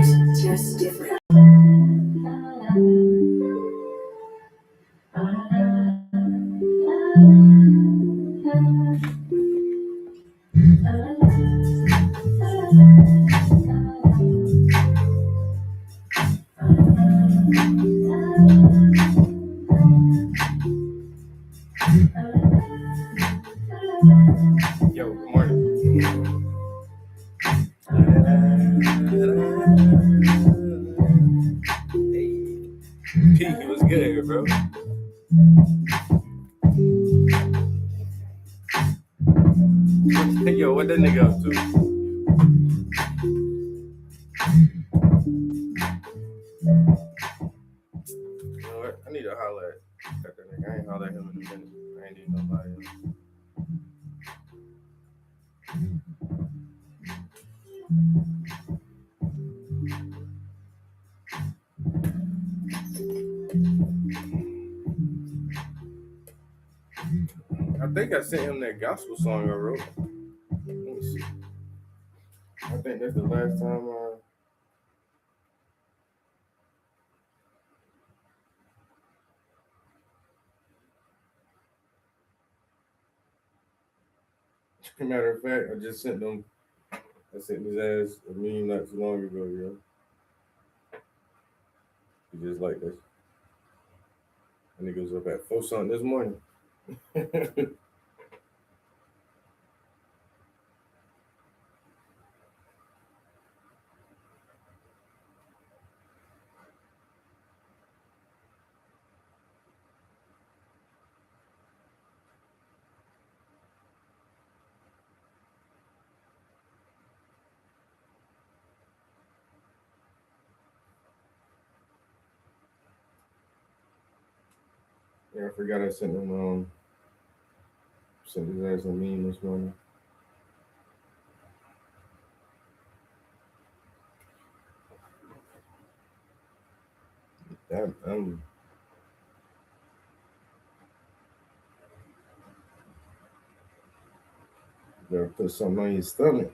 just different. Yo, good morning. Hey, P, what's good, bro? Yo, what that nigga up to? You know what? I need to holler at that nigga. I ain't holler at him in a minute. I ain't even gonna lie to him. I think I sent him that gospel song I wrote. Let me see. I think that's the last time matter of fact, I just sent him. I sent his ass a meme not too long ago, yo. He just like this. And he goes up at 4 something this morning. Yeah, I forgot I sent him sent his ass a meme this morning. I'm better put something on your stomach.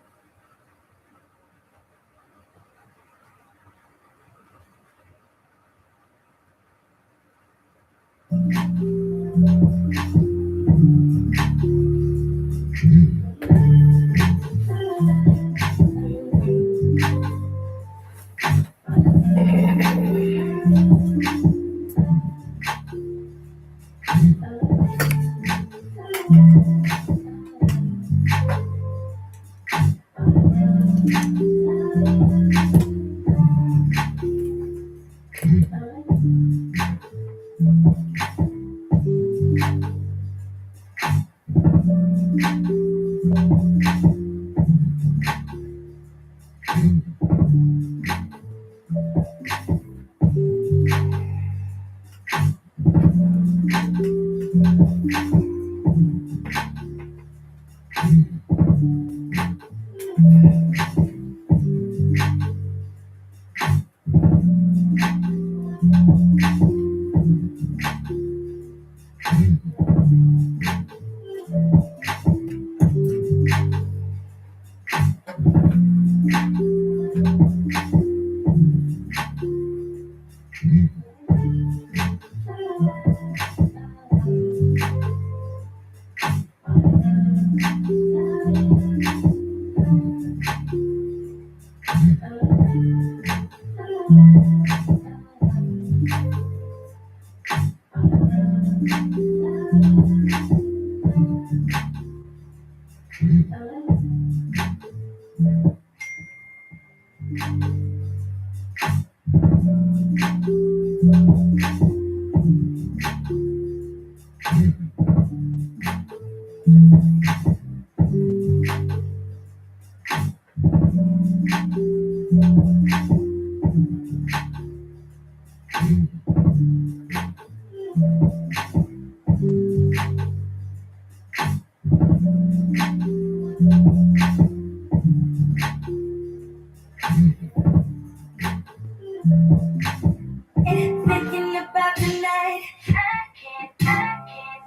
Thinking about the night, I can't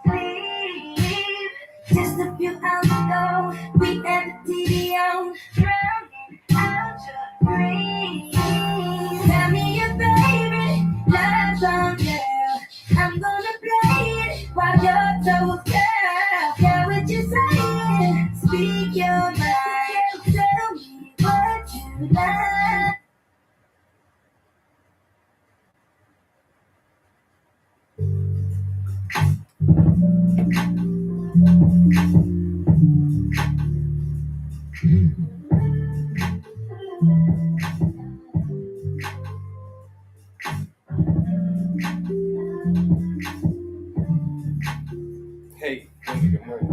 sleep. Just a few hours ago, we had the TV on, drowning out your dreams. You're mine. Tell me what you like. Hey, good morning.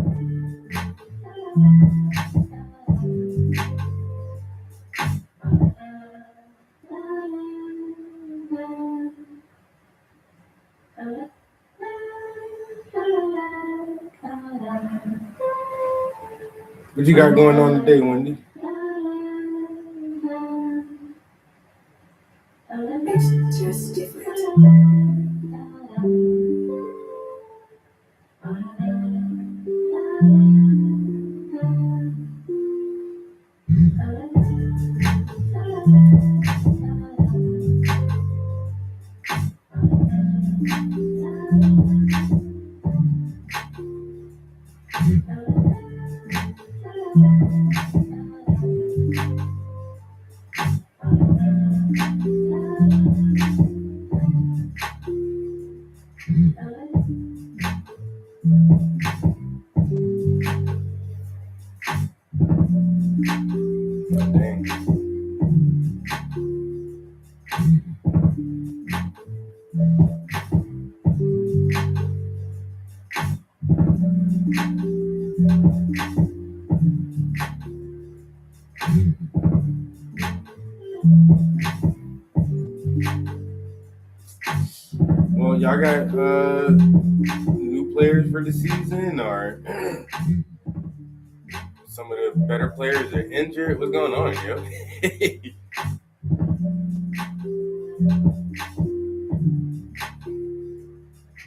What you got going on today, Wendy? It's just different. Oh, dang. Well, y'all got new players for the season, or some of the better players are injured? What's going on, yo?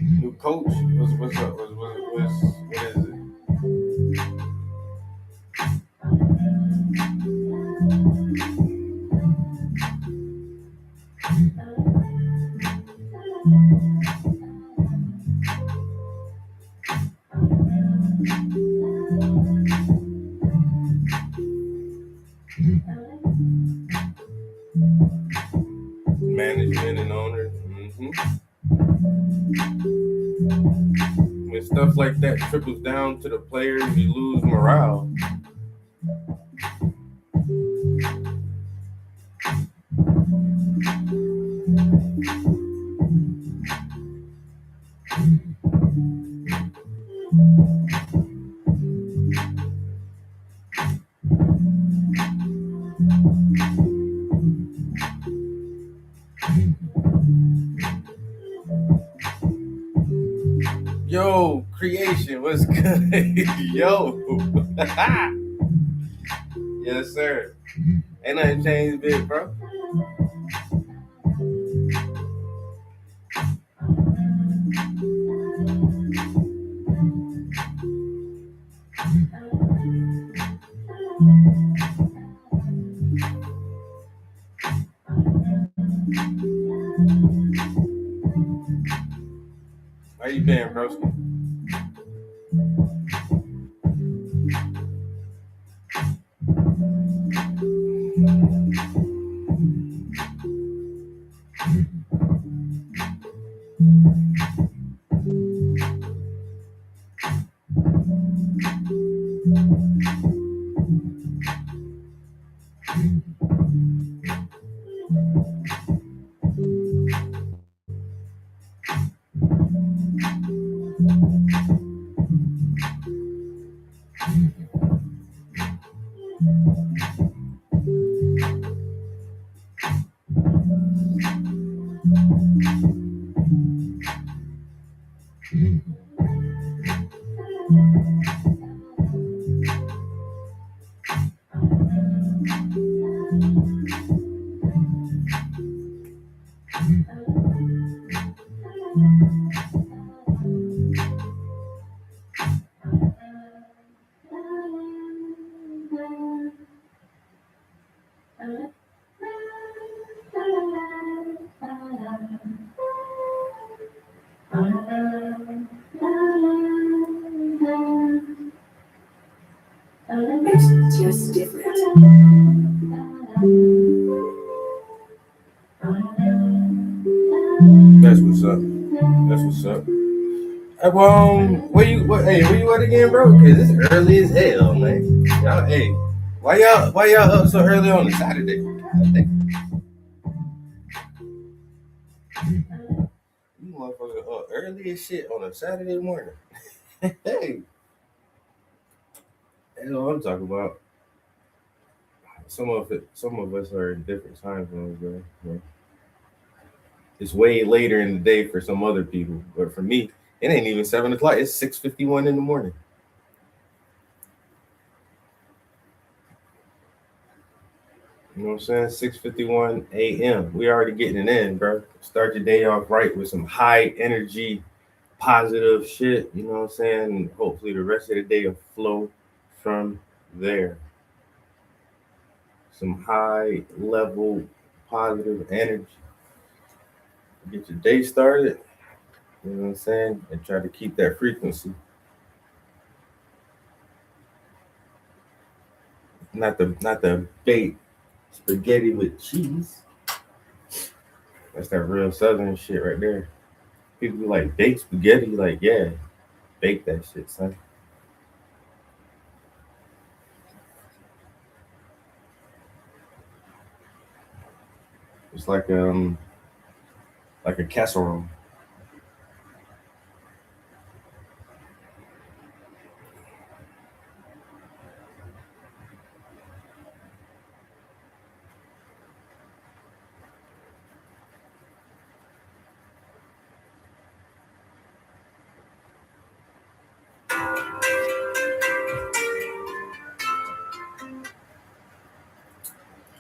New coach? What's up? What is it? Management and owners. When stuff like that trickles down to the players, you lose morale. Yo, creation, what's good? Yo. Yes, sir. Ain't nothing changed, big bro. How you been, broski? It's just different. That's what's up. That's what's up. Where you at again, bro? Cause it's early as hell, man. Hey, why y'all up so early on a Saturday? I think you motherfucker up early as shit on a Saturday morning. Hey, that's what I'm talking about. Some of us are in different time zones, bro. You know, it's way later in the day for some other people, but for me, it ain't even 7 o'clock. It's 6:51 in the morning. You know what I'm saying? 6:51 a.m. We already getting it in, bro. Start your day off right with some high energy, positive shit. You know what I'm saying? And hopefully the rest of the day will flow from there. Some high level positive energy. Get your day started. You know what I'm saying? And try to keep that frequency. Not the bait spaghetti with cheese. That's that real southern shit right there. People be like baked spaghetti, like yeah, bake that shit, son. It's like a casserole.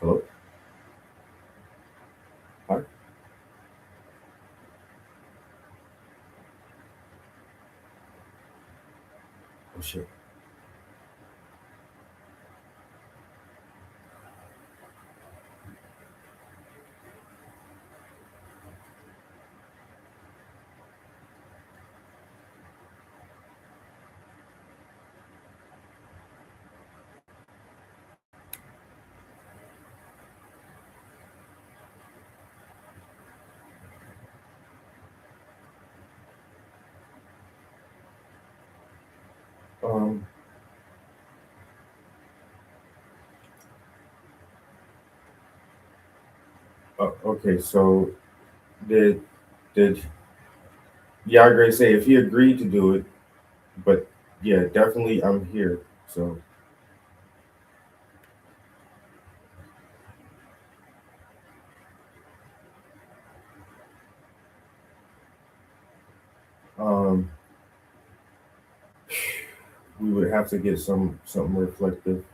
Hello? Hi? Oh shit. Um okay, so did did Yagre say if he agreed to do it, but yeah, definitely I'm here. So um we would have to get something reflective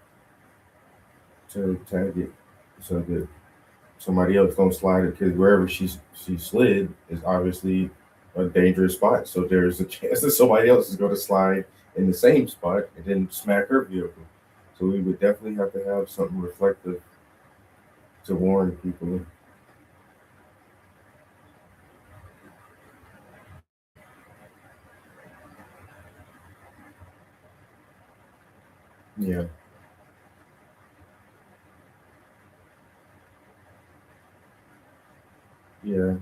to tag it so that somebody else don't slide it because wherever she slid is obviously a dangerous spot. So there's a chance that somebody else is going to slide in the same spot and then smack her vehicle. So we would definitely have to have something reflective to warn people. Yeah, yeah.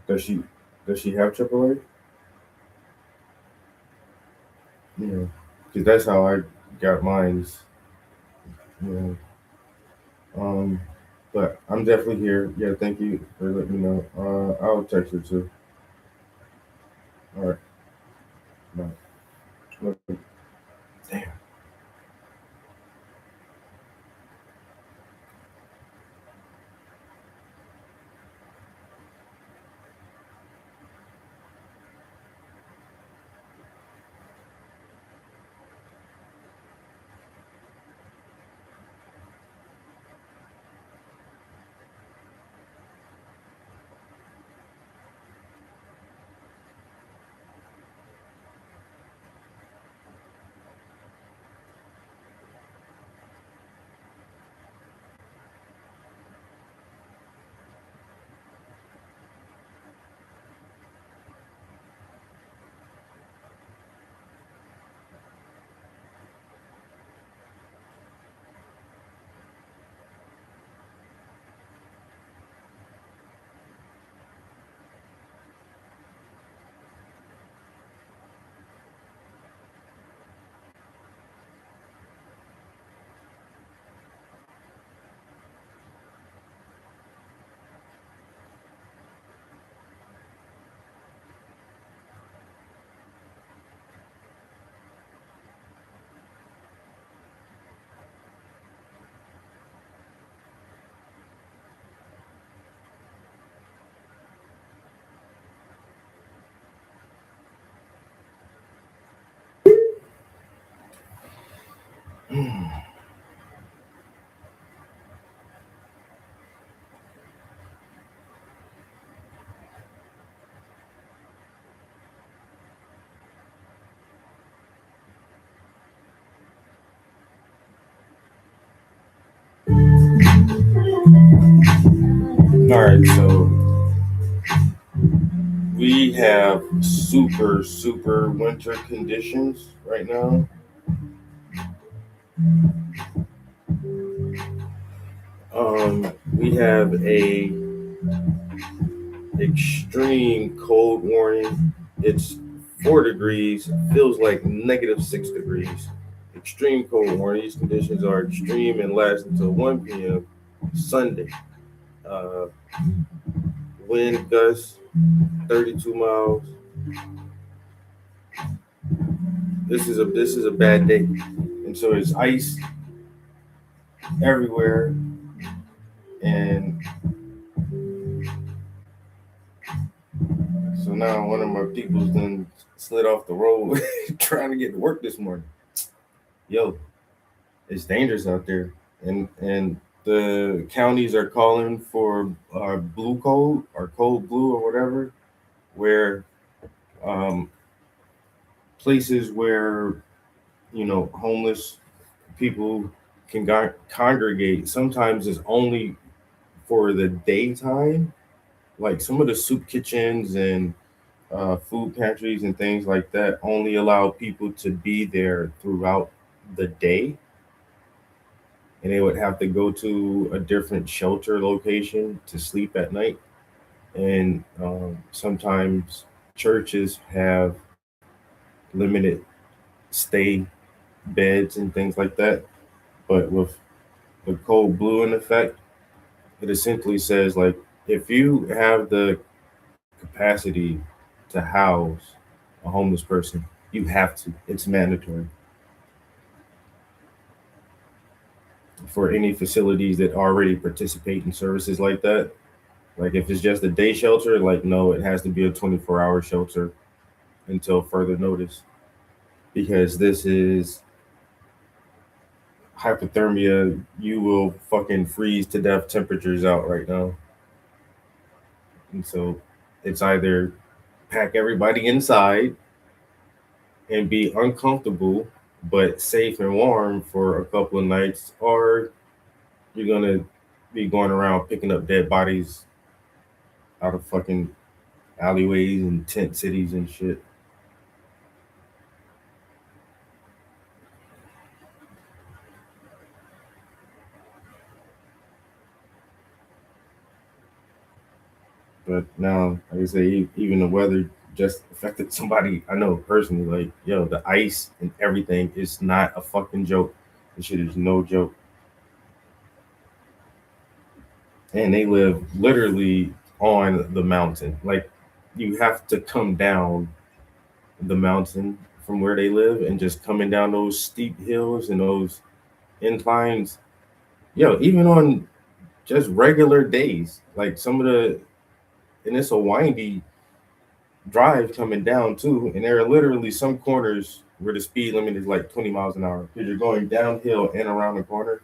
Does she does she have AAA? Yeah, because that's how I got mine's. Yeah. Um, but I'm definitely here. Yeah, thank you for letting me know. I'll text her too. All right. Bye. Look, damn. All right, so we have super winter conditions right now. We have a extreme cold warning. It's 4 degrees, feels like -6 degrees. Extreme cold warning. These conditions are extreme and last until 1 p.m. Sunday. Uh, Wind gusts 32 miles. This is a bad day, and so it's ice everywhere, and so now one of my people's done slid off the road trying to get to work this morning. Yo, it's dangerous out there, and the counties are calling for blue code or code blue or whatever, where um, places where homeless people can congregate sometimes is only for the daytime. Like some of the soup kitchens and food pantries and things like that only allow people to be there throughout the day, and they would have to go to a different shelter location to sleep at night. And sometimes churches have limited stay beds and things like that. But with the cold blue in effect, it essentially says like if you have the capacity to house a homeless person, you have to. It's mandatory for any facilities that already participate in services like that. Like if it's just a day shelter, like no, it has to be a 24-hour shelter until further notice, because this is hypothermia. You will fucking freeze to death temperatures out right now. And so it's either pack everybody inside and be uncomfortable but safe and warm for a couple of nights, or you're gonna be going around picking up dead bodies out of fucking alleyways and tent cities and shit. But now, like I say, even the weather just affected somebody I know personally. Like, yo, the ice and everything is not a fucking joke. This shit is no joke. And they live literally on the mountain. Like, you have to come down the mountain from where they live, and just coming down those steep hills and those inclines. Yo, even on just regular days, like some of the, and it's a windy drive coming down too. And there are literally some corners where the speed limit is like 20 miles an hour because you're going downhill and around the corner.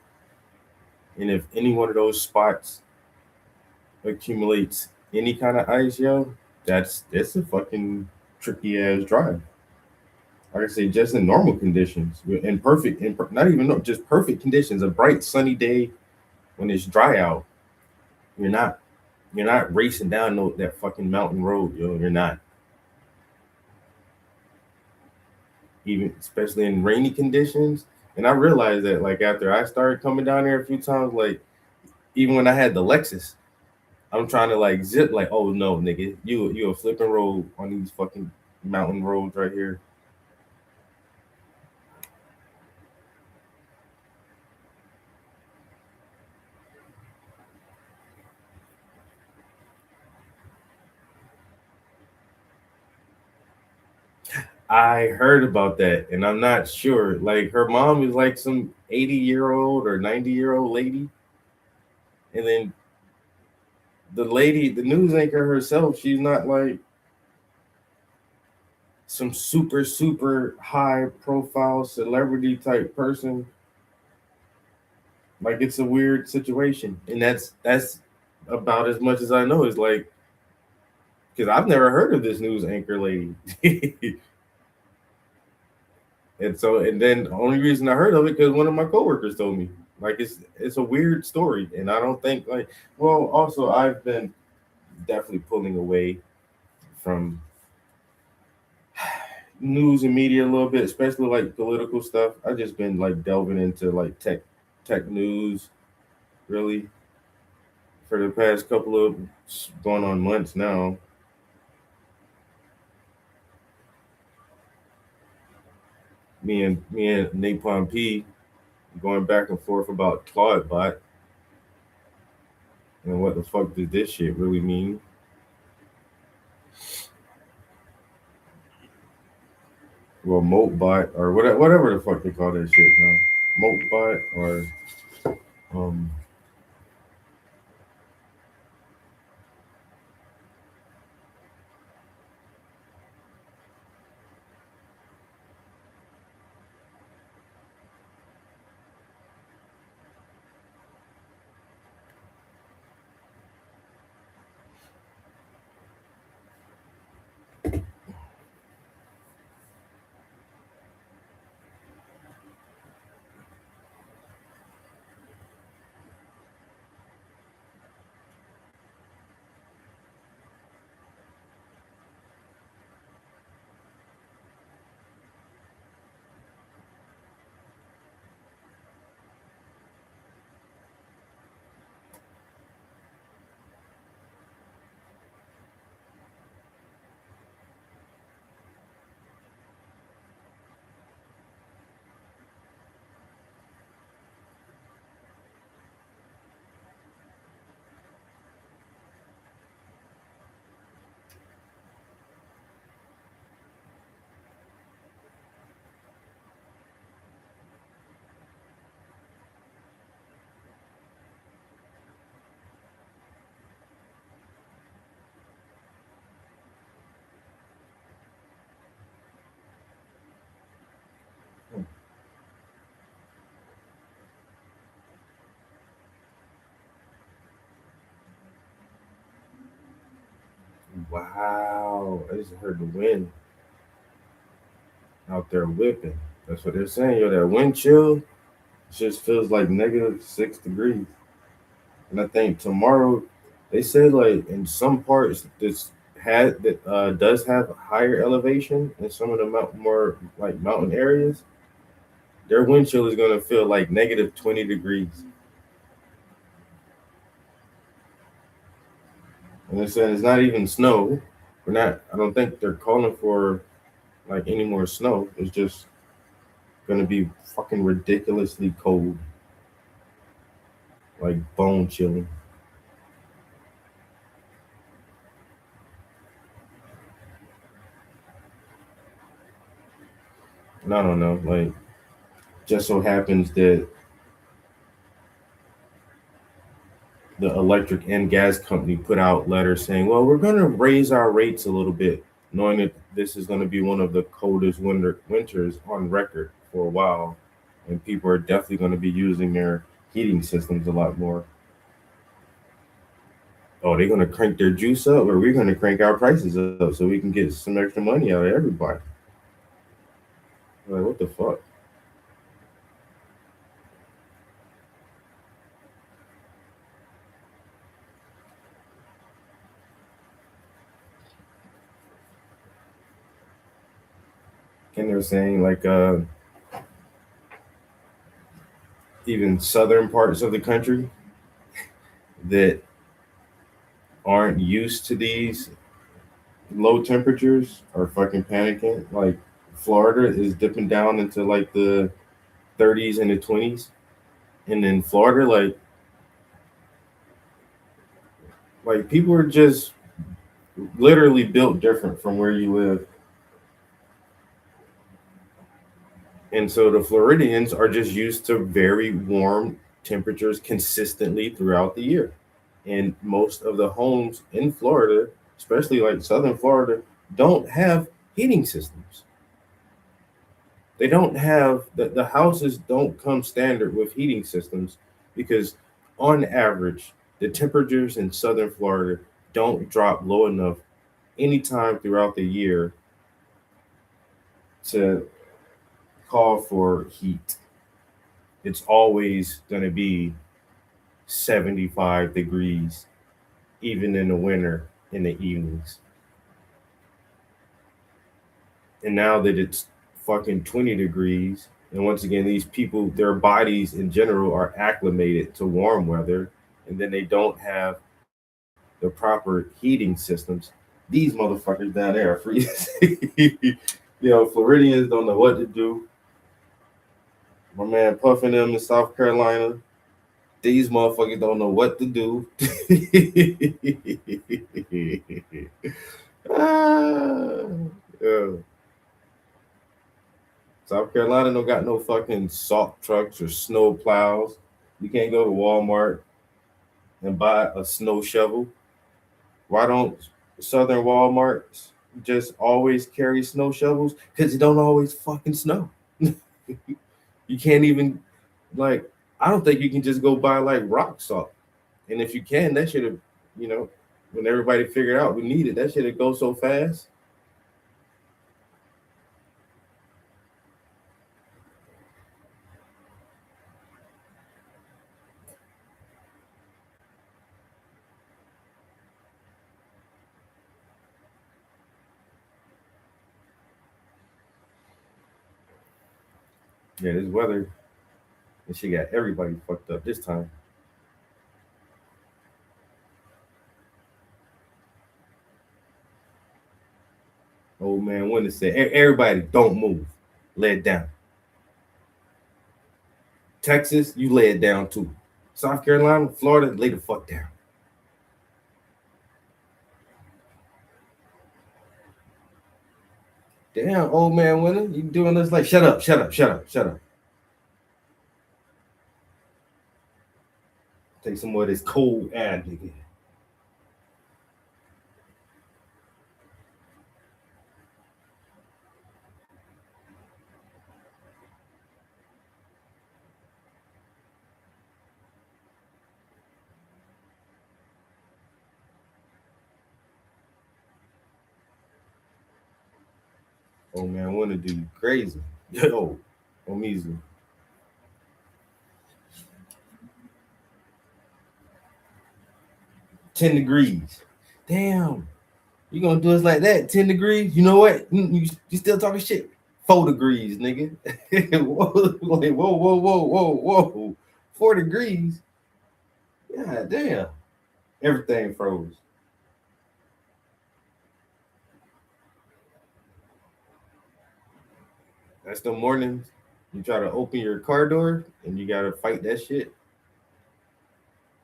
And if any one of those spots accumulates any kind of ice, yo, that's a fucking tricky ass drive. Like I say, just in normal conditions, in perfect, not even just perfect conditions, a bright sunny day when it's dry out, you're not you're not racing down that fucking mountain road, yo. You're not. Even especially in rainy conditions. And I realized that like after I started coming down there a few times, like even when I had the Lexus, I'm trying to like zip like, oh no, nigga, you a flipping road on these fucking mountain roads right here. I heard about that, and I'm not sure. Like her mom is like some 80-year-old or 90-year-old lady, and then the lady, the news anchor herself, she's not like some super high profile celebrity type person. Like it's a weird situation, and that's about as much as I know. Is like because I've never heard of this news anchor lady, and then the only reason I heard of it because one of my coworkers told me. Like it's a weird story, and I don't think like well. Also, I've been definitely pulling away from news and media a little bit, especially like political stuff. I just been like delving into like tech news really for the past couple of going on months now. Me and Napalm P going back and forth about Claude Bot and what the fuck does this shit really mean? Well, Moltbot or whatever the fuck they call that shit now. Moltbot or um wow, I just heard the wind out there whipping. That's what they're saying. Yo, that wind chill just feels like -6 degrees. And I think tomorrow they said like in some parts this had that does have higher elevation in some of the more like mountain areas. Their wind chill is gonna feel like -20 degrees. And they're saying it's not even snow. We're not. I don't think they're calling for like any more snow. It's just gonna be fucking ridiculously cold, like bone chilling. And I don't know. Like just so happens that the electric and gas company put out letters saying, "Well, we're going to raise our rates a little bit, knowing that this is going to be one of the coldest winters on record for a while, and people are definitely going to be using their heating systems a lot more." Oh, they're going to crank their juice up, or we're going to crank our prices up so we can get some extra money out of everybody. Like, what the fuck? And they're saying like even southern parts of the country that aren't used to these low temperatures are fucking panicking. Like Florida is dipping down into like the 30s and the 20s, and then Florida, like people are just literally built different from where you live, and so the Floridians are just used to very warm temperatures consistently throughout the year, and most of the homes in Florida, especially like southern Florida, don't have heating systems. They don't have the houses don't come standard with heating systems. because on average, the temperatures in southern Florida don't drop low enough anytime throughout the year to call for heat. It's always going to be 75 degrees, even in the winter in the evenings. And now that it's fucking 20 degrees, and once again, these people, their bodies in general are acclimated to warm weather, and then they don't have the proper heating systems. These motherfuckers down there are freezing. Floridians don't know what to do. My man Puffin them in South Carolina, these motherfuckers don't know what to do. Ah, yeah. South Carolina don't got no fucking salt trucks or snow plows. You can't go to Walmart and buy a snow shovel. Why don't Southern Walmarts just always carry snow shovels? Because it don't always fucking snow. You can't even like. I don't think you can just go buy like rock salt. And if you can, that should have, you know, when everybody figured out we need it, that should have go so fast. Yeah, this weather, and she got everybody fucked up this time. Old man Winter said, Everybody don't move. Lay it down. Texas, you lay it down too. South Carolina, Florida, lay the fuck down. Damn, old man Winter, you doing this like, shut up, shut up, shut up, shut up. Take some more of this cold air, nigga. Old man Winter do you crazy. Yo, Omizu. 10 degrees. Damn. You gonna do us like that? 10 degrees? You know what? You still talking shit? 4 degrees, nigga. Whoa, like, whoa. 4 degrees? God damn. Everything froze. That's the mornings. You try to open your car door and you gotta fight that shit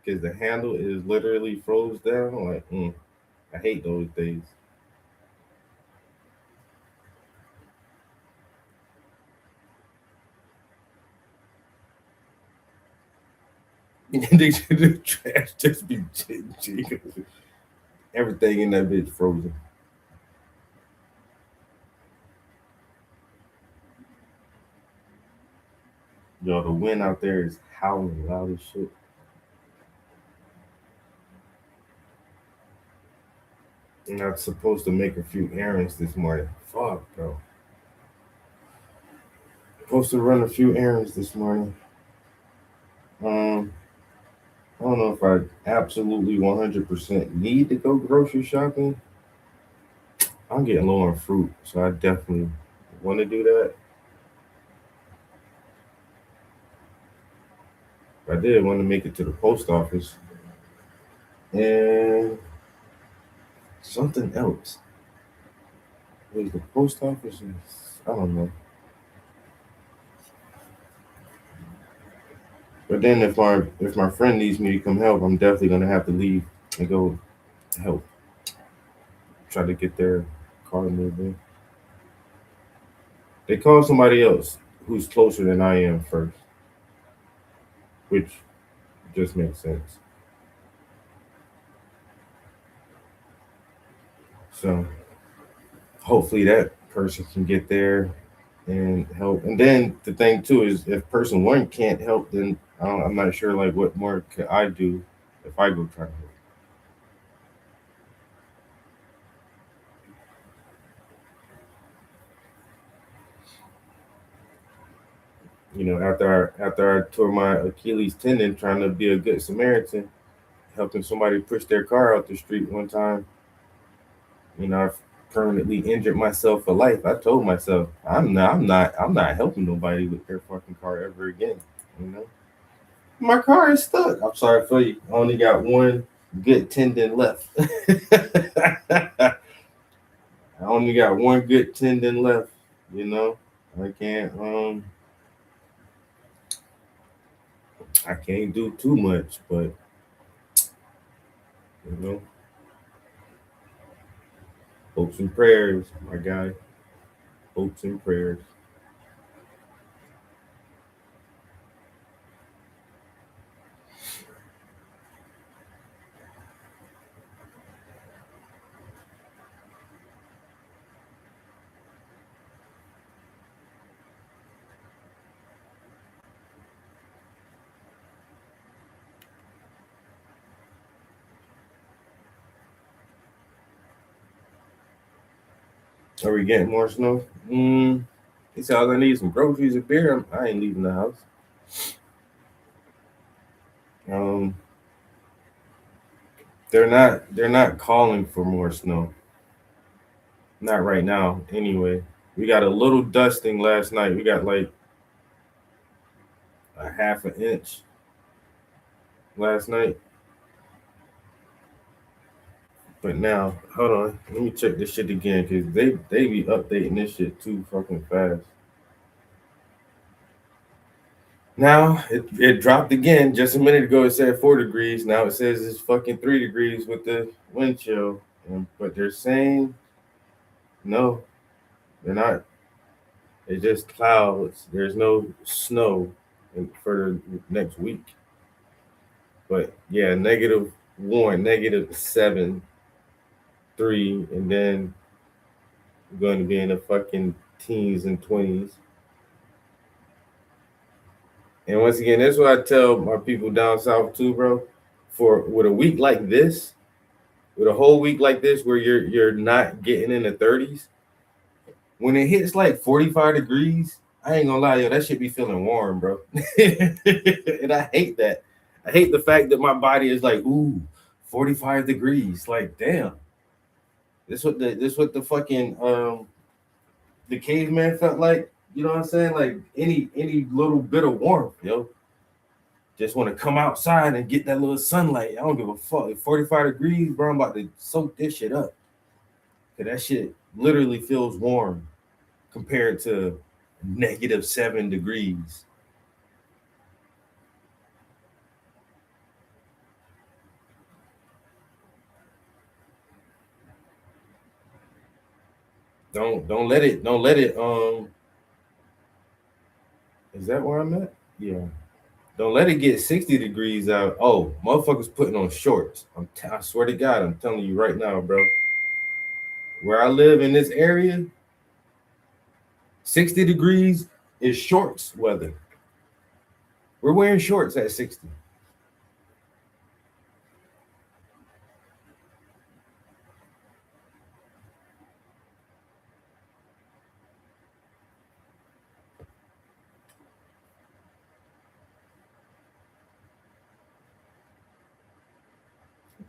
because the handle is literally froze down. Like, I hate those days. The trash just be everything in that bitch frozen. Yo, the wind out there is howling loud as shit. And I'm supposed to make a few errands this morning. Fuck, bro. Supposed to run a few errands this morning. Um, I don't know if I absolutely 100% need to go grocery shopping. I'm getting low on fruit, so I definitely want to do that. I did want to make it to the post office and something else. Was the post office? I don't know. But then if my friend needs me to come help, I'm definitely gonna have to leave and go help. Try to get their car moving. They call somebody else who's closer than I am first, which just makes sense. So hopefully that person can get there and help. And then the thing too is if person one can't help, then I'm not sure like what more could I do if I go try to help. After I tore my Achilles tendon trying to be a good Samaritan, helping somebody push their car out the street one time, I've permanently injured myself for life. I told myself I'm not helping nobody with their fucking car ever again. You know, my car is stuck. I'm sorry for you. I only got one good tendon left. I only got one good tendon left. You know, I can't I can't do too much, but you know, hopes and prayers, my guy. Hopes and prayers. Are we getting more snow? He said, all I need is some groceries and beer. I ain't leaving the house. Um, they're not calling for more snow. Not right now, anyway. We got a little dusting last night. We got like a half an inch last night. But now, hold on. Let me check this shit again because they be updating this shit too fucking fast. Now it dropped again. Just a minute ago it said 4 degrees. Now it says it's fucking 3 degrees with the wind chill. But they're saying no, they're not. It's just clouds. There's no snow for the next week. But yeah, -1, -7, 3, and then we're going to be in the fucking teens and 20s. And once again, that's what I tell my people down south too, bro. For with a week like this, with a whole week like this, where you're not getting in the 30s, when it hits like 45 degrees, I ain't gonna lie, yo, that shit be feeling warm, bro. And I hate that. I hate the fact that my body is like, ooh, 45 degrees. Like, damn. This what the fucking the caveman felt like. You know what I'm saying? Like any little bit of warmth, yo. Just want to come outside and get that little sunlight. I don't give a fuck. At 45 degrees, bro, I'm about to soak this shit up. Cause that shit literally feels warm compared to -7 degrees. Don't let it is that where I'm at? Yeah. Don't let it get 60 degrees out. Oh, motherfuckers putting on shorts. I swear to God, I'm telling you right now, bro. Where I live in this area, 60 degrees is shorts weather. We're wearing shorts at 60.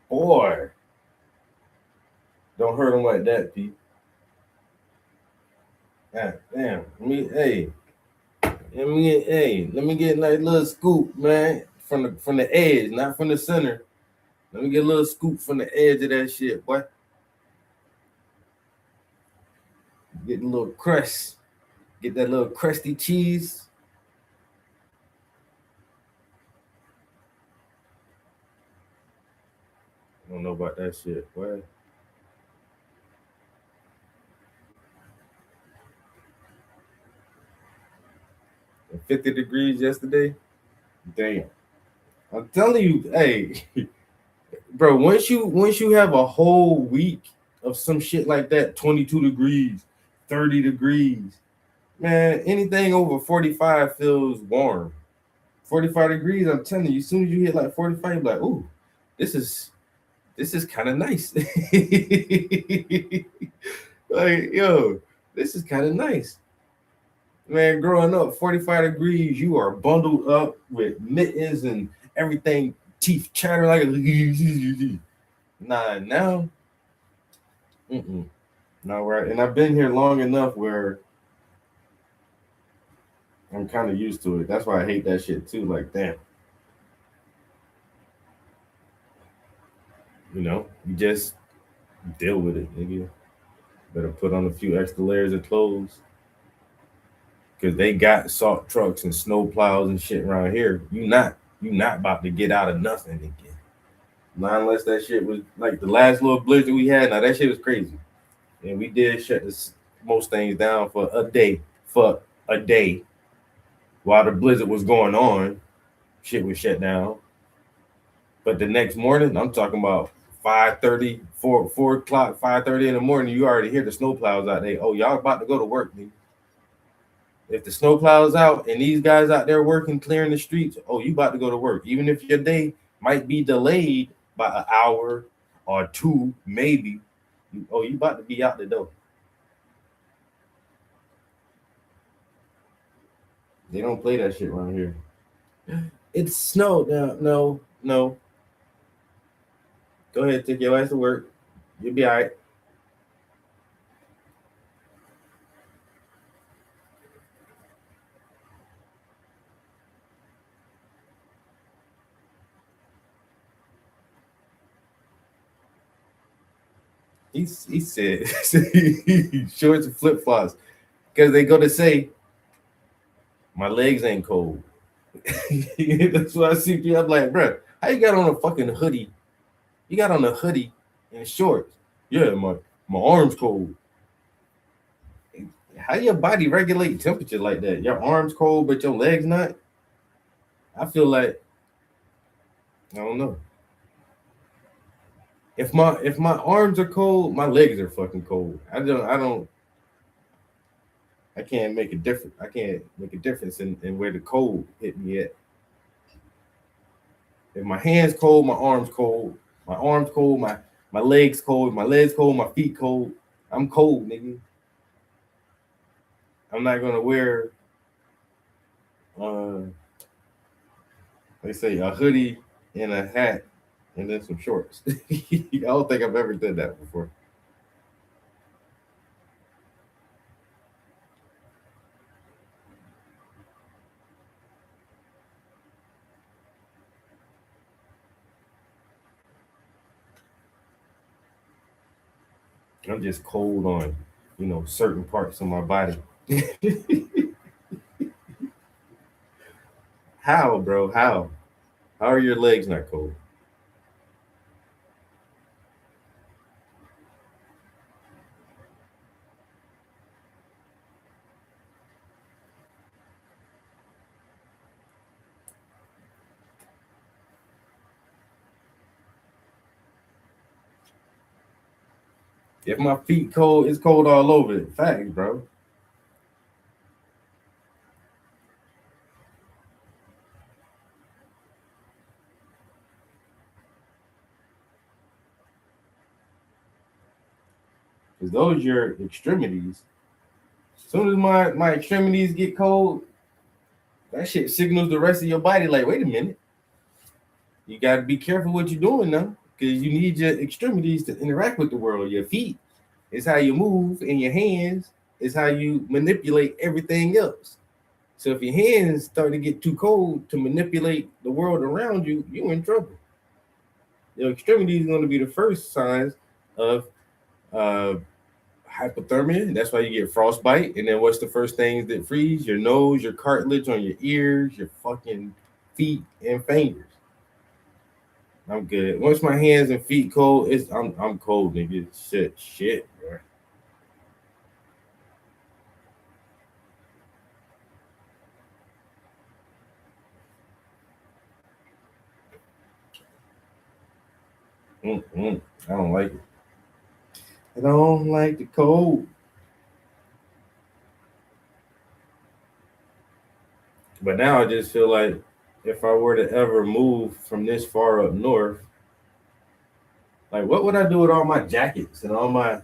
Boy, don't hurt them like that, Pete. God damn. Let me get like a little scoop, man, from the edge, not from the center. Let me get a little scoop from the edge of that shit, boy. Get a little crust. Get that little crusty cheese. I don't know about that shit, boy. 50 degrees yesterday. Damn. I'm telling you, hey, bro, once you have a whole week of some shit like that, 22 degrees, 30 degrees, man, anything over 45 feels warm. 45 degrees, I'm telling you, as soon as you hit like 45, you're like, ooh, this is kind of nice. Like, yo, this is kind of nice. Man, growing up, 45 degrees, you are bundled up with mittens and everything, teeth chatter like a nah, now. Mm-mm. No, right. And I've been here long enough where I'm kind of used to it. That's why I hate that shit too. Like, damn, you just deal with it, nigga. Better put on a few extra layers of clothes. Cause they got salt trucks and snow plows and shit around here. You not about to get out of nothing again. Not unless that shit was like the last little blizzard we had. Now that shit was crazy. And we did shut most things down for a day. For a day. While the blizzard was going on, shit was shut down. But the next morning, I'm talking about 5:30, 4 o'clock, 5:30 in the morning, you already hear the snow plows out there. Oh, y'all about to go to work, nigga. If the snow plows out and these guys out there working, clearing the streets, oh, you about to go to work. Even if your day might be delayed by an hour or two, maybe. Oh, you about to be out the door. They don't play that shit around here. It's snow. No. Go ahead, take your ass to work. You'll be all right. He said shorts and flip flops because they go to say my legs ain't cold. That's why I see people. I'm like, bro, how you got on a fucking hoodie? You got on a hoodie and shorts. Yeah, my arms cold. How your body regulate temperature like that? Your arms cold, but your legs not. I feel like I don't know. If my arms are cold, my legs are fucking cold. I can't make a difference. I can't make a difference in where the cold hit me at. If my hands cold, my arms cold. My arms cold, my legs cold. My legs cold, my feet cold. I'm cold, nigga. I'm not gonna wear uh they say a hoodie and a hat and then some shorts. I don't think I've ever done that before. I'm just cold on, certain parts of my body. How, bro? How? How are your legs not cold? If my feet cold, it's cold all over it. Facts, bro. Because those your extremities. As soon as my extremities get cold, that shit signals the rest of your body like, wait a minute. You got to be careful what you're doing now. Because you need your extremities to interact with the world. Your feet is how you move, and your hands is how you manipulate everything else. So if your hands start to get too cold to manipulate the world around you, you're in trouble. Your extremity is going to be the first signs of uh, hypothermia. That's why you get frostbite. And then what's the first things that freeze? Your nose, your cartilage on your ears, your fucking feet and fingers. I'm good. Once my hands and feet cold, I'm cold, nigga. Shit, bro. I don't like it. I don't like the cold. But now I just feel like if I were to ever move from this far up north, like what would I do with all my jackets and all my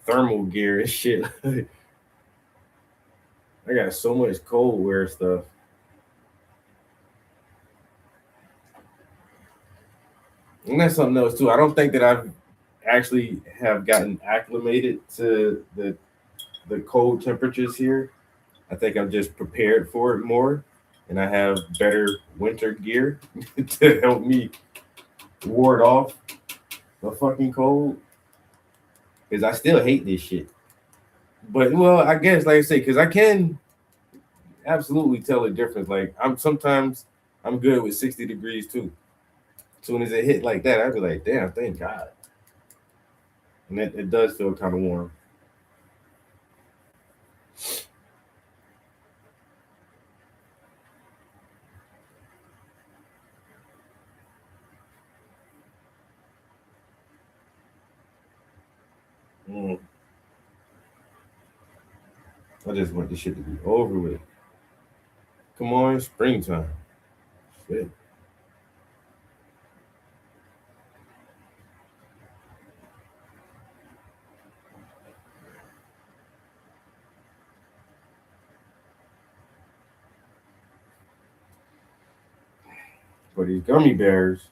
thermal gear and shit? I got so much cold wear stuff. And that's something else too. I don't think that I've actually have gotten acclimated to the cold temperatures here. I think I'm just prepared for it more, and I have better winter gear to help me ward off the fucking cold. Because I still hate this shit. But well, I guess like I say, because I can absolutely tell a difference. Like I'm good with 60 degrees too. As soon as it hit like that, I'd be like, damn, thank God. And it does feel kind of warm. Mm. I just want this shit to be over with. Come on, springtime. Shit. For these gummy bears,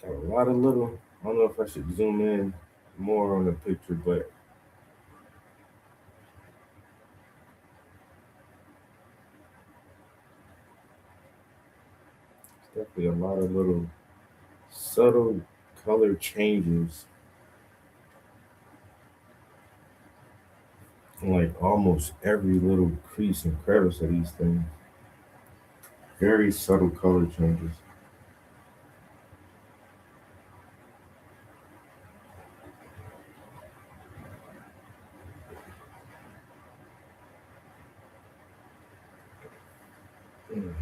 got a lot of little. I don't know if I should zoom in more on the picture, but it's definitely a lot of little subtle color changes in like almost every little crease and crevice of these things. Very subtle color changes. Mm.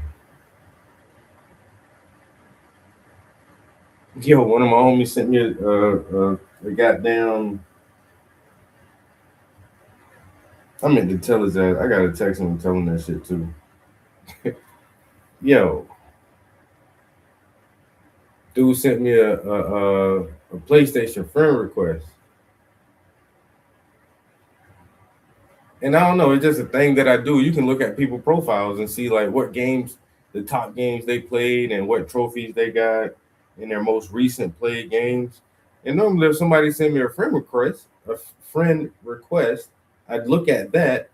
Yo, one of my homies sent me a goddamn. I meant to tell his ass. I gotta text him and tell him that shit too. Yo, dude sent me a PlayStation friend request, and I don't know. It's just a thing that I do. You can look at people profiles and see like what games, the top games they played, and what trophies they got in their most recent played games. And normally, if somebody send me friend request, I'd look at that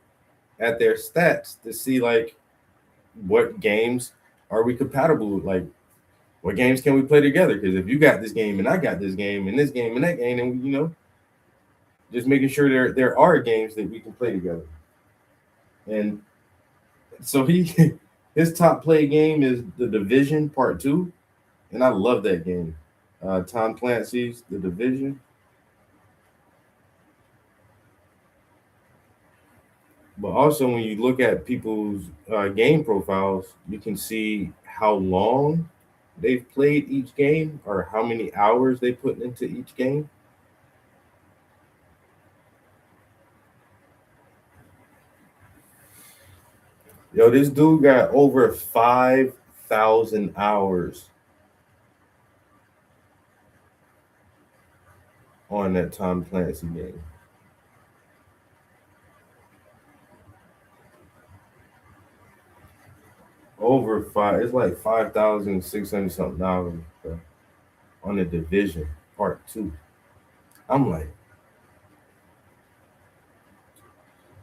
at their stats to see like what games are we compatible with, like what games can we play together? Because if you got this game and I got this game and this game and that game, and just making sure there are games that we can play together. And so he his top play game is The Division Part Two, and I love that game. Tom Clancy's The Division. But also, when you look at people's game profiles, you can see how long they've played each game or how many hours they put into each game. Yo, this dude got over 5,000 hours on that Tom Clancy game. Over five, it's like 5,600 something hours on the Division Part Two. I'm like,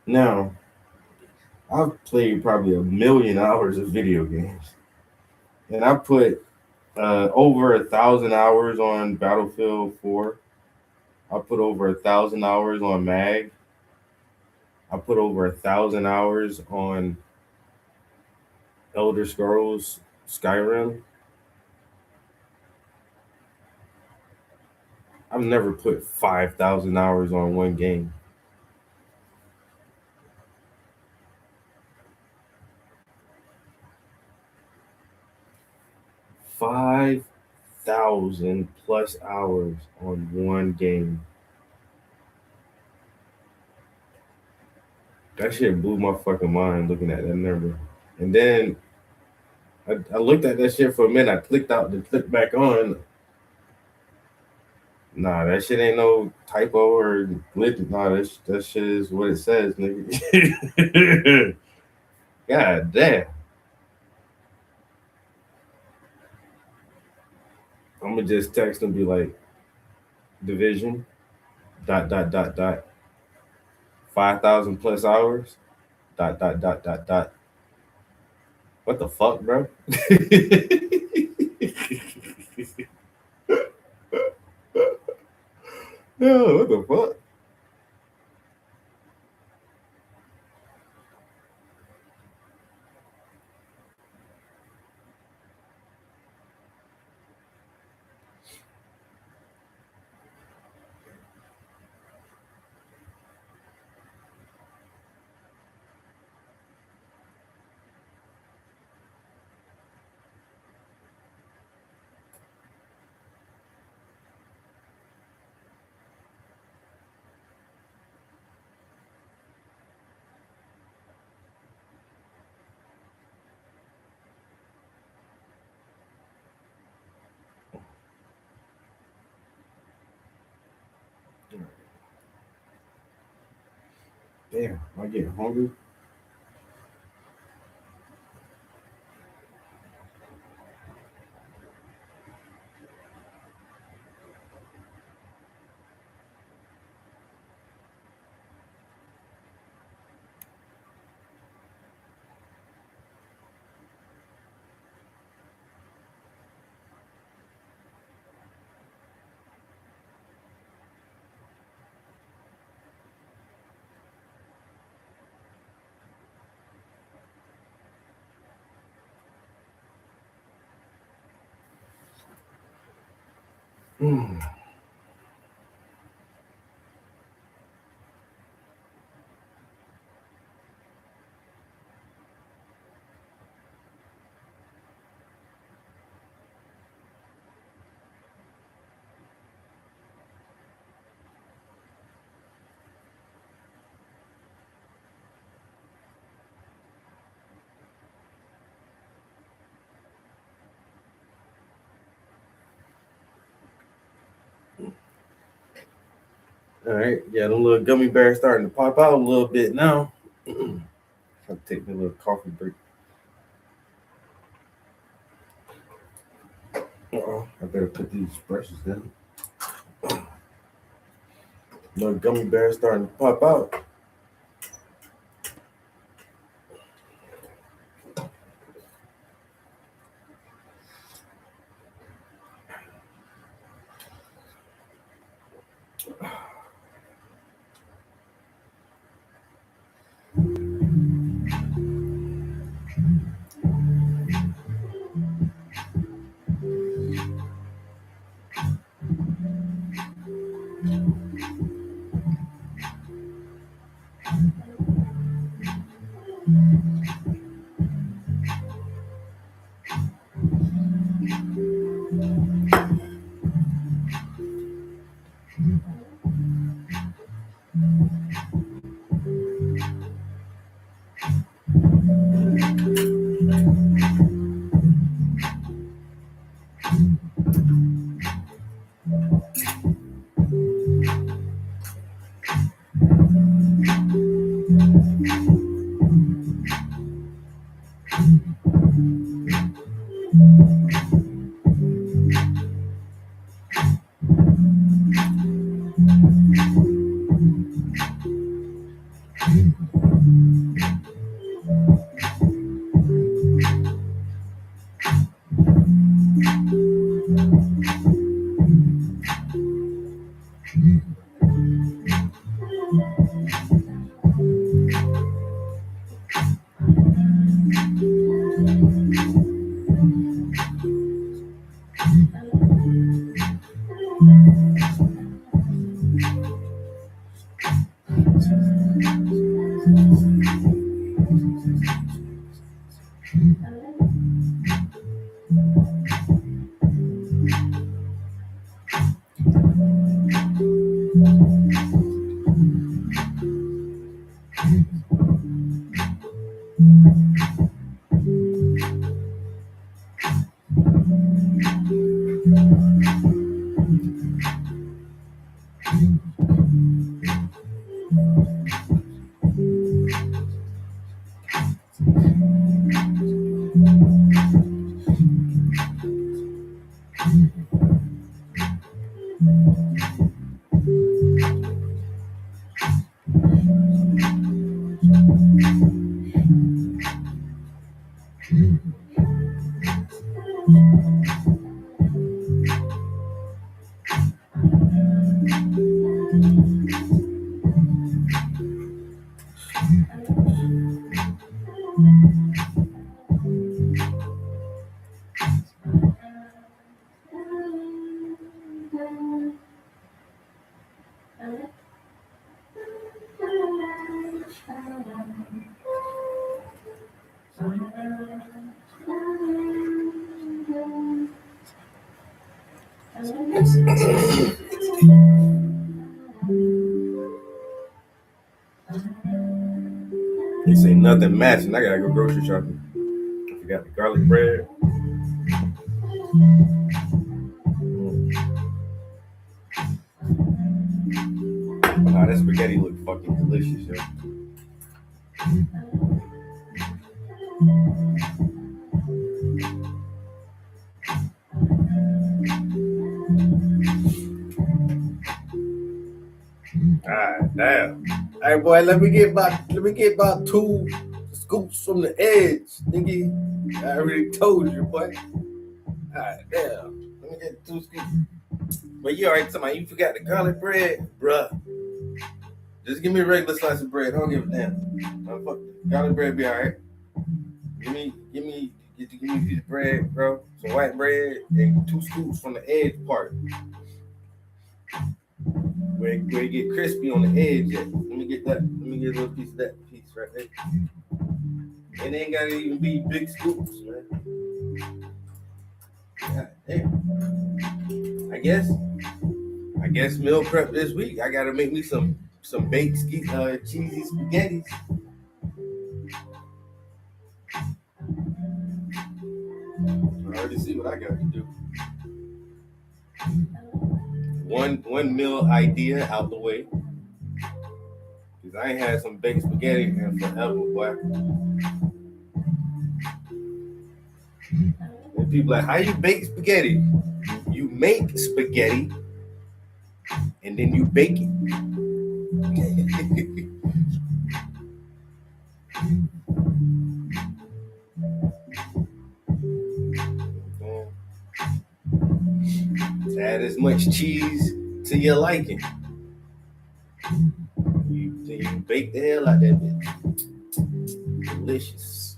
now I've played probably a million hours of video games, and I put over 1,000 hours on Battlefield 4. I put over 1,000 hours on Mag. I put over 1,000 hours on Elder Scrolls Skyrim. I've never put 5,000 hours on one game. 5,000 plus hours on one game. That shit blew my fucking mind looking at that number. And then I looked at that shit for a minute. I clicked out, then clicked back on. Nah, that shit ain't no typo or glitch. Nah, that shit is what it says, nigga. God damn. I'm gonna just text and be like, division, dot, dot, dot, dot, 5,000 plus hours, dot, dot, dot, dot, dot. What the fuck, bro? Yo, what the fuck? Damn, I get hungry. Mm. All right, yeah, the little gummy bears starting to pop out a little bit now. I'll take me a little coffee break. I better put these brushes down. Little gummy bears starting to pop out. They say nothing matching. I gotta go grocery shopping. I forgot the garlic bread. Wow, that spaghetti look fucking delicious, yo. God damn. Hey boy, let me get about 2 scoops from the edge, nigga. I already told you, boy. God damn. Let me get 2 scoops. But you already talking about you forgot the garlic bread, bruh. Just give me a regular slice of bread. I don't give a damn. Fuck it. Garlic bread be alright. Give me a piece of bread, bro. Some white bread and 2 scoops from the edge part. Where it get crispy on the edge at. Let me get that. Let me get a little piece of that piece right there. It ain't gotta even be big scoops, man. God damn. I guess meal prep this week. I gotta make me some baked cheesy spaghettis. I already see what I got to do. One meal idea out the way. Cause I ain't had some baked spaghetti in forever, boy. And people like, how you bake spaghetti? You make spaghetti and then you bake it. Add as much cheese to your liking. You bake the hell out that bitch. Delicious.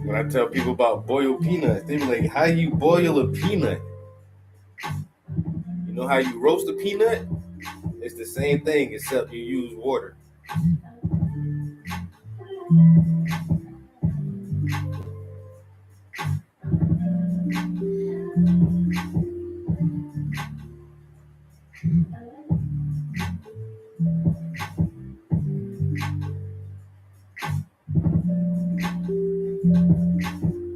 When I tell people about boiled peanuts, they be like, how you boil a peanut? You know how you roast a peanut? It's the same thing except you use water.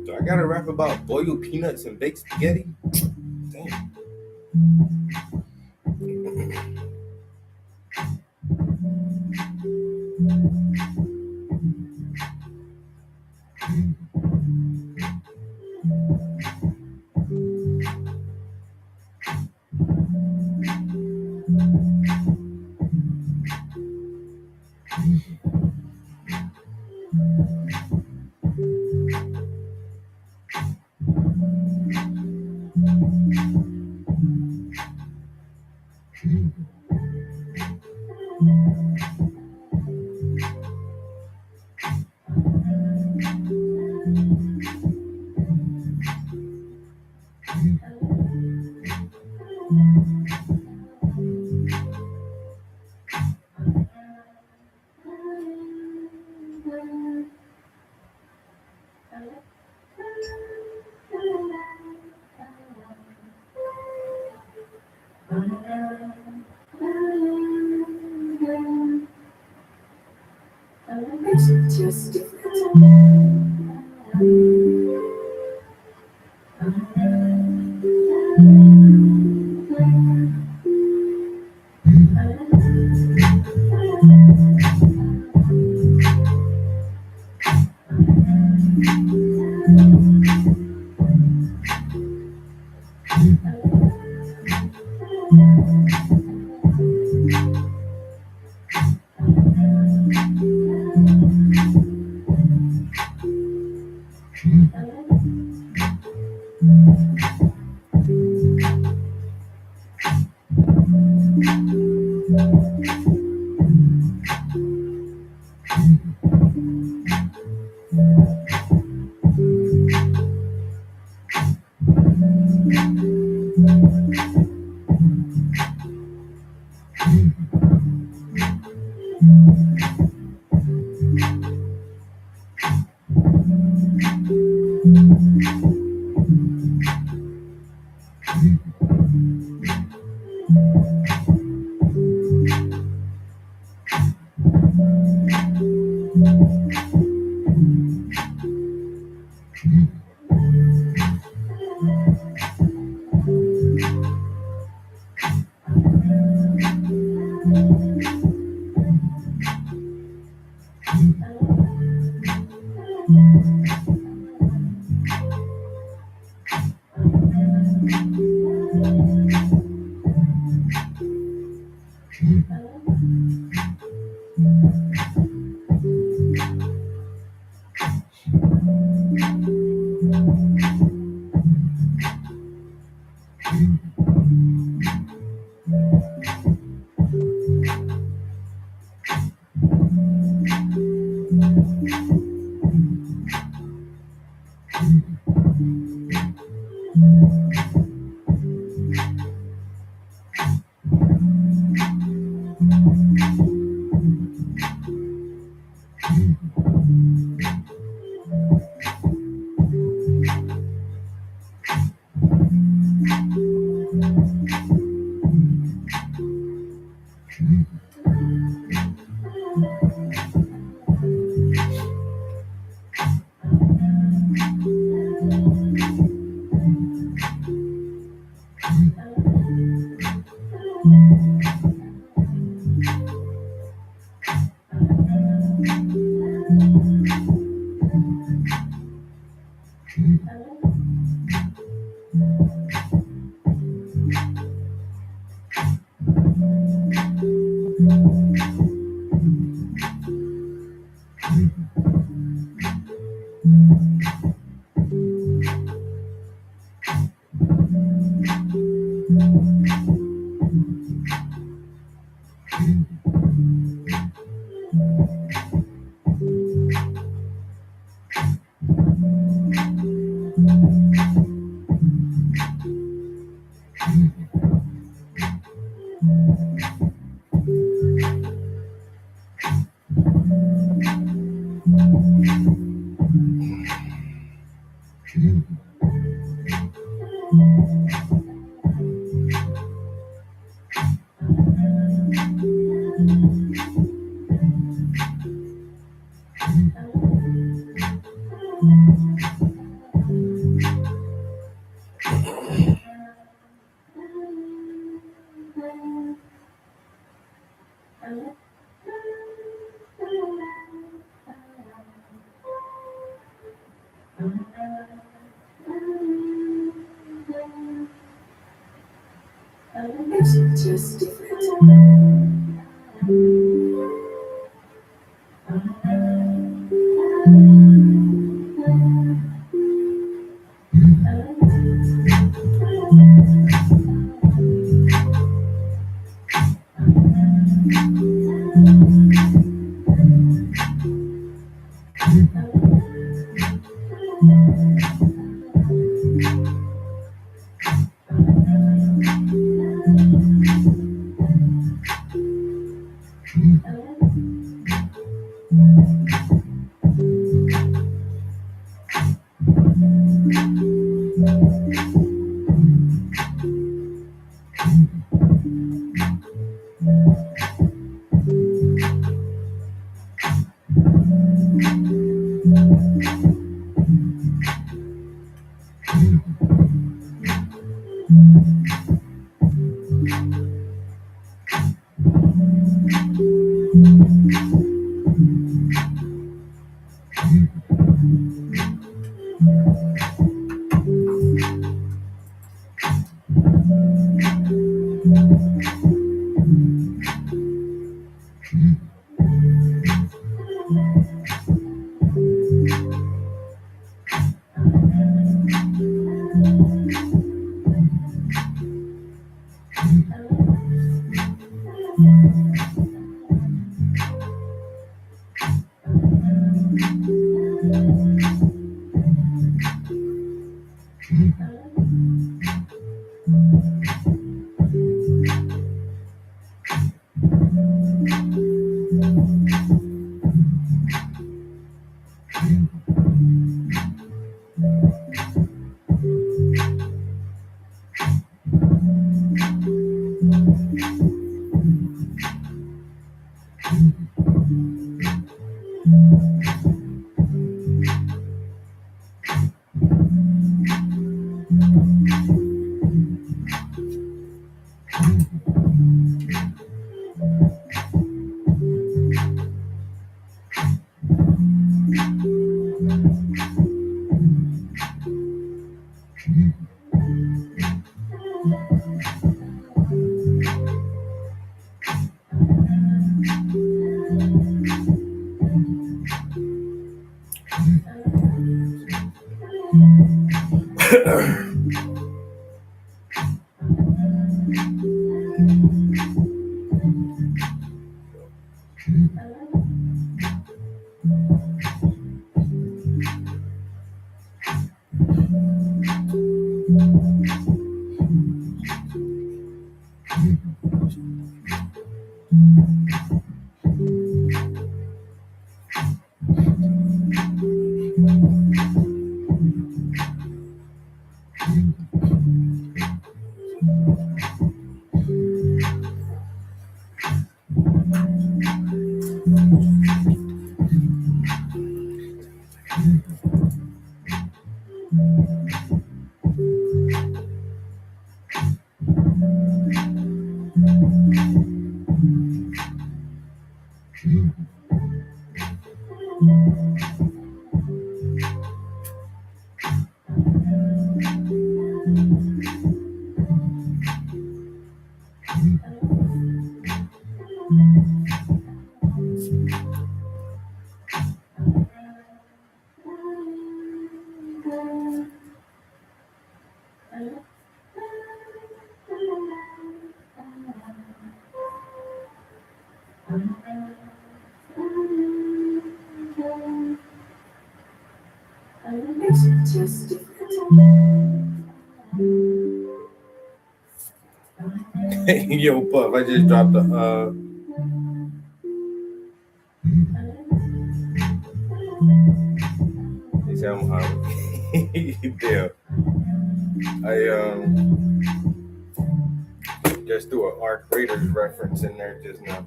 Do I gotta rap about boiled peanuts and baked spaghetti? Damn. It's just different. It's just different. It's just Yo, Puff, I just dropped the he said I'm hungry. Damn. I just threw an Arc Raiders reference in there just now.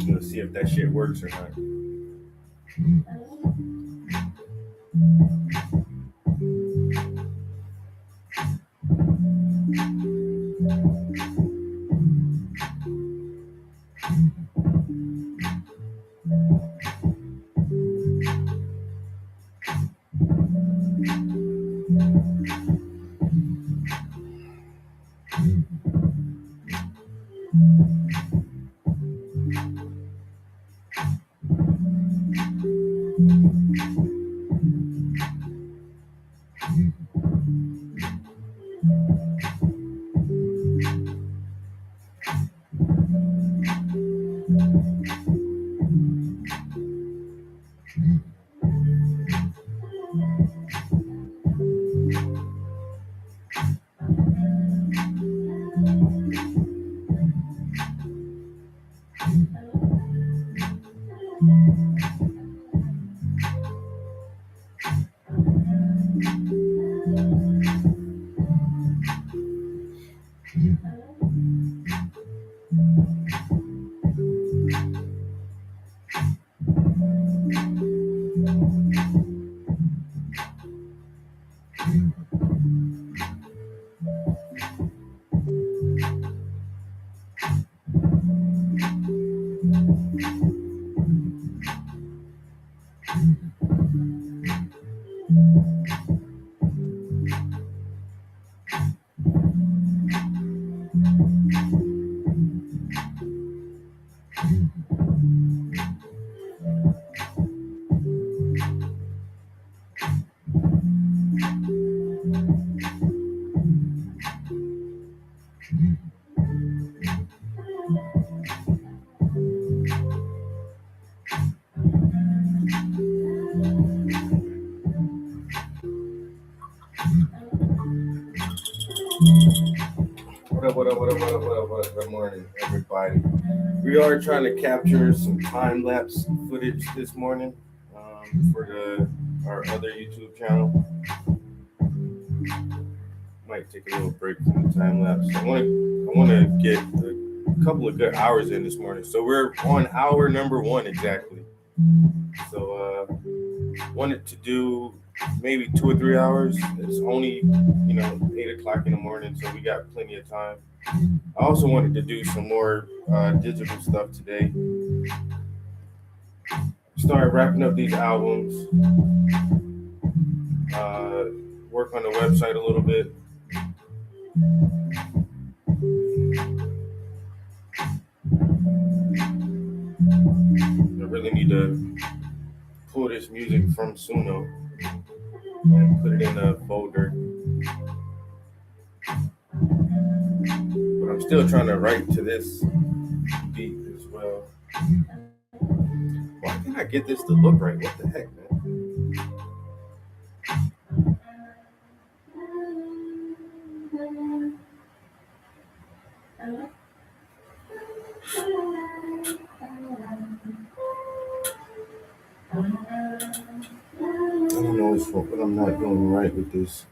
Let's see if that shit works or not. Good morning, everybody. We are trying to capture some time lapse footage this morning for our other YouTube channel. Might take a little break from the time lapse. I want to get a couple of good hours in this morning. So we're on hour number 1 exactly. So wanted to do maybe 2 or 3 hours. It's only 8 o'clock in the morning, so we got plenty of time. I also wanted to do some more digital stuff today. Start wrapping up these albums. Work on the website a little bit. I really need to pull this music from Suno and put it in a folder. But I'm still trying to write to this beat as well. Why can't I get this to look right? What the heck, man? I don't know what I'm not doing right with this.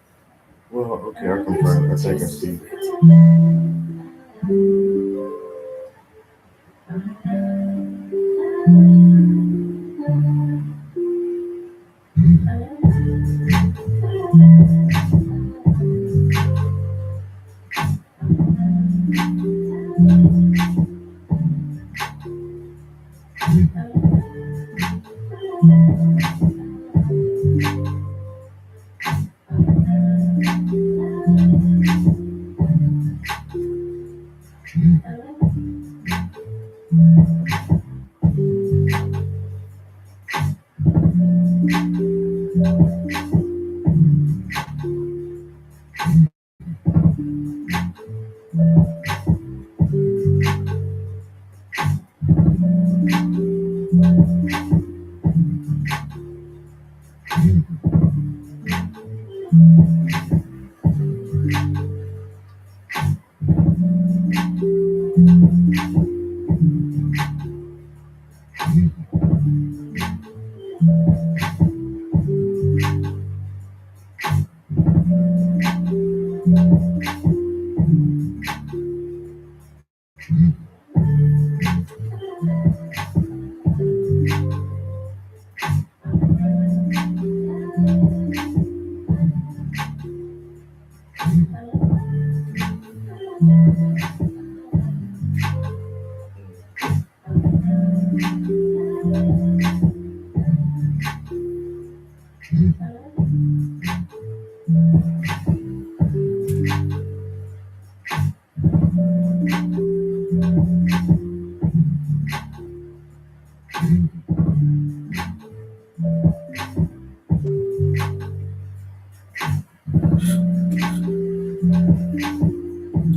Well, okay, I confirm. I think I see.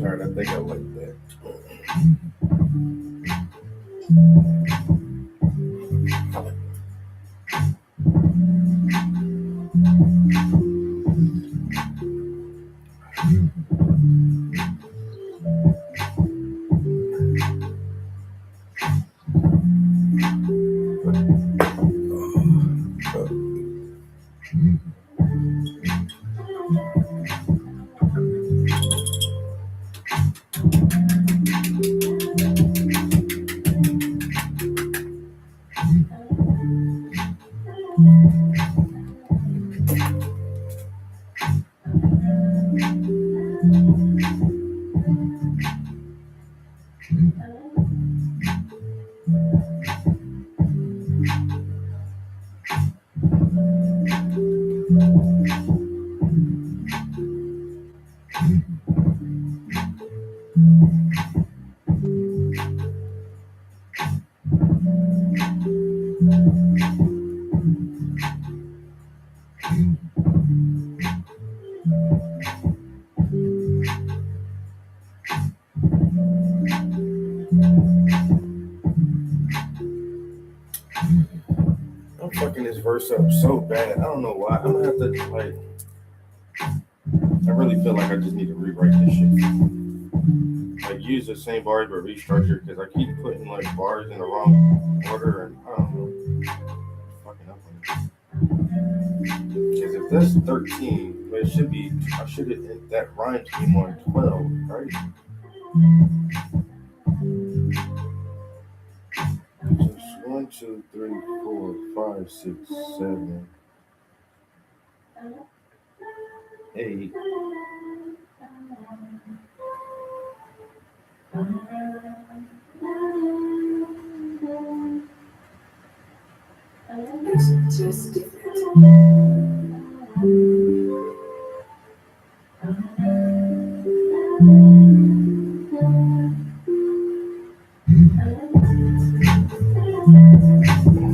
Alright, I think I like that. I'm fucking this verse up so bad. I don't know why. I'm gonna have to I really feel like I just need to rewrite this shit. like use the same bars but restructure because I keep putting like bars in the wrong order and I don't know. Fucking up on it. Because if that's 13, it should be I should have hit that rhyme scheme on 12, right? Just 1, 2, 3, 4, 5, 6, 7, 8. It's just different.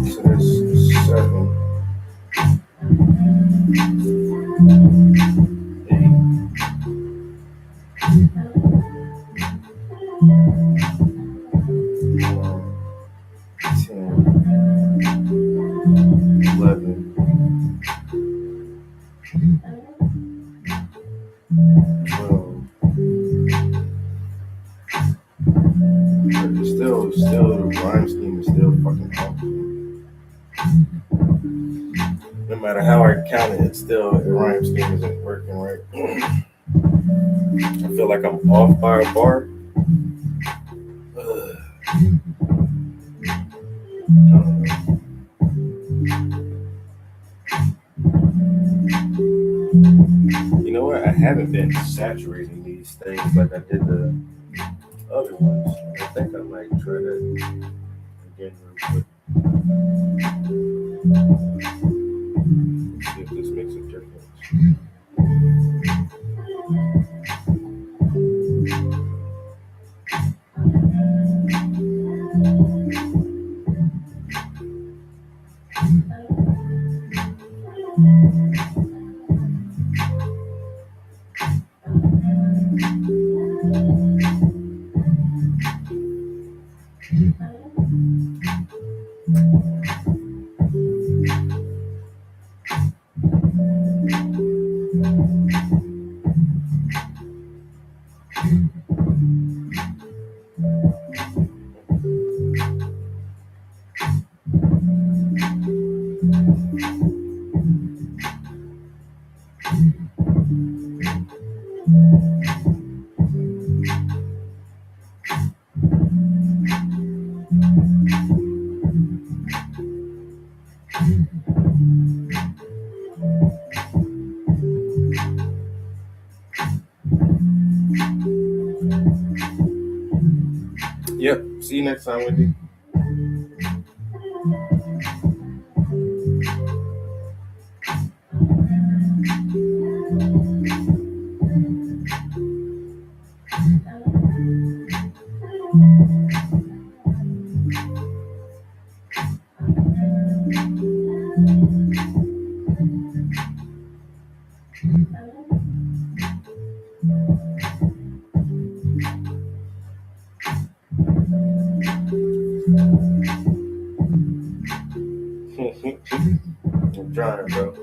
So that's 7, 8. 10, 11, 12. But it's still the rhyme scheme is still fucking off. No matter how I count it, it's still the rhyme scheme isn't working right. I feel like I'm off by a bar. Ugh. I don't know. You know what? I haven't been saturating these things like I did the other ones. I think I might try that again real quick. See if this makes a difference. Yep. See you next time, Wendy. I'm trying, bro.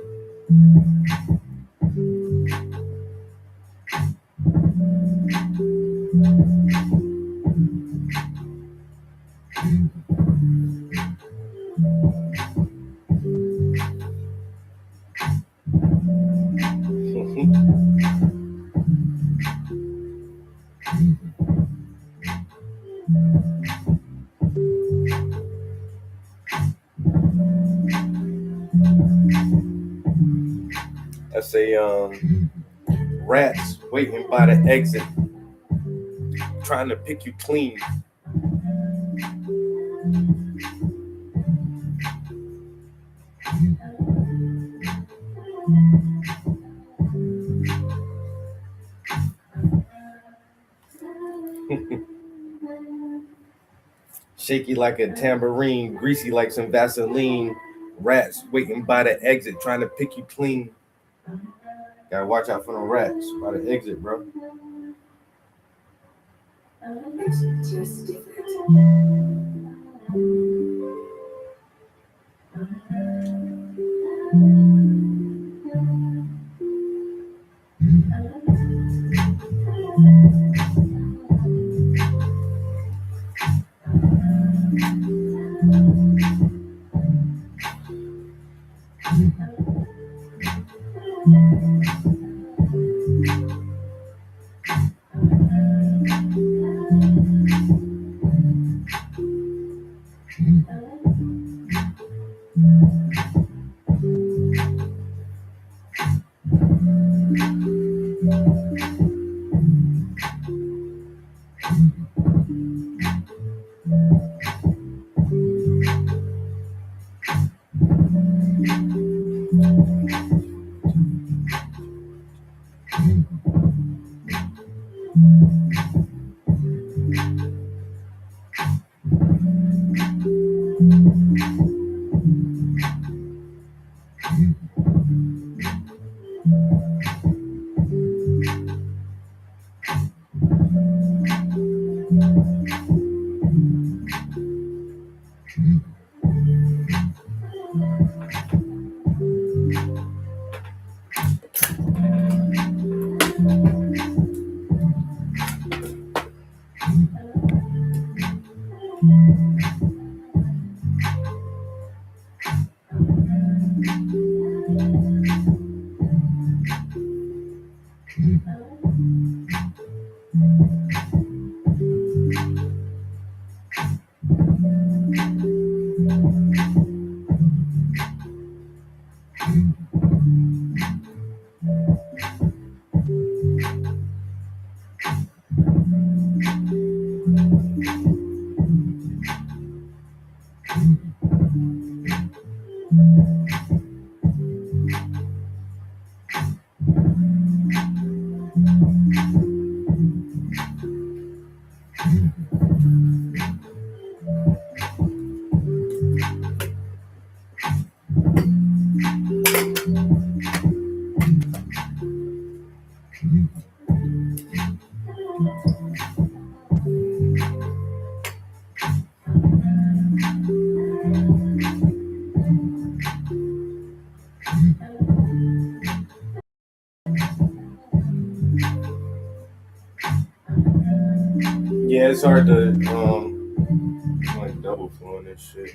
I say, rats waiting by the exit, trying to pick you clean. Shaky like a tambourine, greasy like some Vaseline. Rats waiting by the exit, trying to pick you clean. Gotta watch out for them rats by the exit, bro. It's just different. Yeah, it's hard to like double flowing this shit.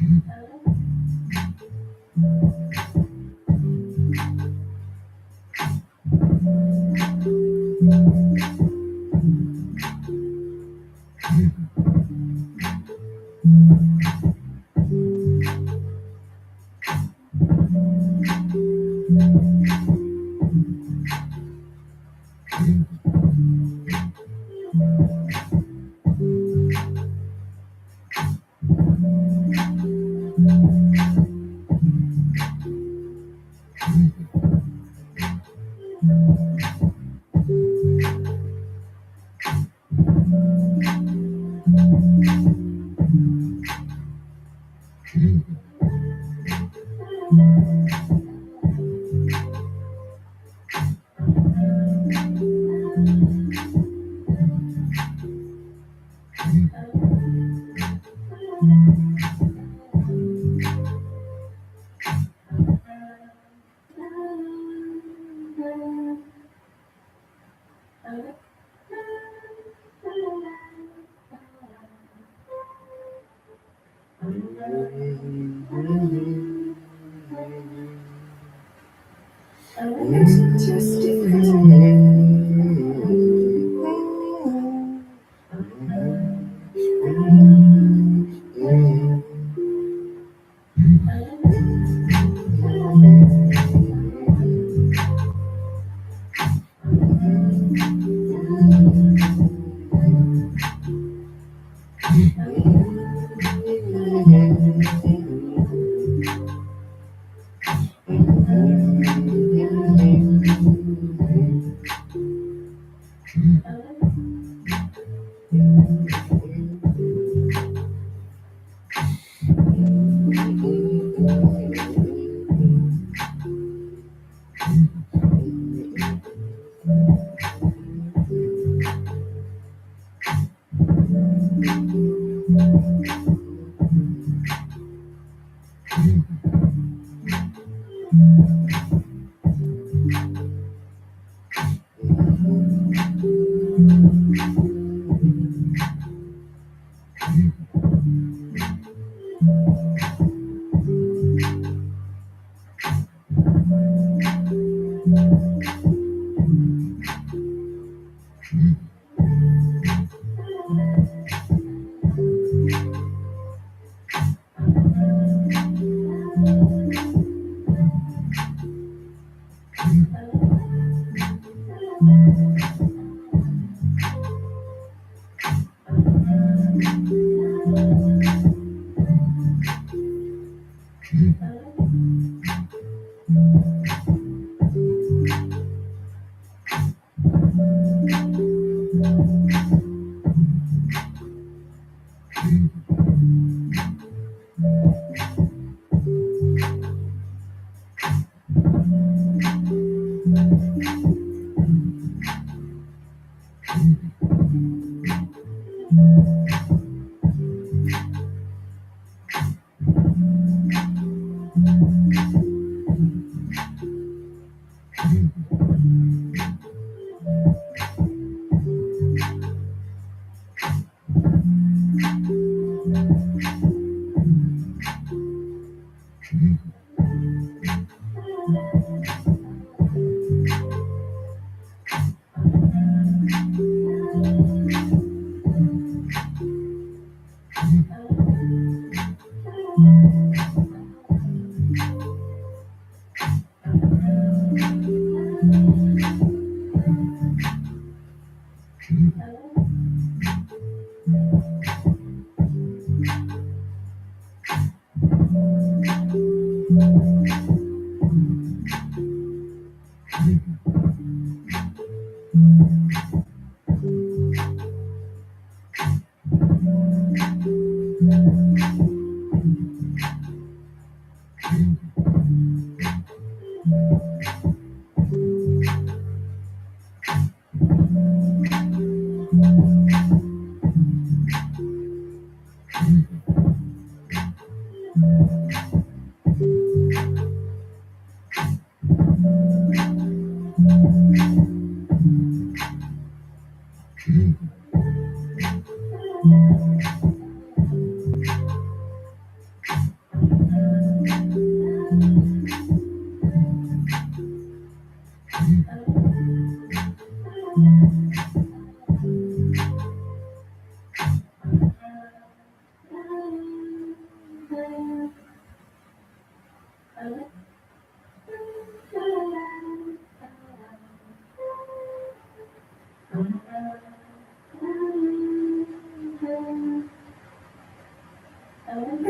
It's just different.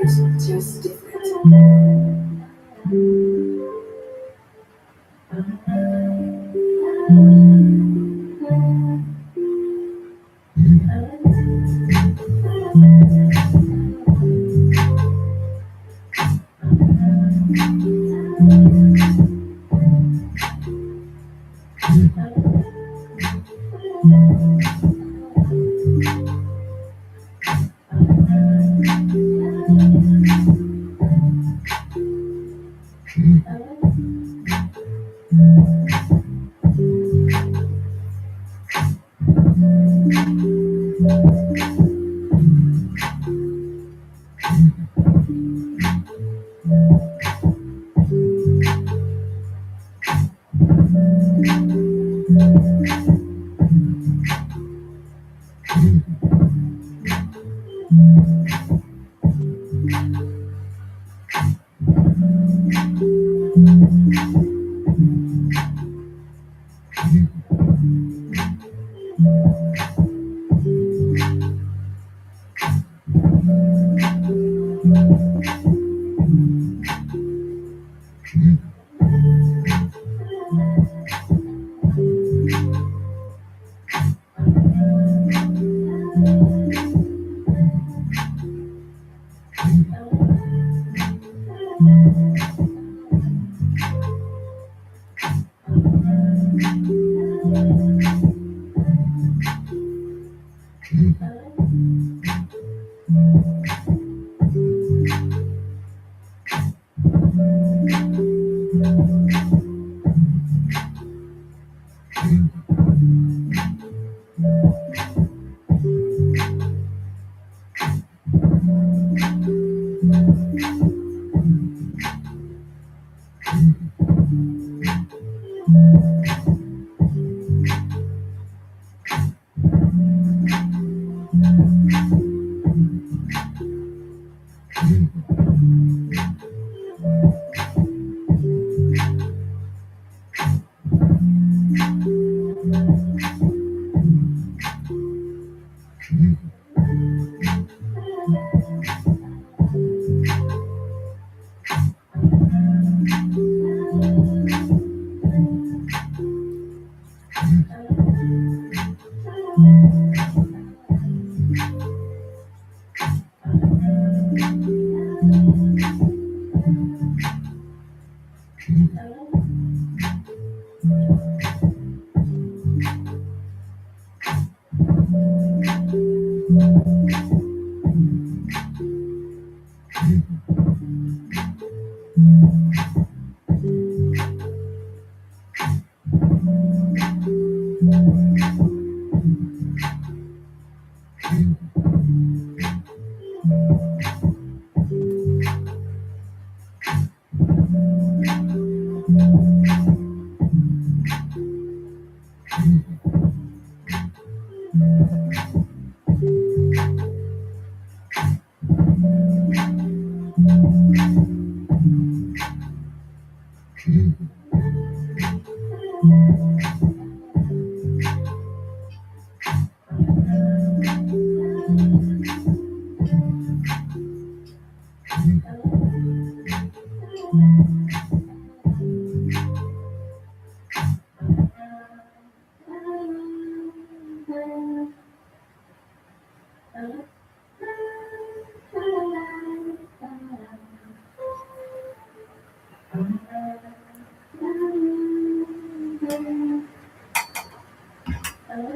It's just different.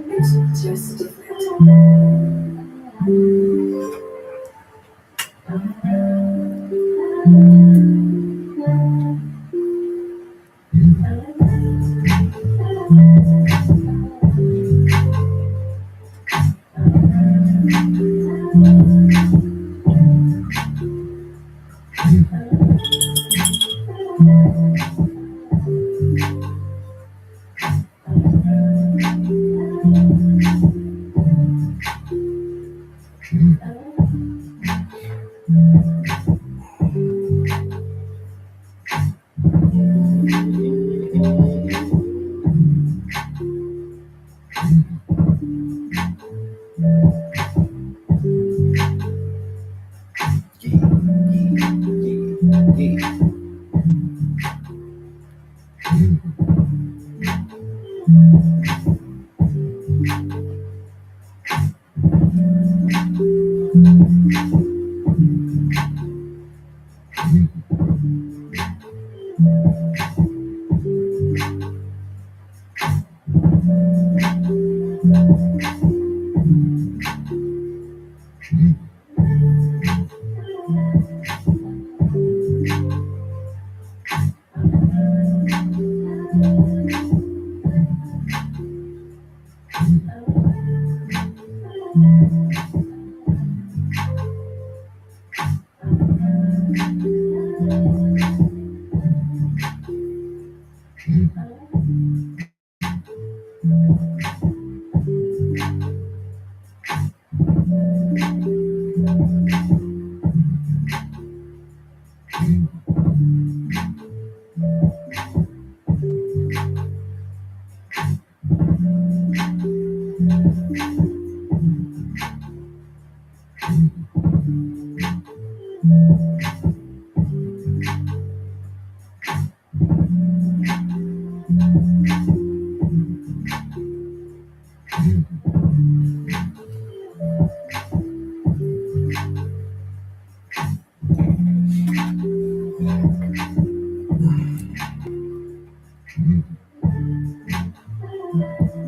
It's just different.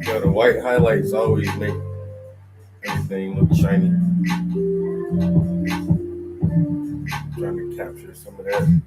Yeah, the white highlights always make everything look shiny. Trying to capture some of that.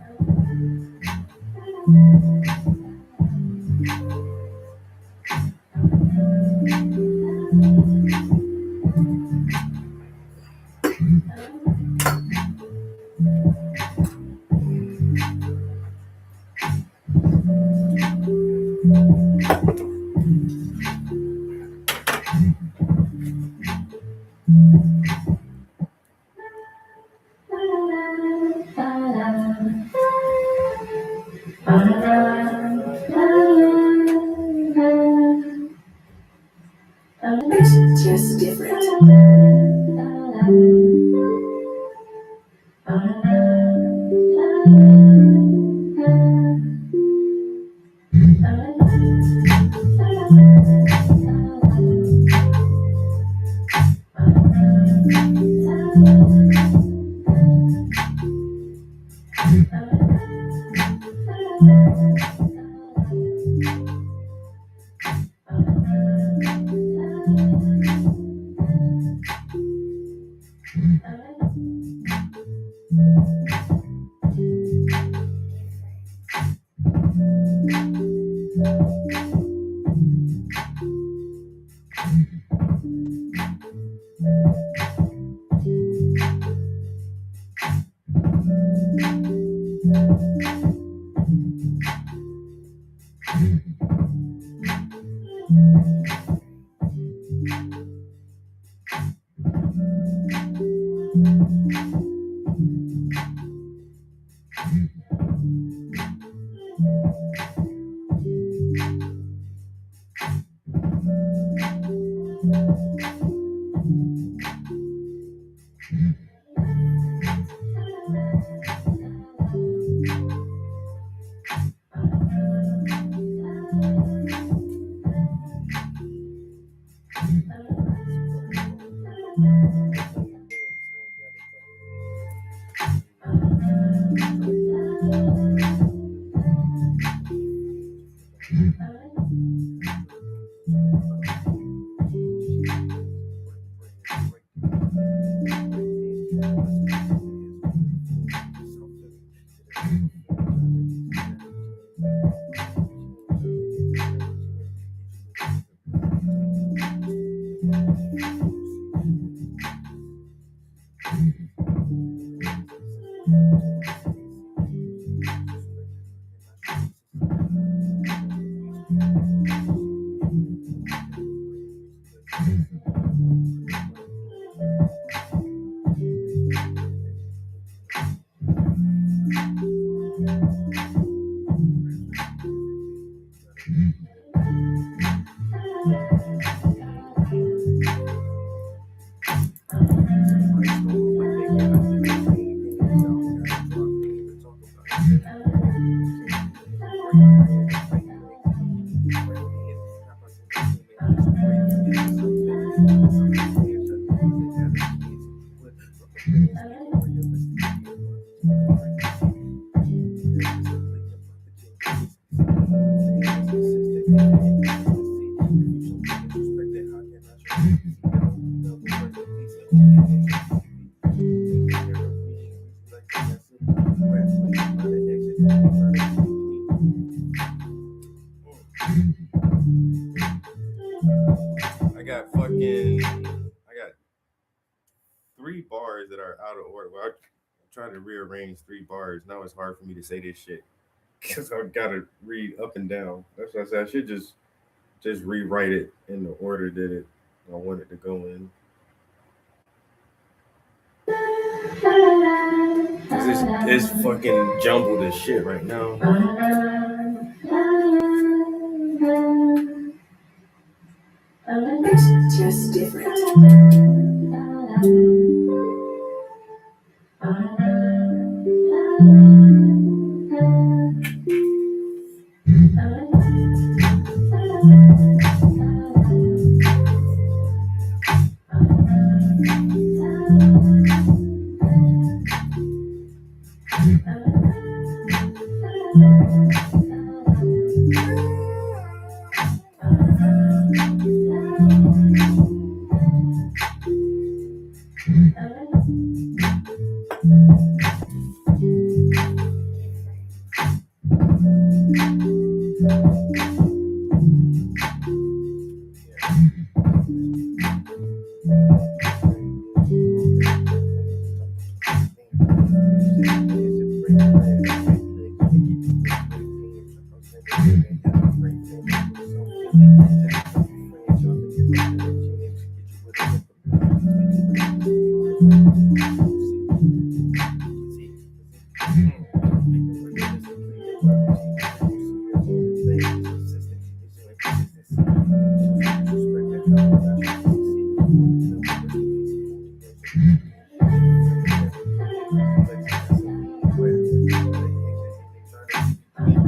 It's just different. I got 3 bars that are out of order. Well, I tried to rearrange 3 bars. Now it's hard for me to say this shit because I gotta read up and down. That's what I said. I should just rewrite it in the order that I want it to go in. 'Cause it's fucking jumbled as shit right now. It's just different.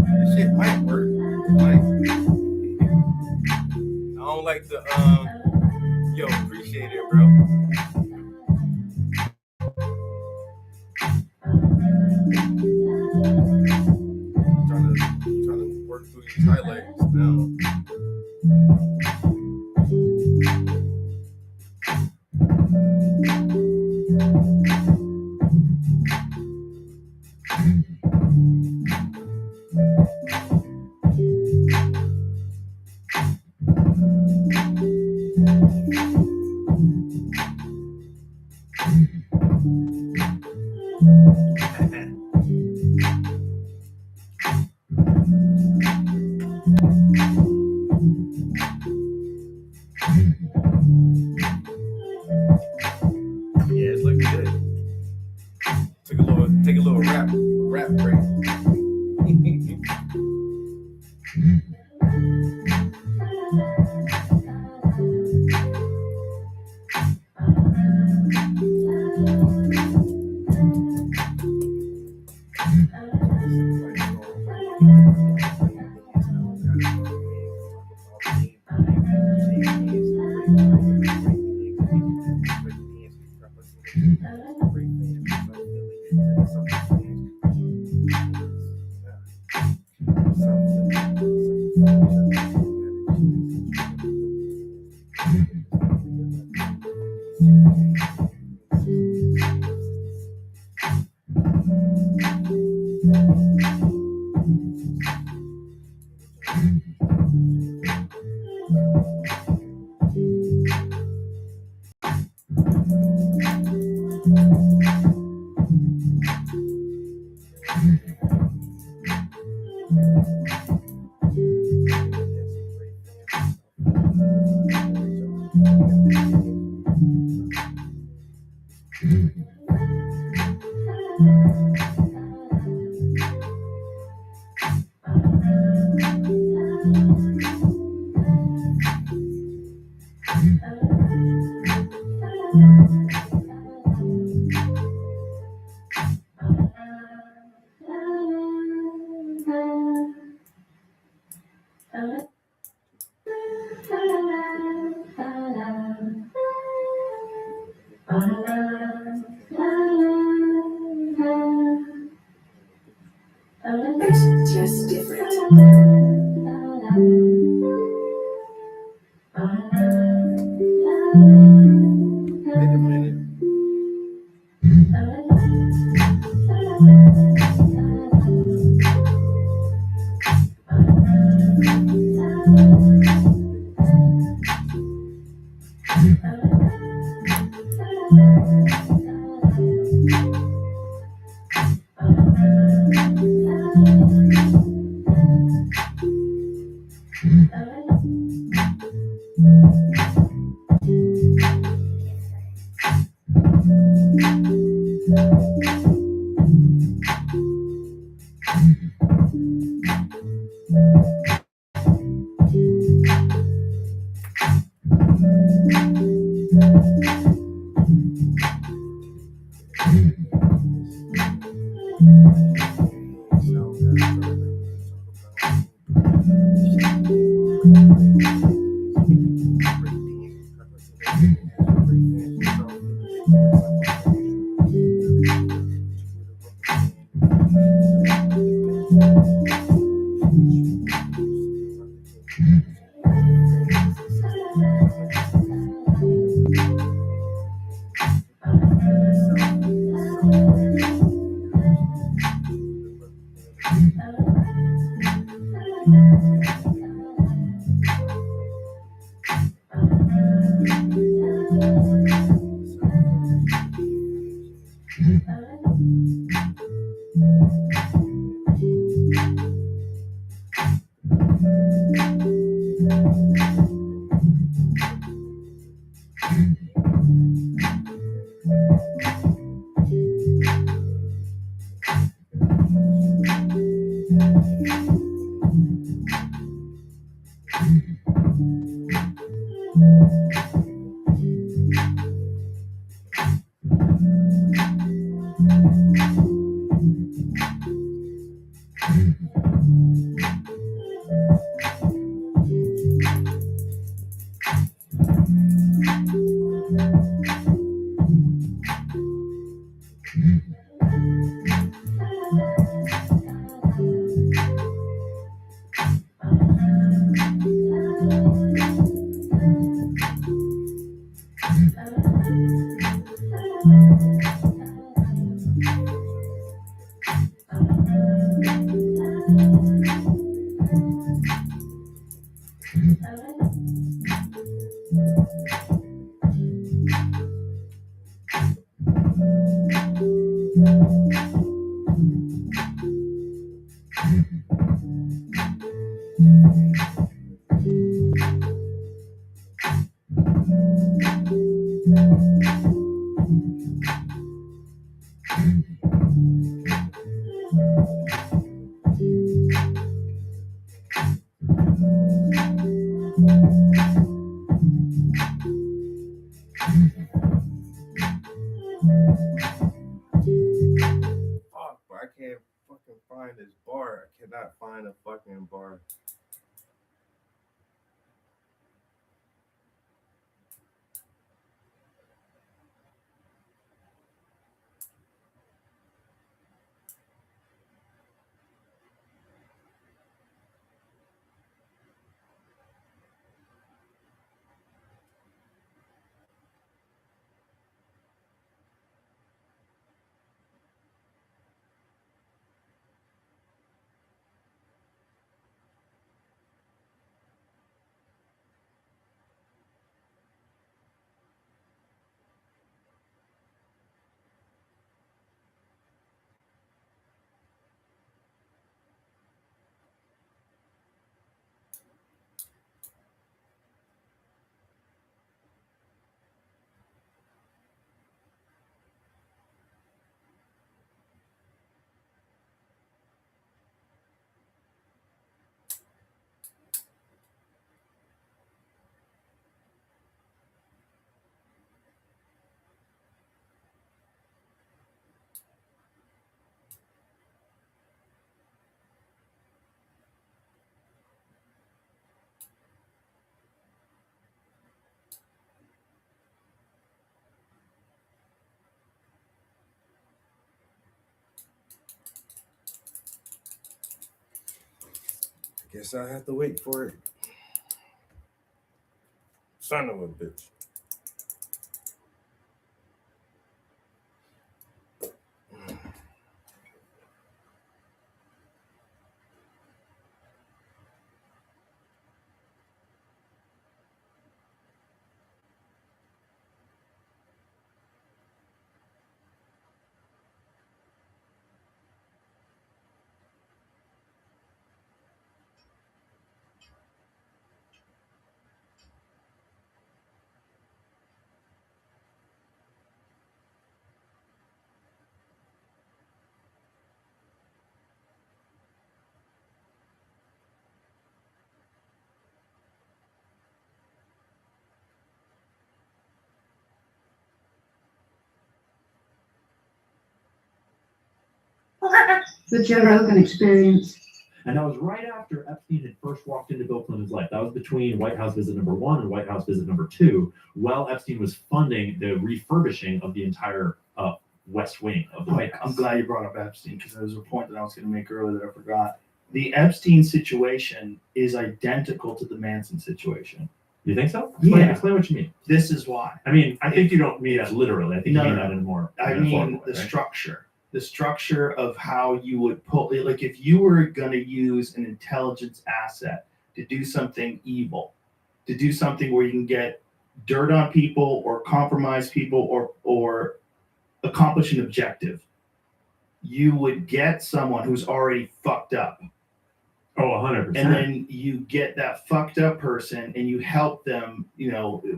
This shit might work. It might. I don't like the yo, appreciate it, bro. Trying to work through these highlights now. Yeah, it's looking good. Take a little rap break. It's just different. Wait a minute. can't fucking find this bar. I cannot find a fucking bar. Guess I have to wait for it. Son of a bitch. The Joe Rogan Experience. And that was right after Epstein had first walked into Bill Clinton's life. That was between White House visit number 1 and White House visit number 2, while Epstein was funding the refurbishing of the entire West Wing of the White House. I'm glad you brought up Epstein because there was a point that I was going to make earlier that I forgot. The Epstein situation is identical to the Manson situation. You think so? Yeah. Explain what you mean. This is why. I mean, I think you don't mean that literally. I think you mean that in a more. I mean metaphorical the way, right? structure. The structure of how you would pull, like if you were going to use an intelligence asset to do something evil, to do something where you can get dirt on people or compromise people or accomplish an objective, you would get someone who's already fucked up. Oh, 100%. And then you get that fucked up person and you help them,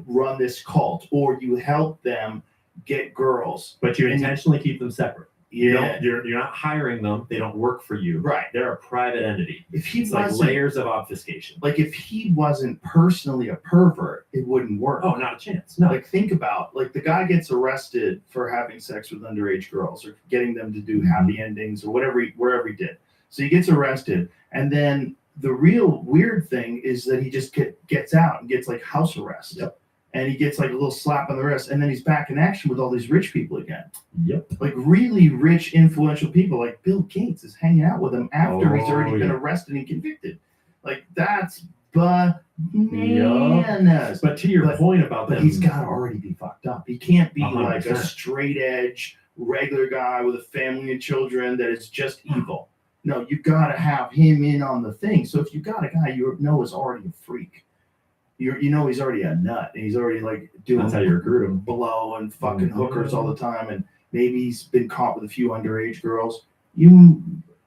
run this cult, or you help them get girls. But you And- intentionally keep them separate. Yeah. You're not hiring them. They don't work for you. Right. They're a private entity. If he It's like wasn't layers of obfuscation. if he wasn't personally a pervert, it wouldn't work. Oh, not a chance. No. Like think about the guy gets arrested for having sex with underage girls or getting them to do happy endings or wherever he did. So he gets arrested, and then the real weird thing is that he just gets out and gets house arrest. Yep. And he gets a little slap on the wrist, and then he's back in action with all these rich people again. Yep. Really rich, influential people. Like Bill Gates is hanging out with him after he's already been yeah. arrested and convicted. That's bananas. But to your point about But them, he's got to already be fucked up. He can't be like a 100%. straight edge, regular guy with a family and children that is just evil. No, you got to have him in on the thing. So if you got a guy you know is already a freak, he's already a nut, and he's already doing that's how you recruit them. blow and fucking Mhm. hookers all the time, and maybe he's been caught with a few underage girls.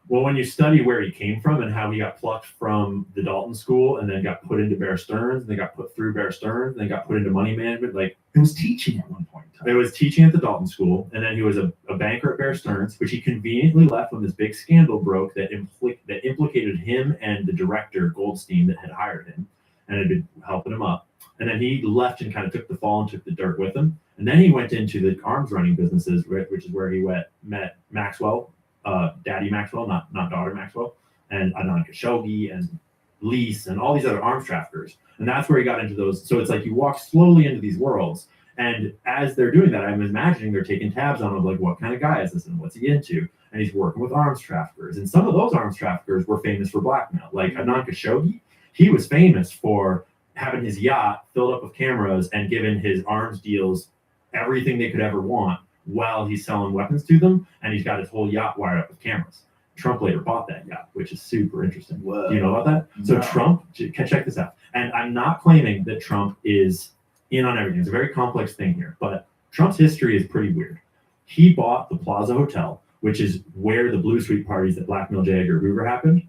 Well, when you study where he came from and how he got plucked from the Dalton School and then got put into Bear Stearns, and then got put through Bear Stearns, and then got put into money management, He was teaching at one point in it time. was teaching at the Dalton School, and then he was a banker at Bear Stearns, which he conveniently left when this big scandal broke that implicated him and the director, Goldstein, that had hired him and had been helping him up. And then he left and kind of took the fall and took the dirt with him. And then he went into the arms running businesses, which is where he met Maxwell Daddy Maxwell, not daughter Maxwell, and Anand Khashoggi and Lease and all these other arms traffickers. And that's where he got into those. So it's like you walk slowly into these worlds. And as they're doing that, I'm imagining they're taking tabs on him, like, what kind of guy is this and what's he into? And he's working with arms traffickers. And some of those arms traffickers were famous for blackmail. Like Anand Khashoggi, he was famous for having his yacht filled up with cameras and giving his arms deals everything they could ever want while he's selling weapons to them. And he's got his whole yacht wired up with cameras. Trump later bought that yacht, which is super interesting. Whoa. Do you know about that? So No. Trump, check this out. And I'm not claiming that Trump is in on everything. It's a very complex thing here, but Trump's history is pretty weird. He bought the Plaza Hotel, which is where the Blue Suite parties that blackmailed J. Edgar Hoover happened.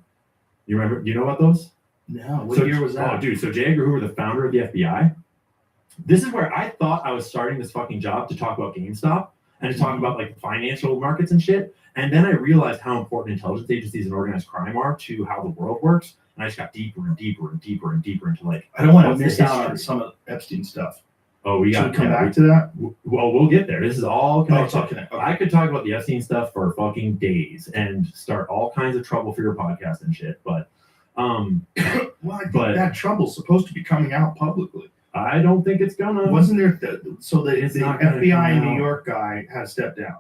You remember? You know about those? No, what year was that? Oh, dude. So J. Edgar Hoover, the founder of the FBI. This is where I thought I was starting this fucking job to talk about GameStop and to talk about like financial markets and shit. And then I realized how important intelligence agencies and organized crime are to how the world works. And I just got deeper and deeper and deeper and deeper into like, I don't want to what's the miss out on history? some of Epstein stuff. Oh, we Should got we come back to that? Well, we'll get there. This is all Oh, connected. it's all connected. Okay. I could talk about the Epstein stuff for fucking days and start all kinds of trouble for your podcast and shit. But Well, I think But- that trouble's supposed to be coming out publicly. I don't think it's gonna. Wasn't there? So the It's not gonna FBI in come New out. York guy has stepped down,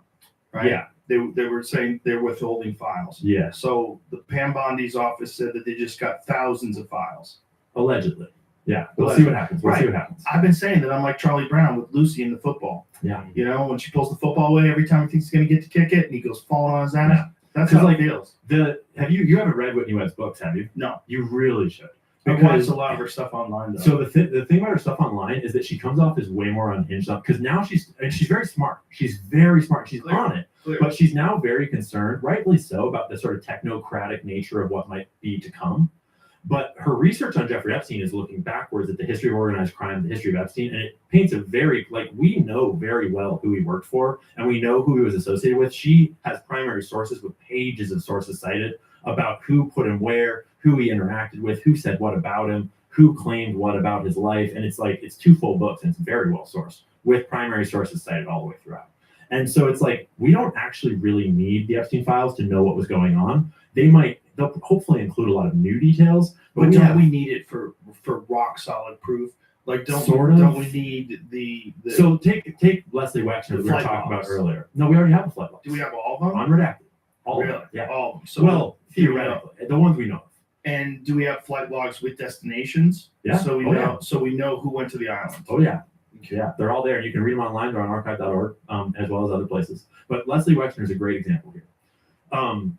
right? Yeah. They were saying they're withholding files. Yeah. So the Pam Bondi's office said that they just got thousands of files. Allegedly. Yeah. We'll see what happens. We'll see Right. what happens. I've been saying that I'm like Charlie Brown with Lucy in the football. Yeah. You know, when she pulls the football away, every time he thinks he's going to get to kick it, and he goes falling on his ass. Yeah. That's 'Cause, how like, it feels. You haven't read Whitney Webb's books, have you? No. You really should. I watched Because a lot of her stuff online, though. so the thing about her stuff online is that she comes off as way more unhinged because now she's very smart. She's very smart. She's Clear. on it. Clear. But she's now very concerned, rightly so, about the sort of technocratic nature of what might be to come. But her research on Jeffrey Epstein is looking backwards at the history of organized crime, the history of Epstein, and it paints a very, like, we know very well who he worked for, and we know who he was associated with. She has primary sources with pages of sources cited about who put him where, who he interacted with, who said what about him, who claimed what about his life. And it's like, it's 2 full books, and it's very well sourced with primary sources cited all the way throughout. And so it's like, we don't actually really need the Epstein files to know what was going on. They'll hopefully include a lot of new details, But we don't have- we need it for rock solid proof? Like, Sort of. don't we need the So take Leslie Wexner that we were flight talking about logs. earlier. No, we already have the flight logs. do we have all of them? Unredacted? All Really? of them. Yeah. All of them. So Well, do we know? theoretically, the ones we know of. And do we have flight logs with destinations? Yeah. So we Oh, know. yeah. So we know who went to the island. Oh yeah, yeah, they're all there. You can read them online. They're on archive.org, as well as other places. But Leslie Wexner is a great example here.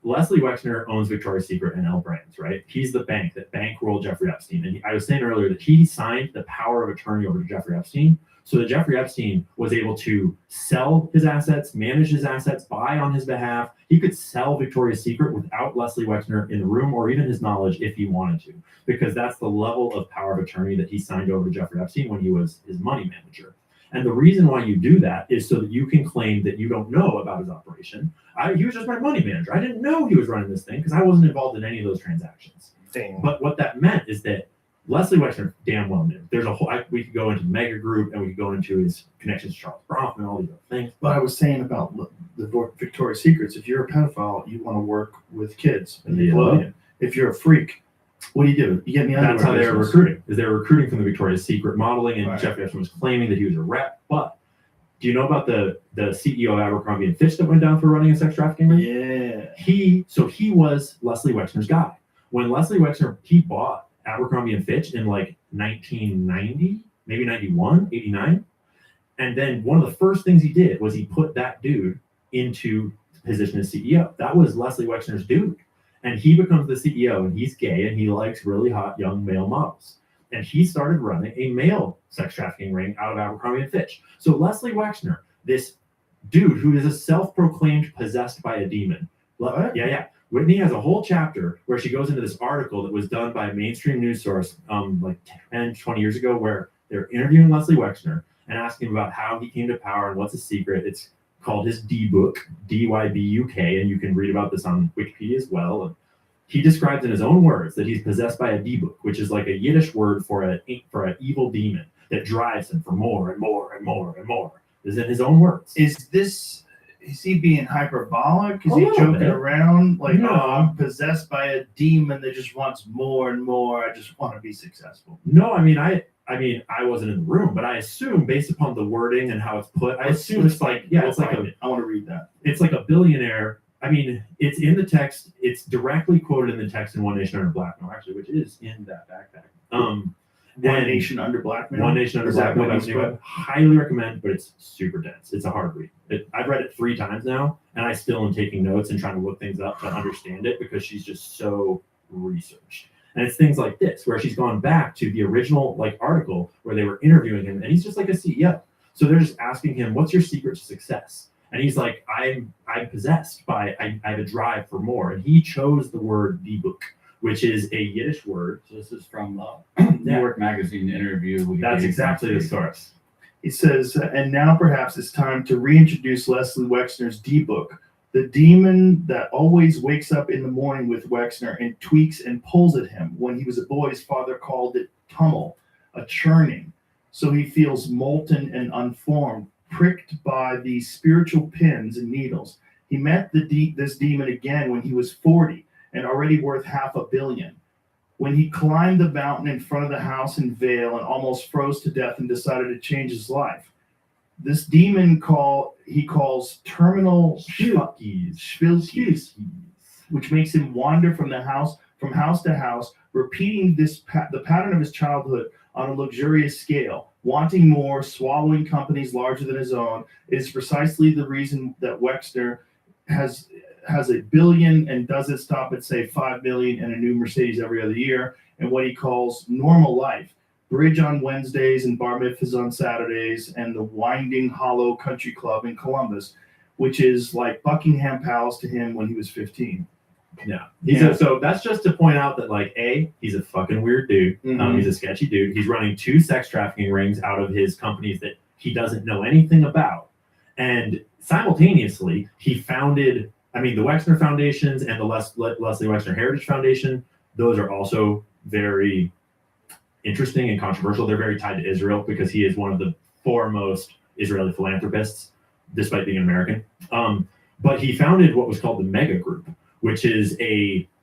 Leslie Wexner owns Victoria's Secret and L Brands, right? He's the bank that bankrolled Jeffrey Epstein. And I was saying earlier that he signed the power of attorney over to Jeffrey Epstein so that Jeffrey Epstein was able to sell his assets, manage his assets, buy on his behalf. He could sell Victoria's Secret without Leslie Wexner in the room or even his knowledge if he wanted to, because that's the level of power of attorney that he signed over to Jeffrey Epstein when he was his money manager. And the reason why you do that is so that you can claim that you don't know about his operation. He was just my money manager. I didn't know he was running this thing because I wasn't involved in any of those transactions. Dang. But what that meant is that Leslie Wexner damn well knew. There's a whole, we could go into Mega Group and we could go into his connections to Charles Bronfman and all these other things. But I was saying about the Victoria's Secrets. If you're a pedophile, you want to work with kids and Yeah. Nickelodeon. If you're a freak, what do? You get me That's how they were recruiting, is they were recruiting from the Victoria's Secret modeling, and Right. Jeffrey Epstein was claiming that he was a rep. But do you know about the CEO of Abercrombie and Fitch that went down for running a sex trafficking ring? Yeah. He was Leslie Wexner's guy. When Leslie Wexner, he bought Abercrombie and Fitch in like 1990, maybe 91, 89. And then one of the first things he did was he put that dude into the position as CEO. That was Leslie Wexner's dude. And he becomes the CEO, and he's gay, and he likes really hot young male models. And he started running a male sex trafficking ring out of Abercrombie and Fitch. So Leslie Wexner, this dude who is a self-proclaimed possessed by a demon. What? Yeah. Whitney has a whole chapter where she goes into this article that was done by a mainstream news source like 10, 20 years ago, where they're interviewing Leslie Wexner and asking about how he came to power and what's his secret. It's called his D book, D-Y-B-U-K, and you can read about this on Wikipedia as well. And he describes in his own words that he's possessed by a D book, which is like a Yiddish word for an evil demon that drives him for more and more and more and more. This is in his own words. Is this is he being hyperbolic? Is A he little joking bit. around? Like, No. oh, I'm possessed by a demon that just wants more and more. I just want to be successful. No, I mean, I wasn't in the room, but I assume based upon the wording and how it's put, I assume it's like, yeah, it's like I want to read that. it's like a billionaire. I mean, it's in the text. It's directly quoted in the text in One Nation Under Black Mail, actually, which is in that backpack. One And Nation Under Blackmail. One Nation Under Is that Black Mail. what by he's Benny Webb. Highly recommend, but it's super dense. It's a hard read. I've read it 3 times now, and I still am taking notes and trying to look things up to understand it because she's just so researched. And it's things like this, where she's gone back to the original like article where they were interviewing him, and he's just like a CEO. So they're just asking him, "What's your secret to success?" And he's like, I'm possessed by, I have a drive for more. And he chose the word dibuk, which is a Yiddish word. So this is from the New Yeah. York Magazine interview. we That's gave exactly the last week. source. It says, and now perhaps it's time to reintroduce Leslie Wexner's D-Book, the demon that always wakes up in the morning with Wexner and tweaks and pulls at him. When he was a boy, his father called it tummel, a churning. So he feels molten and unformed, pricked by the spiritual pins and needles. He met this demon again when he was 40 and already worth $500 million. When he climbed the mountain in front of the house in Vale and almost froze to death and decided to change his life. This demon he calls terminal Schwilkes, which makes him wander from house to house, repeating the pattern of his childhood on a luxurious scale, wanting more, swallowing companies larger than his own. It is precisely the reason that Wexner has $1 billion and doesn't stop at say 5 million and a new Mercedes every other year, and what he calls normal life. Bridge on Wednesdays and bar mitzvahs on Saturdays, and the Winding Hollow Country Club in Columbus, which is like Buckingham Palace to him when he was 15. Yeah. So that's just to point out that like he's a fucking weird dude. Mhm. He's a sketchy dude. He's running 2 sex trafficking rings out of his companies that he doesn't know anything about. And simultaneously, he founded, the Wexner Foundations and the Leslie Wexner Heritage Foundation. Those are also very interesting and controversial. They're very tied to Israel because he is one of the foremost Israeli philanthropists, despite being an American. But he founded what was called the Mega Group, which is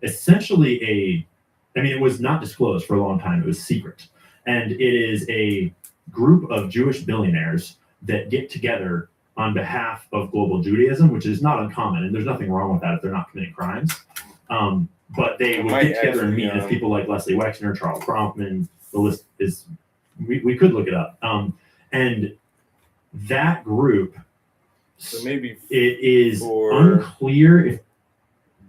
essentially it was not disclosed for a long time. It was secret. And it is a group of Jewish billionaires that get together on behalf of global Judaism, which is not uncommon. And there's nothing wrong with that if they're not committing crimes. But they would get together and meet as people like Leslie Wexner, Charles Bronfman. The list is, we could look it up. And that group, So maybe it is for- unclear if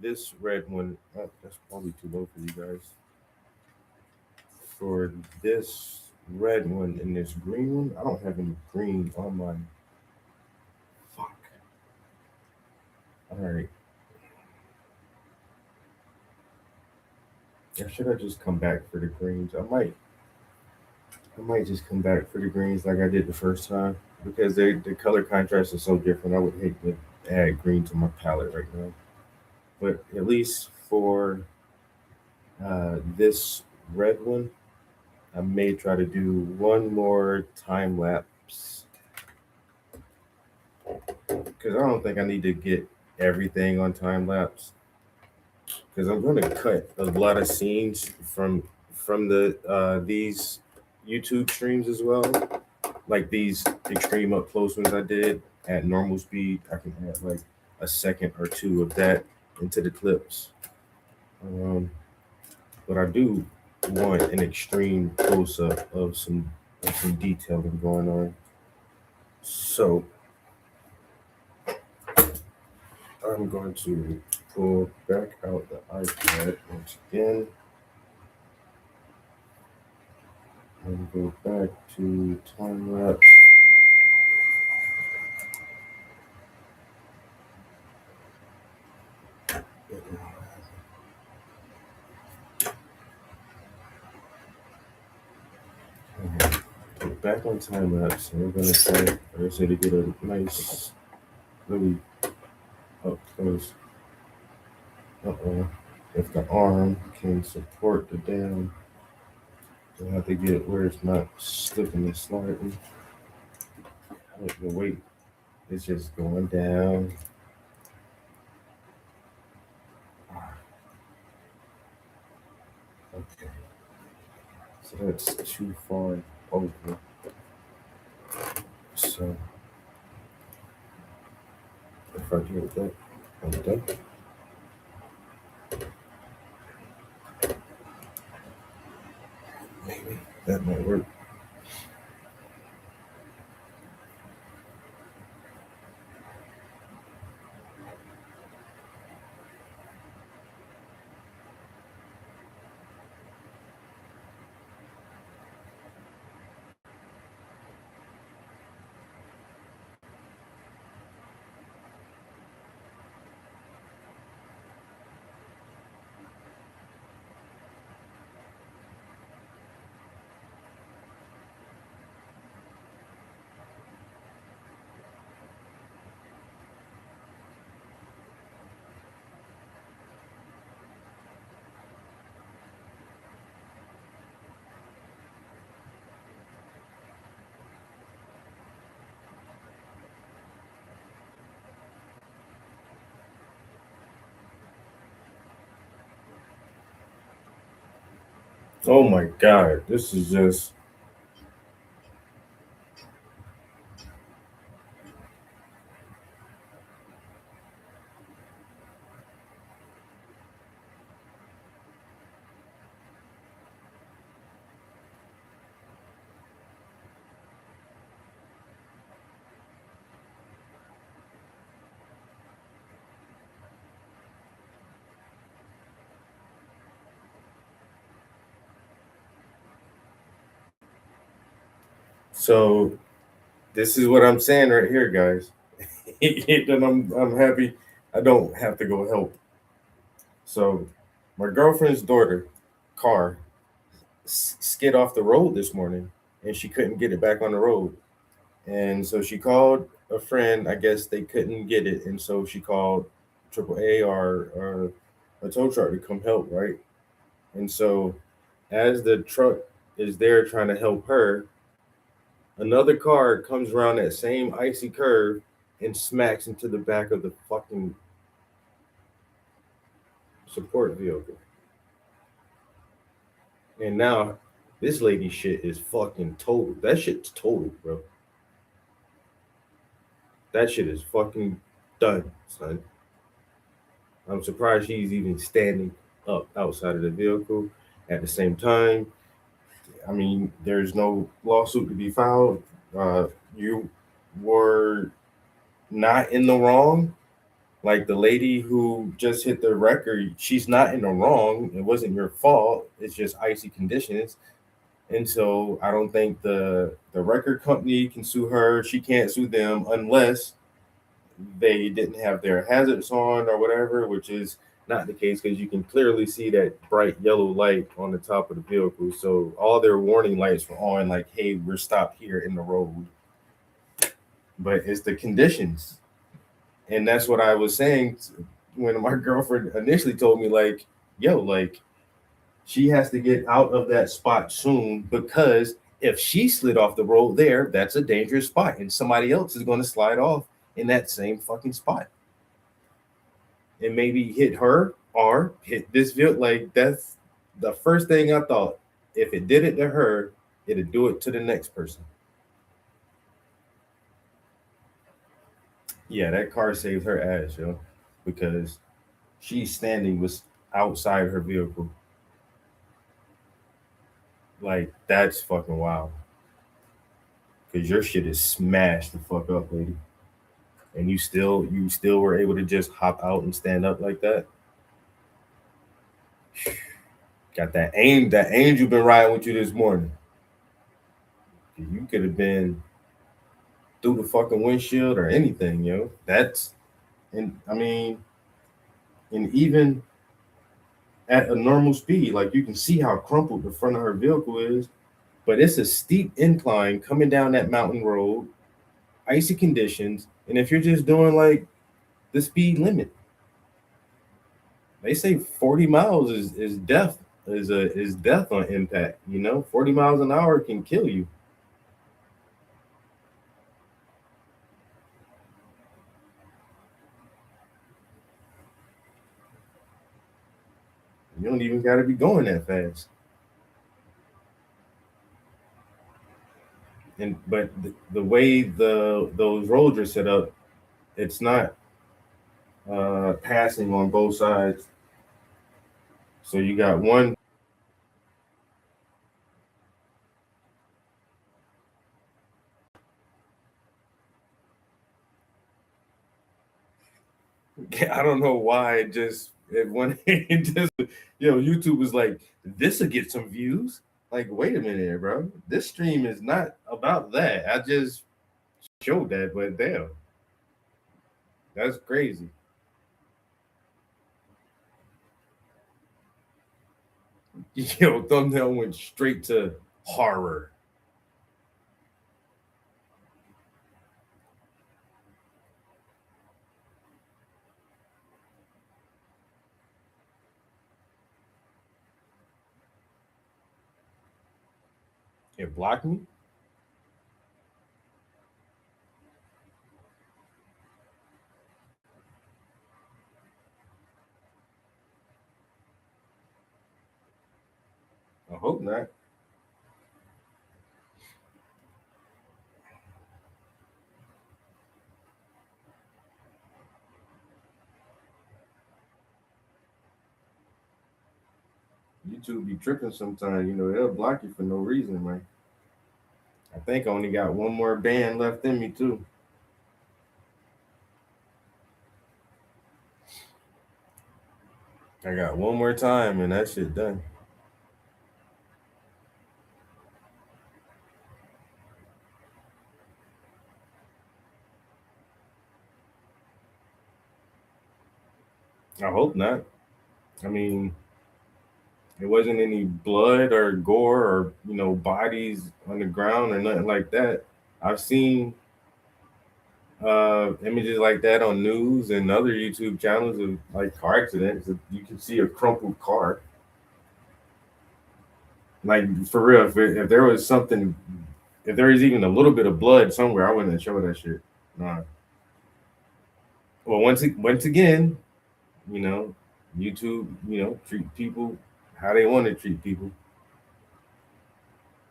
this red one, that's probably too low for you guys. For this red one and this green one, I don't have any green on mine. Fuck. All right. Or should I just come back for the greens? I might just come back for the greens like I did the first time because the color contrast is so different. I would hate to add green to my palette right now. But at least for this red one, I may try to do one more time lapse because I don't think I need to get everything on time lapse because I'm going to cut a lot of scenes from the these YouTube streams as well, like these extreme up close ones I did at normal speed. I can add like a second or two of that into the clips. But I do want an extreme close-up of some detailing going on. So I'm going to pull back out the iPad once again and go back to time lapse. Back on time lapse, and we're gonna say, like I said, to get a nice, really up close. If the arm can support the down, you'll have to get where it's not slipping and sliding. The weight It's just going down. Okay. So that's too far over. So if I do that, I'm done. Maybe that might work. Oh my god, this is just so. This is what I'm saying right here, guys. And I'm happy I don't have to go help. So, my girlfriend's daughter, car, skid off the road this morning, and she couldn't get it back on the road. And so she called a friend. I guess they couldn't get it, and so she called AAA or a tow truck to come help, right? And so, as the truck is there trying to help her, another car comes around that same icy curve and smacks into the back of the fucking support vehicle. And now this lady shit is fucking totaled. That shit's totaled, bro. That shit is fucking done, son. I'm surprised she's even standing up outside of the vehicle. At the same time, I mean, there's no lawsuit to be filed. You were not in the wrong. Like the lady who just hit the record, she's not in the wrong. It wasn't your fault. It's just icy conditions. And so I don't think the record company can sue her. She can't sue them unless they didn't have their hazards on or whatever, which is not the case because you can clearly see that bright yellow light on the top of the vehicle. So all their warning lights were on, like, hey, we're stopped here in the road. But it's the conditions. And that's what I was saying when my girlfriend initially told me, like, yo, like, she has to get out of that spot soon because if she slid off the road there, that's a dangerous spot. And somebody else is going to slide off in that same fucking spot. And maybe hit her or hit this vehicle. Like, that's the first thing I thought. If it did it to her, it'd do it to the next person. Yeah, that car saved her ass, yo, because she's standing was outside her vehicle. Like, that's fucking wild. Cause your shit is smashed the fuck up, lady. And you still were able to just hop out and stand up like that. Got that angel been riding with you this morning. You could have been through the fucking windshield or anything, yo. That's, and I mean, and even at a normal speed, like you can see how crumpled the front of her vehicle is, but it's a steep incline coming down that mountain road, icy conditions, and if you're just doing like the speed limit, they say 40 miles is death, is death on impact. 40 miles an hour can kill you. You don't even got to be going that fast. But the way those roads are set up, it's not passing on both sides. So you got one. I don't know why it went it just YouTube was like, this will get some views. Like, wait a minute, bro. This stream is not about that. I just showed that, but damn. That's crazy. Yo, thumbnail went straight to horror. It blocked me? I hope not. YouTube be tripping sometimes, they'll block you for no reason, man. I think I only got one more band left in me too. I got one more time and that shit done. I hope not. I mean, it wasn't any blood or gore or bodies on the ground or nothing like that. I've seen images like that on news and other YouTube channels of like car accidents. You can see a crumpled car. Like, for real, if there was something, if there was even a little bit of blood somewhere, I wouldn't show that shit. Nah. Well, once again, YouTube, treat people how they want to treat people.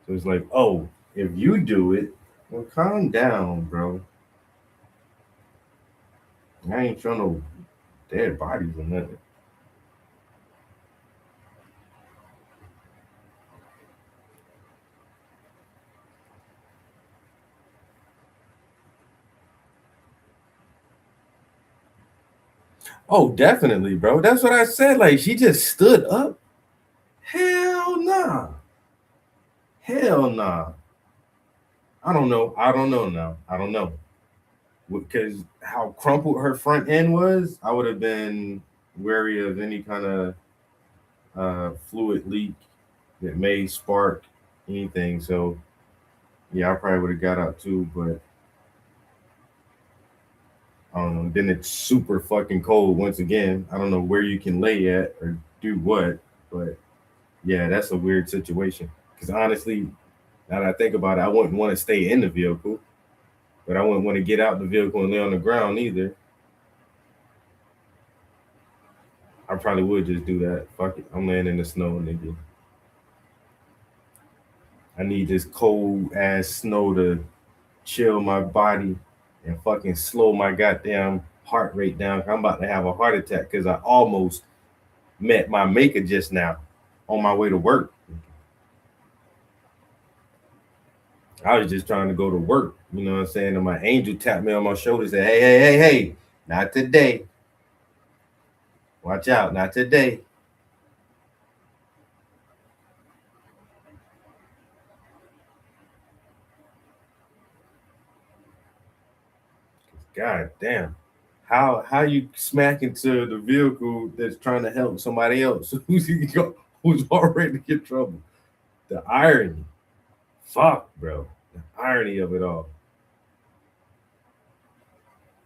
So it's like, oh, if you do it, well, calm down, bro. I ain't showing no dead bodies or nothing. Oh, definitely, bro. That's what I said. Like, she just stood up. Hell nah. Hell nah. I don't know now. I don't know. Because how crumpled her front end was, I would have been wary of any kind of fluid leak that may spark anything. So, yeah, I probably would have got out too, but I don't know. Then it's super fucking cold once again. I don't know where you can lay at or do what, but yeah, that's a weird situation. Because honestly, now that I think about it, I wouldn't want to stay in the vehicle, but I wouldn't want to get out the vehicle and lay on the ground either. I probably would just do that. Fuck it. I'm laying in the snow, nigga. I need this cold ass snow to chill my body and fucking slow my goddamn heart rate down. I'm about to have a heart attack because I almost met my maker just now on my way to work. I was just trying to go to work, you know what I'm saying? And my angel tapped me on my shoulder and said, hey, not today. Watch out, not today. God damn. How you smack into the vehicle that's trying to help somebody else who's already in trouble? The irony. Fuck, bro. The irony of it all.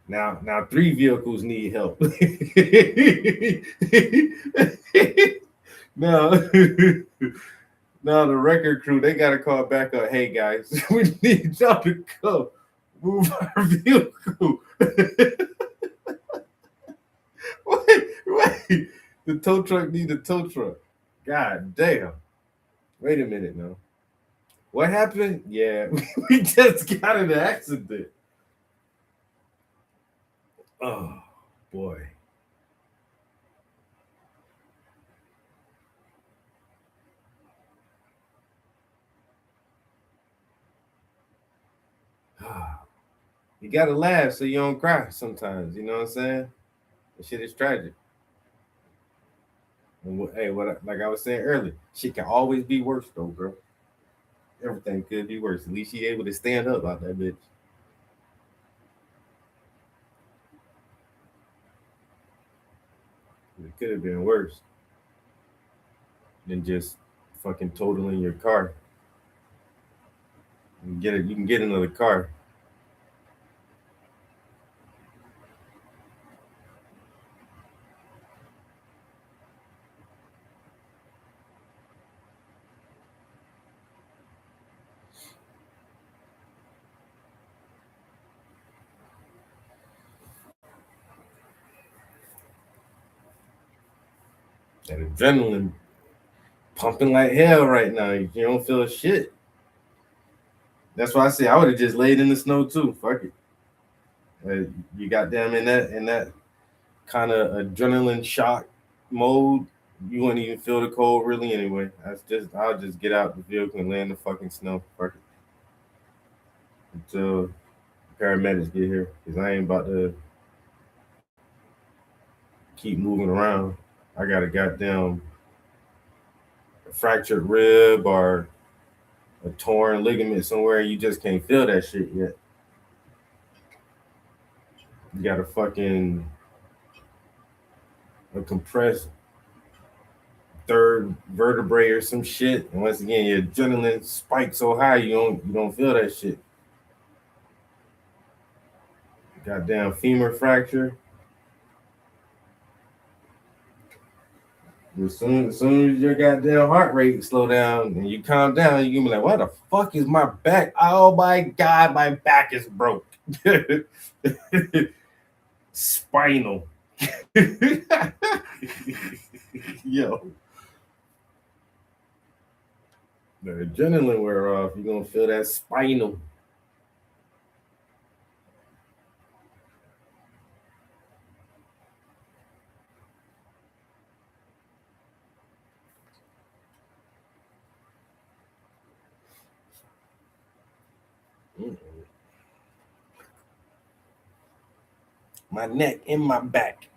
Now 3 vehicles need help. now the record crew, they gotta call back up. Hey guys, we need y'all to come move our vehicle. wait. The tow truck need a tow truck. God damn. Wait a minute now. What happened? Yeah, we just got in an accident. Oh boy. You gotta laugh so you don't cry sometimes. You know what I'm saying? That shit is tragic. And like I was saying earlier, shit can always be worse though, bro. Everything could be worse. At least she able to stand up out that bitch. It could have been worse than just fucking totaling your car. You can get another car. That adrenaline pumping like hell right now. You don't feel shit. That's why I say I would have just laid in the snow too. Fuck it. You got them in that kind of adrenaline shock mode. You wouldn't even feel the cold really anyway. I'll just get out the vehicle and lay in the fucking snow. Fuck it. Until paramedics get here. Cause I ain't about to keep moving around. I got a goddamn fractured rib or a torn ligament somewhere. You just can't feel that shit yet. You got a compressed third vertebrae or some shit. And once again, your adrenaline spikes so high you don't feel that shit. Goddamn femur fracture. As soon as your goddamn heart rate slow down and you calm down, you gonna be like, "Why the fuck is my back? Oh my god, my back is broke." Spinal. Yo. The adrenaline wear off, you're gonna feel that spinal. My neck and my back.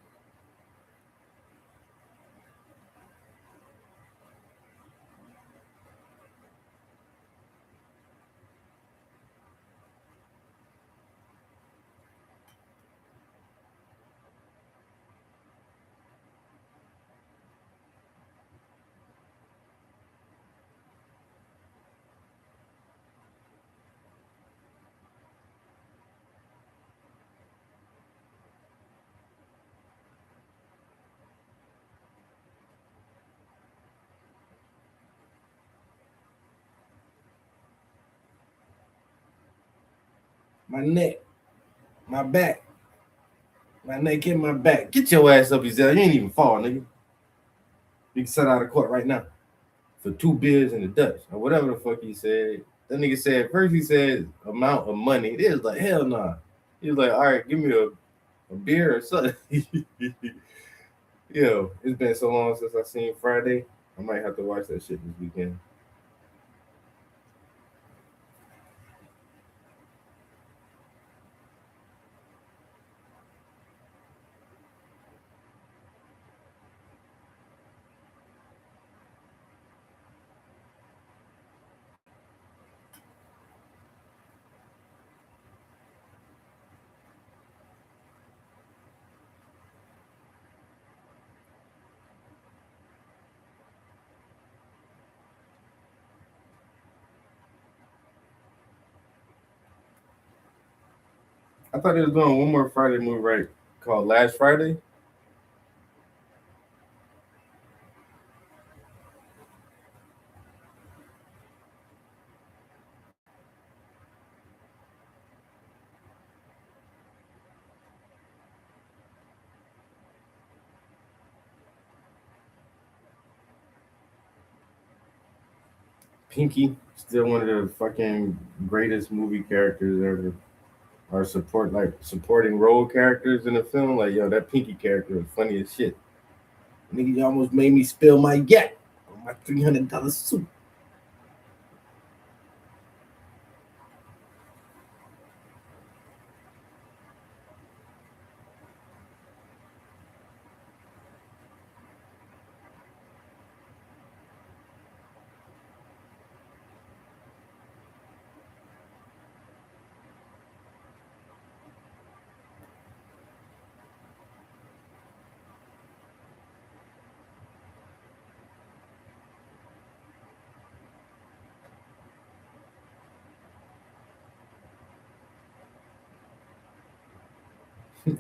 My neck, my back, my neck and my back. Get your ass up, Giselle. You ain't even fall, nigga. You can set out of court right now for 2 beers and a Dutch or whatever the fuck he said. That nigga said first he said amount of money. It is like hell nah. He was like, all right, give me a beer or something. Yo, it's been so long since I seen Friday. I might have to watch that shit this weekend. I thought he was doing one more Friday movie right called Last Friday. Pinky, still one of the fucking greatest movie characters ever. Or supporting role characters in a film. Like, yo, that Pinky character was funny as shit. Nigga, you almost made me spill my yak on my $300 suit.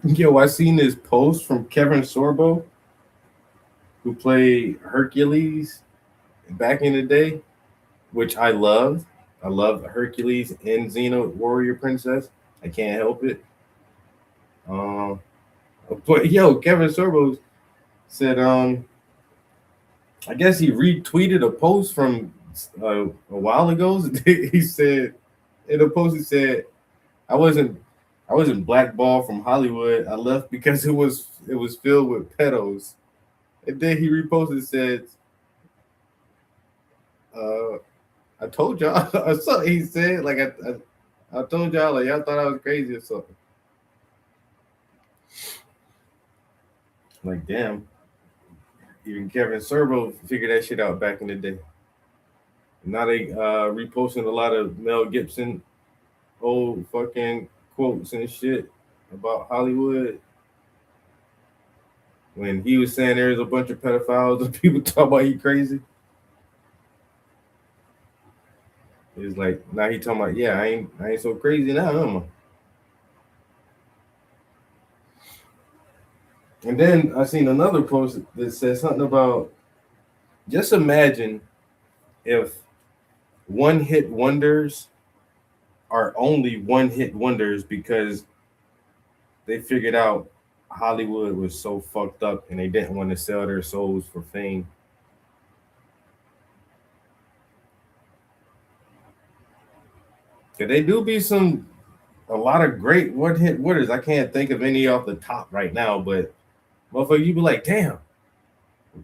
Yo, I seen this post from Kevin Sorbo, who played Hercules back in the day, which I loved. I loved Hercules and Xena Warrior Princess. I can't help it. But yo, Kevin Sorbo said, I guess he retweeted a post from a while ago. He said in the post, he said, I wasn't blackballed from Hollywood. I left because it was filled with pedos. And then he reposted and said, I told y'all or something. He said, like I told y'all, like y'all thought I was crazy or something. Like, damn. Even Kevin Sorbo figured that shit out back in the day. Now they reposting a lot of Mel Gibson old fucking quotes and shit about Hollywood. When he was saying there's a bunch of pedophiles and people talk about he crazy. It's like now he talking about, yeah, I ain't so crazy now, am I? And then I seen another post that said something about, just imagine if one-hit wonders are only one-hit wonders because they figured out Hollywood was so fucked up and they didn't want to sell their souls for fame. Cause they do be a lot of great one-hit wonders. I can't think of any off the top right now, but motherfucker, you be like, damn,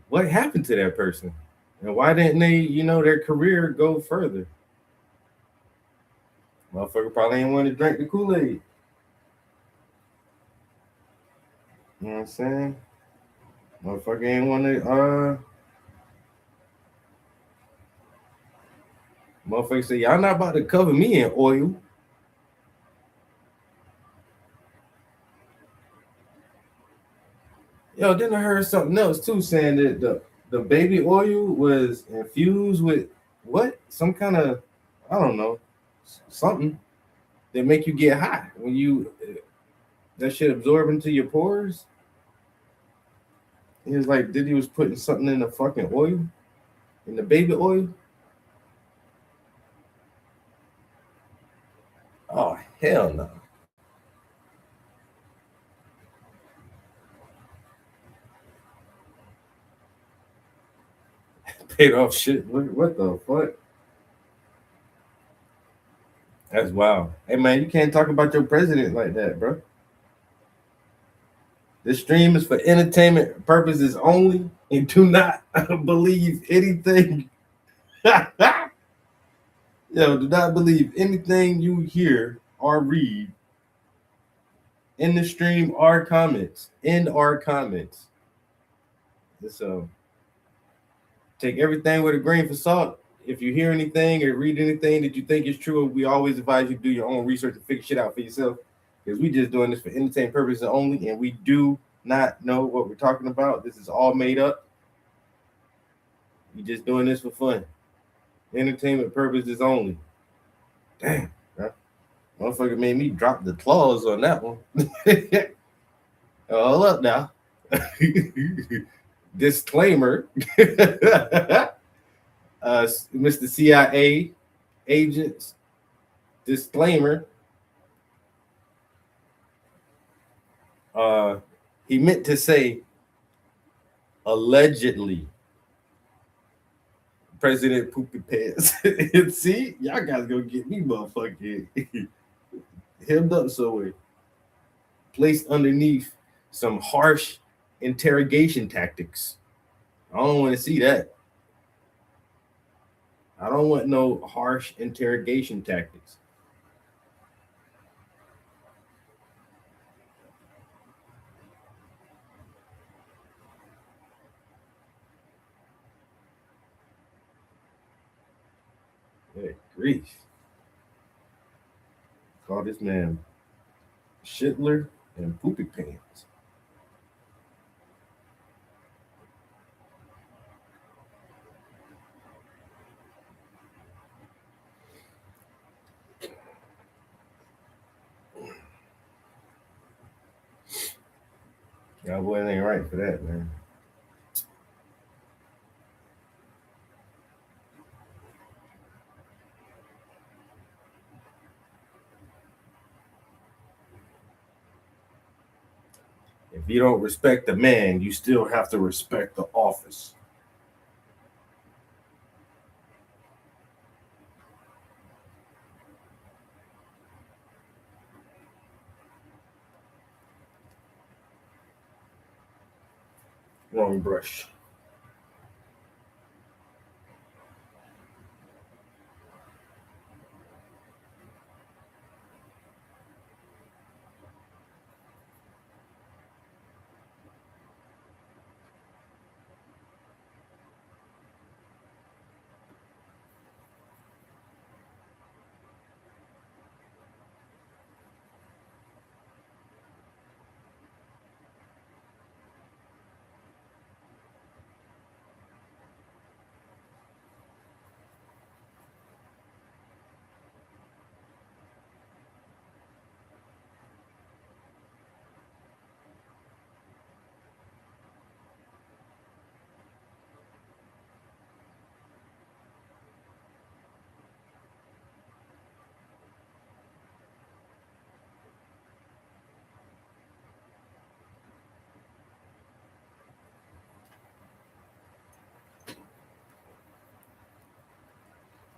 what happened to that person? And why didn't they, their career go further? Motherfucker probably ain't want to drink the Kool-Aid. You know what I'm saying? Motherfucker ain't want to, motherfucker say, y'all not about to cover me in oil. Yo, then I heard something else too, saying that the baby oil was infused with what? Some kind of, I don't know, something that make you get high when you that shit absorb into your pores. He was like, he was putting something in the fucking oil, in the baby oil. Oh hell no. Paid off shit. What the fuck? That's wild. Hey man, you can't talk about your president like that, bro. This stream is for entertainment purposes only, and do not believe anything. Yo, do not believe anything you hear or read in the stream or comments. In our comments. So take everything with a grain of salt. If you hear anything or read anything that you think is true, we always advise you to do your own research and figure shit out for yourself. Because we just doing this for entertainment purposes only, and we do not know what we're talking about. This is all made up. We just doing this for fun. Entertainment purposes only. Damn, bro. Motherfucker made me drop the clause on that one. Hold up now. Disclaimer. Mr. CIA agents. Disclaimer. He meant to say allegedly. President Poopy Pants. See, y'all guys gonna get me motherfucking hemmed up somewhere. Placed underneath some harsh interrogation tactics. I don't want to see that. I don't want no harsh interrogation tactics. Good grief. Call this man Shitler and Poopy Pants. Y'all boys ain't right for that, man. If you don't respect the man, you still have to respect the office. Wrong brush.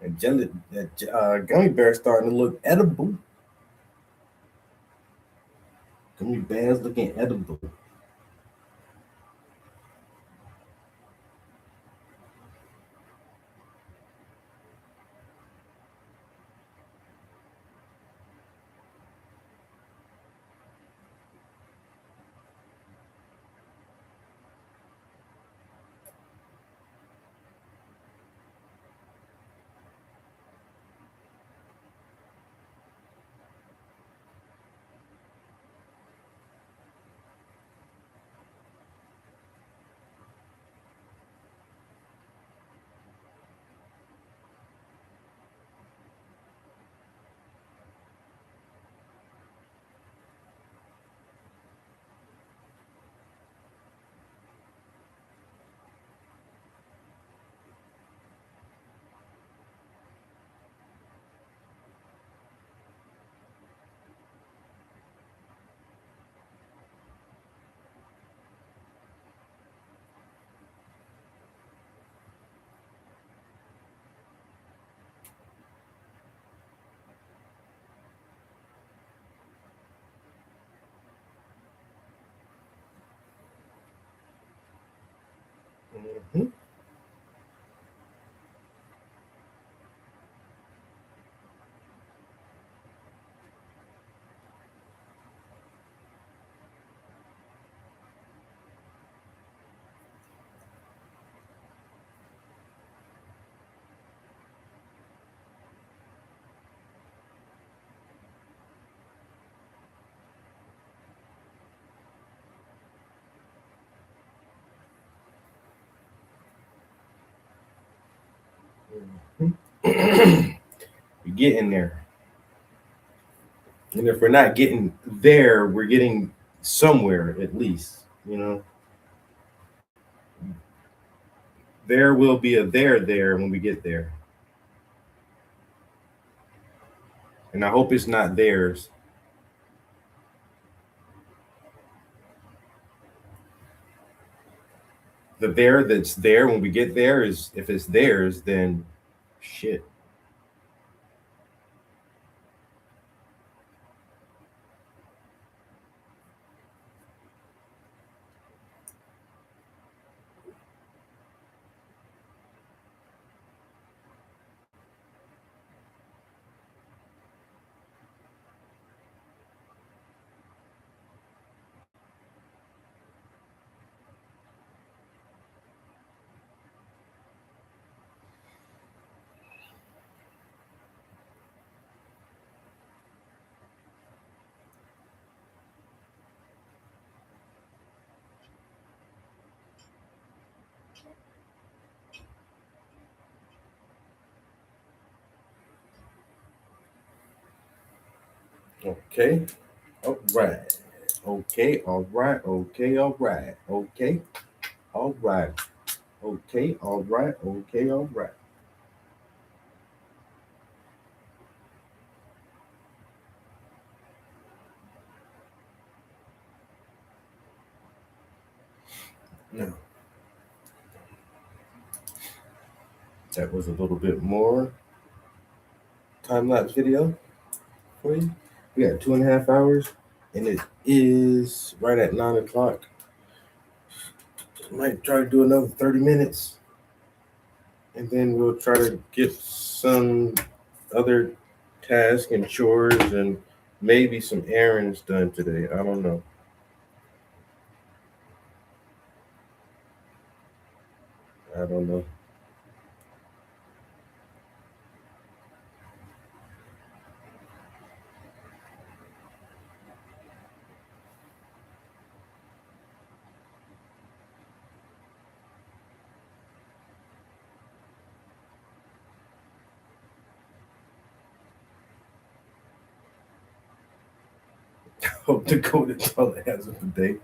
And gummy bear starting to look edible. Gummy bears looking edible. Mhm. We're getting there. And if we're not getting there, we're getting somewhere at least, you know. There will be a there when we get there. And I hope it's not theirs. the there that's there when we get there is if it's theirs, then shit. Okay. All right. Okay. All right. Okay. All right. Okay. All right. Okay. All right. Okay. All right. Now, that was a little bit more time lapse video for you. We got 2.5 hours, and it is right at 9 o'clock. Might try to do another 30 minutes, and then we'll try to get some other tasks and chores and maybe some errands done today. I don't know. I don't know. Hope Dakota toilet has a bidet.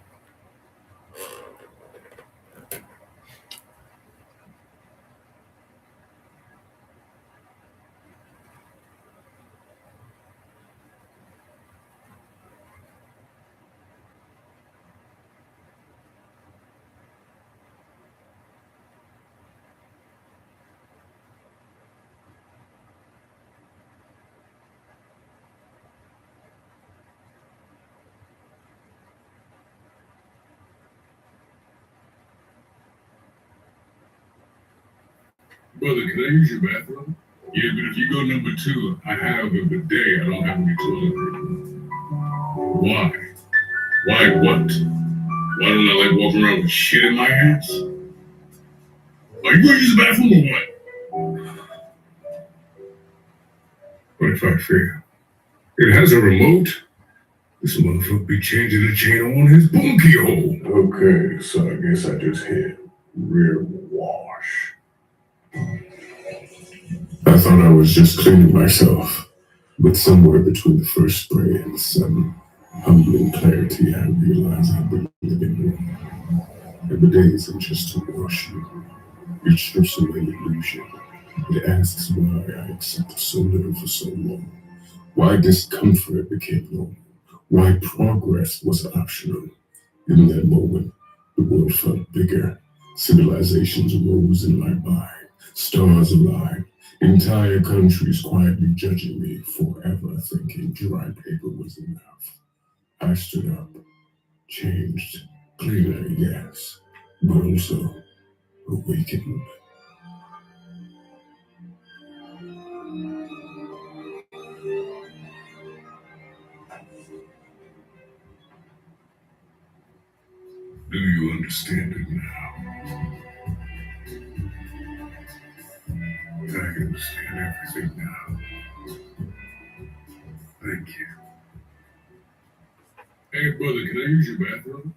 Brother, can I use your bathroom? Yeah, but if you go number 2, I have a bidet. I don't have any toilet paper. Why? Why what? Why don't I like walking around with shit in my ass? Are you going to use the bathroom or what? What if I fail? It has a remote? This motherfucker be changing the channel on his bunkie hole. Okay, so I guess I just hit rear wash. I thought I was just cleaning myself, but somewhere between the first spray and some humbling clarity, I realized I've been living wrong. Every day isn't just to wash you. It strips away illusion. It asks why I accepted so little for so long. Why discomfort became normal. Why progress was optional. In that moment, the world felt bigger. Civilizations rose in my mind. Stars aligned. Entire countries quietly judging me, forever thinking dry paper was enough. I stood up, changed, cleaner, yes, but also awakened. Do you understand it now? I understand everything now. Thank you. Hey, brother, can I use your bathroom?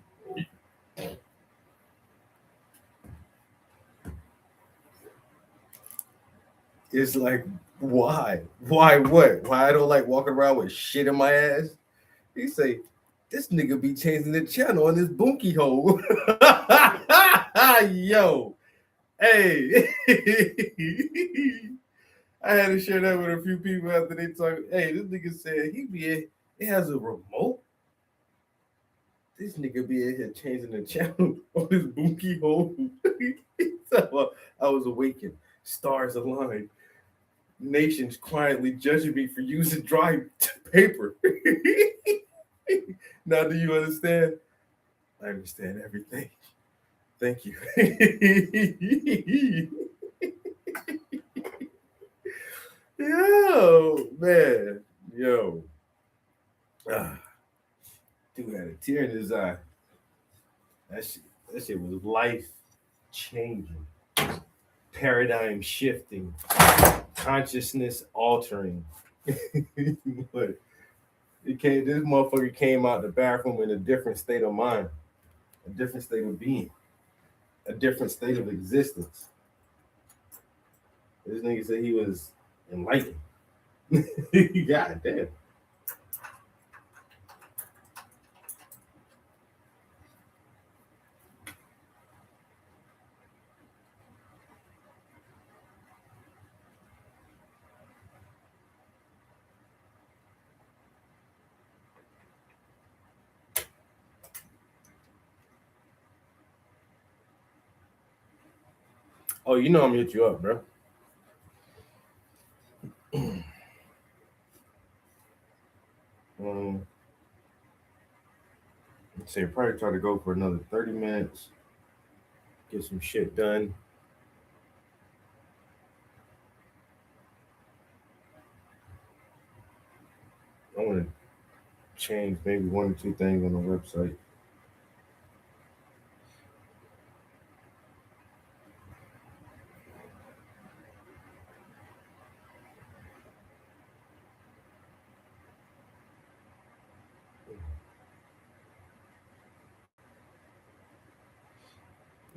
It's like, why? Why what? Why I don't like walking around with shit in my ass? He say, this nigga be changing the channel on this bunkie hole. Yo, hey. I had to share that with a few people after they talk. Hey, this nigga said it has a remote. This nigga be in here changing the channel on his bookie hole. So I was awakened. Stars aligned. Nations quietly judging me for using dry paper. Now, do you understand? I understand everything. Thank you. Yo, man. Yo. Dude had a tear in his eye. That shit was life changing, paradigm shifting, consciousness altering. But this motherfucker came out the bathroom in a different state of mind, a different state of being, a different state of existence. This nigga said he was enlightened. God damn. Oh, you know I'm gonna hit you up, bro. Let's say probably try to go for another 30 minutes, get some shit done. I want to change maybe one or two things on the website.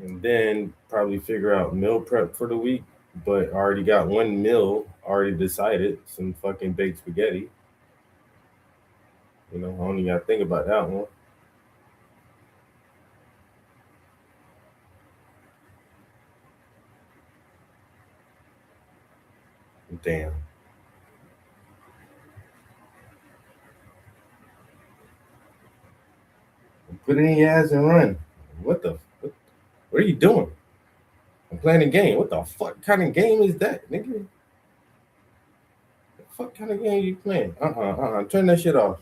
And then probably figure out meal prep for the week. But I already got one meal already decided, some fucking baked spaghetti. You know, I only got to think about that one. Damn. Put it in your ass and run. What are you doing? I'm playing a game. What the fuck kind of game is that, nigga? The fuck kind of game you playing? Turn that shit off.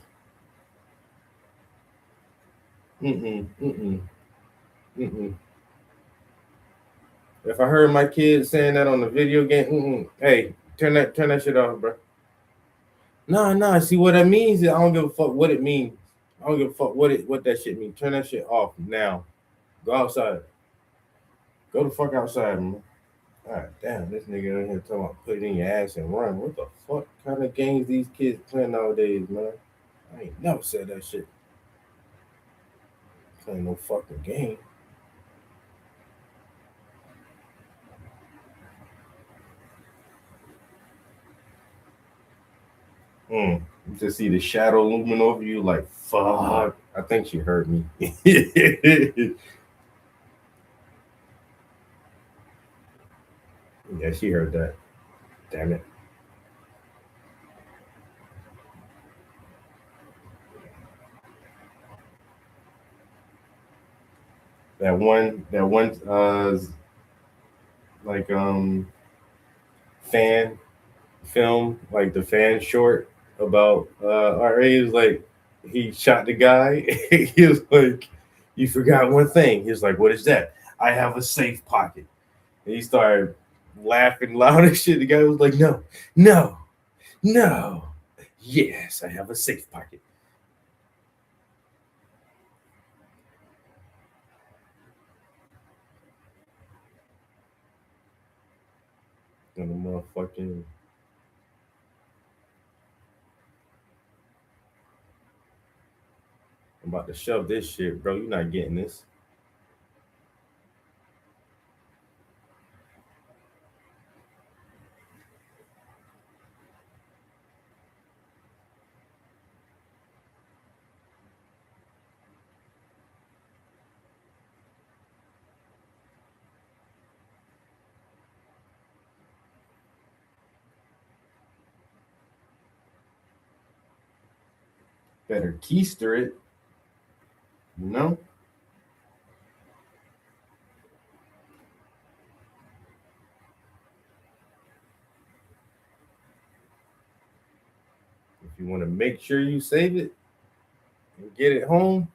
Mm-mm. If I heard my kids saying that on the video game, hey, turn that shit off, bro. Nah. See what that means is I don't give a fuck what it means. I don't give a fuck what that shit means. Turn that shit off now. Go outside. Go the fuck outside, man. God damn, this nigga in here talking about put it in your ass and run. What the fuck kind of games these kids playing nowadays, man? I ain't never said that shit. Playing no fucking game. You just see the shadow looming over you like, fuck. I think she heard me. Yeah, she heard that. Damn it. That one like fan film, like the fan short about RA is like he shot the guy. He was like, you forgot one thing. He was like, what is that? I have a safe pocket. And he started laughing loud and shit. The guy was like, no. Yes, I have a safe pocket. And the motherfucking I'm about to shove this shit, bro. You're not getting this. Better keister it. You know? If you want to make sure you save it and get it home,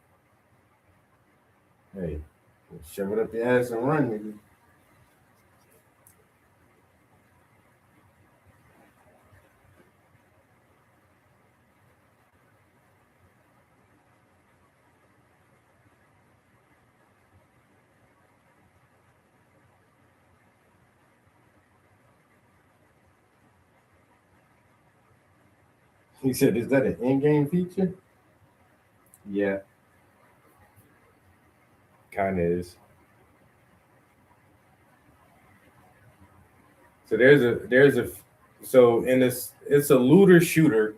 hey, shove it up your ass and run, nigga. He said, is that an in-game feature? Yeah. Kind of is. So so in this, it's a looter shooter.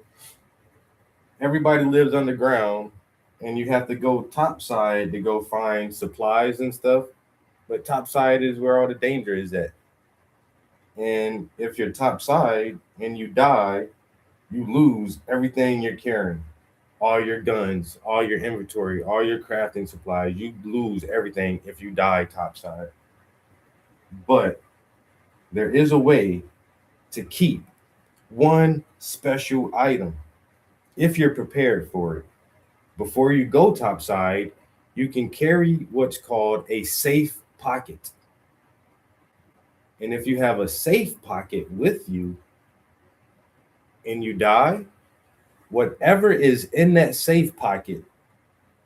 Everybody lives underground and you have to go topside to go find supplies and stuff. But topside is where all the danger is at. And if you're topside and you die, you lose everything you're carrying, all your guns, all your inventory, all your crafting supplies. You lose everything if you die topside. But there is a way to keep one special item if you're prepared for it. Before you go topside, you can carry what's called a safe pocket. And if you have a safe pocket with you and you die, whatever is in that safe pocket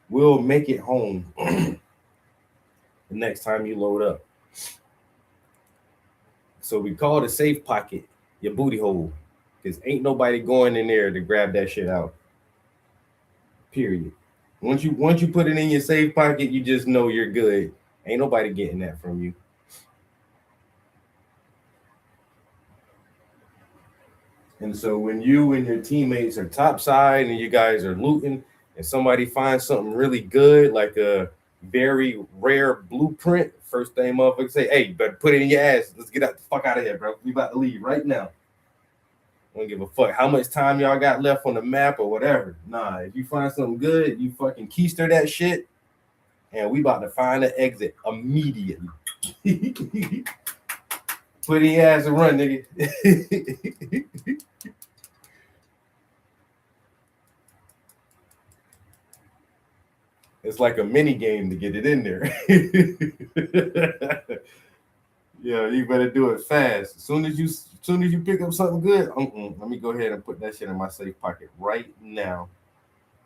will make it home the next time you load up. So we call it a safe pocket your booty hole, because ain't nobody going in there to grab that shit out. Period. Once you put it in your safe pocket, you just know you're good. Ain't nobody getting that from you. And so when you and your teammates are topside and you guys are looting and somebody finds something really good, like a very rare blueprint, first thing motherfuckers say, hey, you better put it in your ass. Let's get the fuck out of here, bro. We about to leave right now. I don't give a fuck how much time y'all got left on the map or whatever. Nah, if you find something good, you fucking keister that shit, and we about to find an exit immediately. Put in your ass and run, nigga. It's like a mini game to get it in there. Yeah, you better do it fast. As soon as you pick up something good, let me go ahead and put that shit in my safe pocket right now.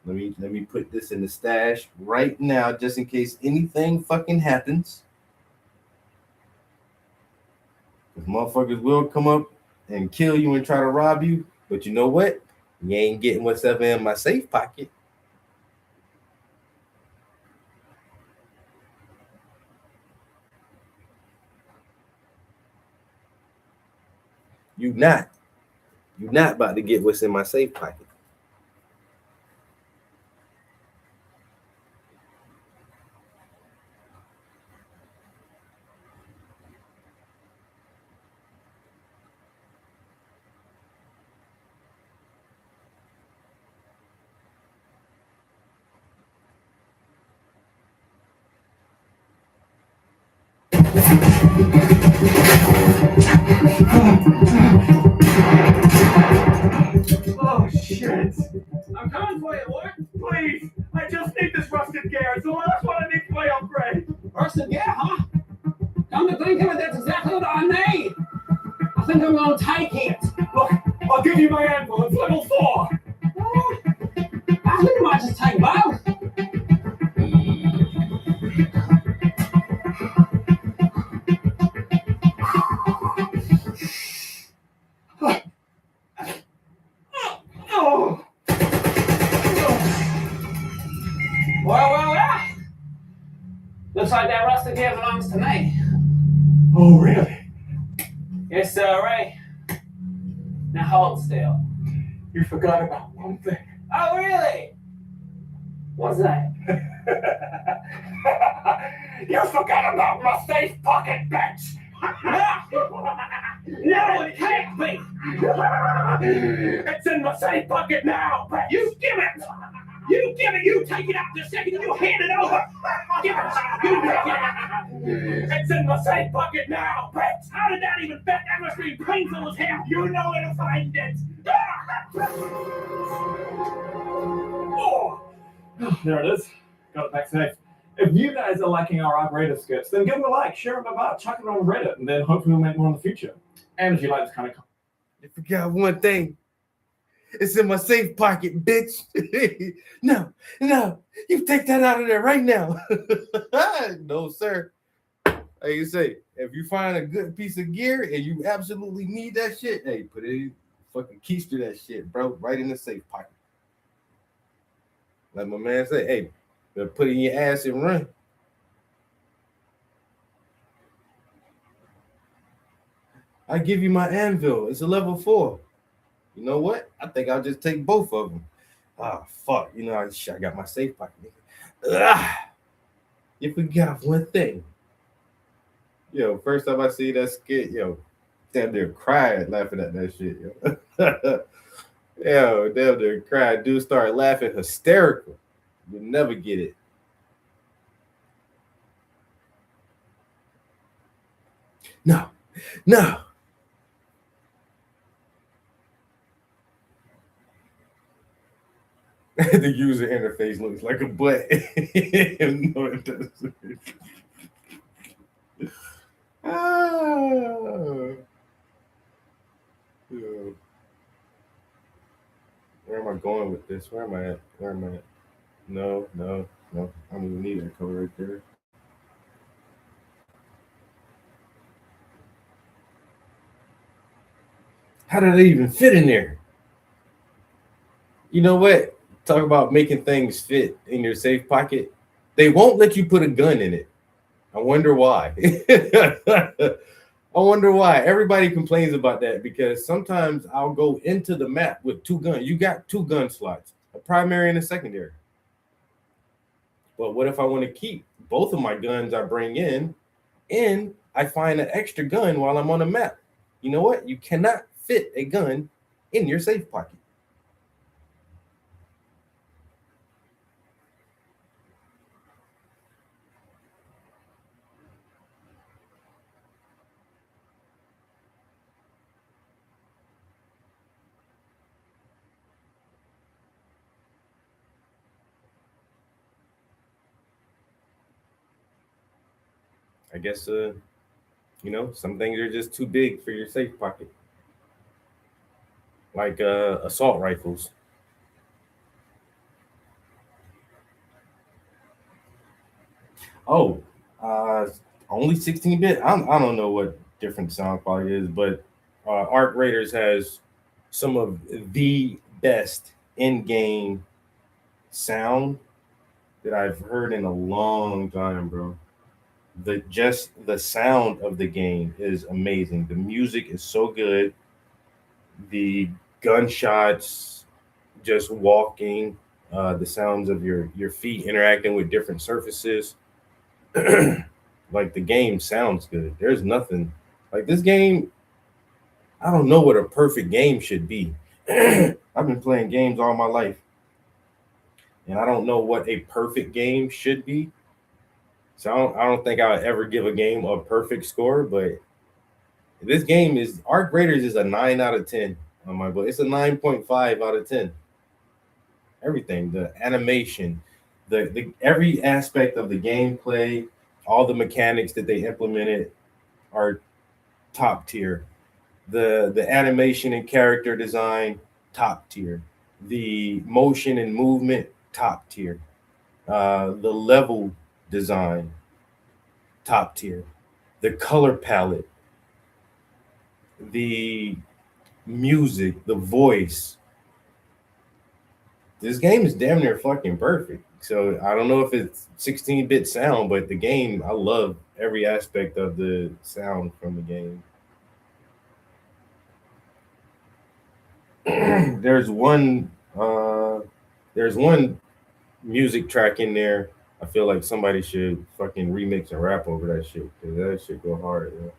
Let me put this in the stash right now, just in case anything fucking happens. Because motherfuckers will come up and kill you and try to rob you. But you know what? You ain't getting what's ever in my safe pocket. You're not about to get what's in my safe pocket. Oh shit! I'm coming for you, Lord. Please, I just need this rusted gear. It's the last one I need for my upgrade. Rusted gear, huh? Come to think of it, that's exactly what I need. I think I'm gonna take it. Look, I'll give you my anvil. It's level 4. I think I might just take both. Oh. Well. Looks like that rusted gear belongs to me. Oh, really? Yes, sir, Ray. Now hold still. You forgot about one thing. Oh, really? What's that? You forgot about my safe pocket, bitch! No, it can't be! It's in my safe pocket now, bitch! You give it! You give it, you take it out the second you hand it over. Give it, you take it. It's in my safe pocket now, bitch. How did that even fit? That must be painful as hell. You know where to find it. Oh, there it is. Got it back safe. If you guys are liking our operator skits, then give them a like, share them about, chuck it on Reddit, and then hopefully we'll make more in the future. And if you like this kind of content, You forgot one thing. It's in my safe pocket, bitch. No, you take that out of there right now. No, sir. Like you say, if you find a good piece of gear and you absolutely need that shit, hey, put it in, fucking keister that shit, bro, right in the safe pocket. Like my man say, hey, better put it in your ass and run. I give you my anvil. It's a level 4. You know what? I think I'll just take both of them. Ah, fuck. You know, I got my safe pocket. You forgot one thing. Yo, first time I see that skit, yo, damn near cried laughing at that shit, yo. Yo, damn near cried. Dude started laughing hysterical. You'll never get it. No. The user interface looks like a butt. No, it doesn't. Yeah. Where am I going with this? Where am I at? No. I don't even need that color right there. How did they even fit in there? You know what? Talk about making things fit in your safe pocket. They won't let you put a gun in it. I wonder why. I wonder why. Everybody complains about that because sometimes I'll go into the map with 2 guns. You got 2 gun slots, a primary and a secondary. But what if I want to keep both of my guns I bring in and I find an extra gun while I'm on the map? You know what? You cannot fit a gun in your safe pocket. I guess, you know, some things are just too big for your safe pocket. Like assault rifles. Oh, only 16-bit? I don't know what different sound quality is, but Arc Raiders has some of the best in-game sound that I've heard in a long time, bro. The sound of the game is amazing. The music is so good. The gunshots, just walking, the sounds of your feet interacting with different surfaces. Like the game sounds good. There's nothing like this game. I don't know what a perfect game should be. I've been playing games all my life, and I don't know what a perfect game should be. So I don't think I would ever give a game a perfect score, but this game is Arc Raiders is a 9 out of 10 on my book. It's a 9.5 out of 10. Everything, the animation, the every aspect of the gameplay, all the mechanics that they implemented are top tier. The animation and character design, top tier. The motion and movement, top tier. The level design, top tier. The color palette, the music, the voice. This game is damn near fucking perfect. So I don't know if it's 16-bit sound, but the game, I love every aspect of the sound from the game. There's one music track in there. I feel like somebody should fucking remix and rap over that shit because that shit go hard. Yeah.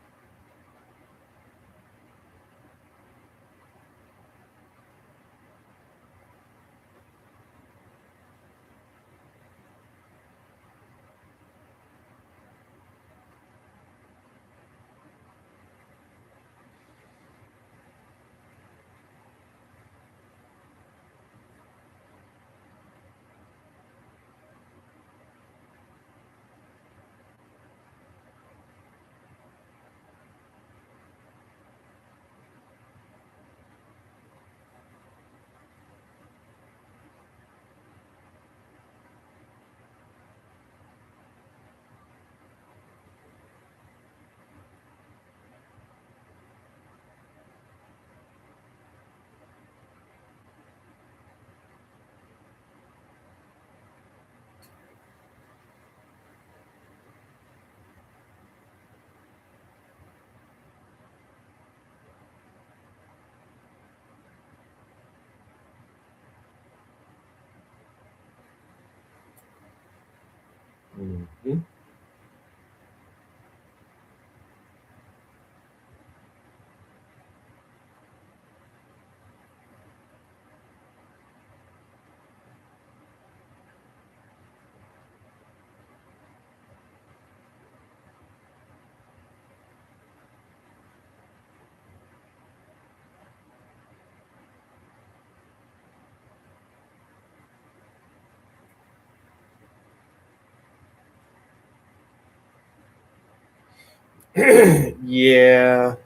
Yeah,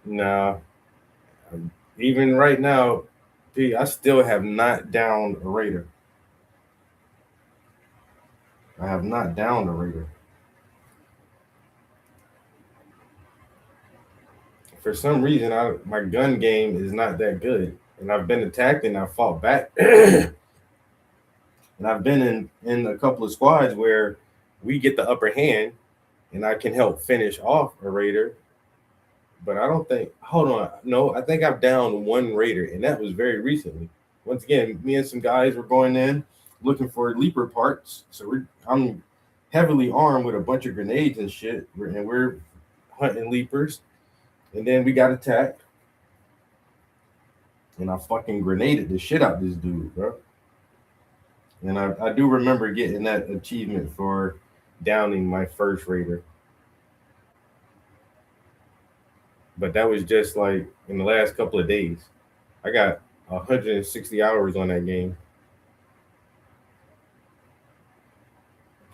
no. Even right now, P, I still have not downed a Raider. I have not downed a Raider. For some reason, my gun game is not that good, and I've been attacked and I fought back. And I've been in a couple of squads where we get the upper hand, and I can help finish off a Raider. But I don't think. Hold on, no, I think I've downed one Raider, and that was very recently. Once again, me and some guys were going in looking for leaper parts, so I'm heavily armed with a bunch of grenades and shit, and we're hunting leapers. And then we got attacked, and I fucking grenaded the shit out this dude, bro. And I do remember getting that achievement for downing my first Raider. But that was just like in the last couple of days. I got 160 hours on that game.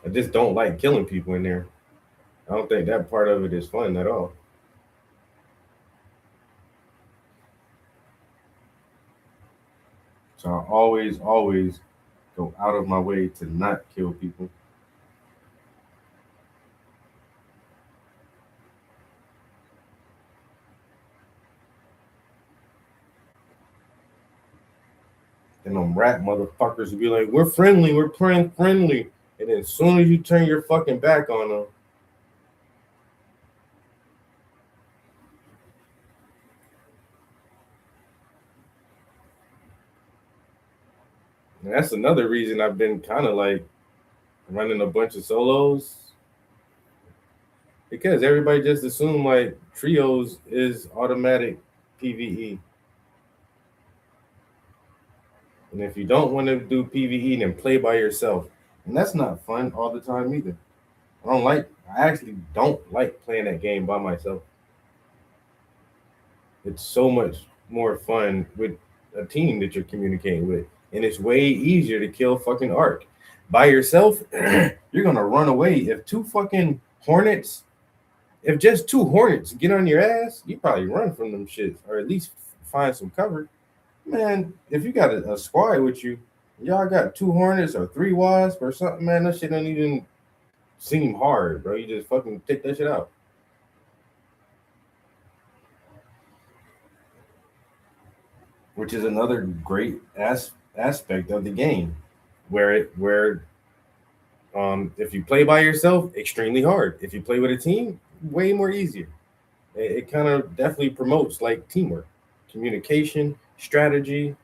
I just don't like killing people in there. I don't think that part of it is fun at all. So I always go out of my way to not kill people. And them rat motherfuckers will be like, we're friendly, we're playing friendly. And then as soon as you turn your fucking back on them, and that's another reason I've been kind of like running a bunch of solos. Because everybody just assume like trios is automatic PvE. And if you don't want to do PvE, then play by yourself. And that's not fun all the time either. I actually don't like playing that game by myself. It's so much more fun with a team that you're communicating with. And it's way easier to kill fucking Ark. By yourself, you're gonna run away. If just two Hornets get on your ass, you probably run from them shits, or at least find some cover. Man, if you got a squad with you, y'all got 2 Hornets or 3 Wasps or something, man, that shit don't even seem hard, bro. You just fucking take that shit out. Which is another great aspect of the game, where if you play by yourself, extremely hard. If you play with a team, way more easier. It kind of definitely promotes like teamwork, communication, strategy.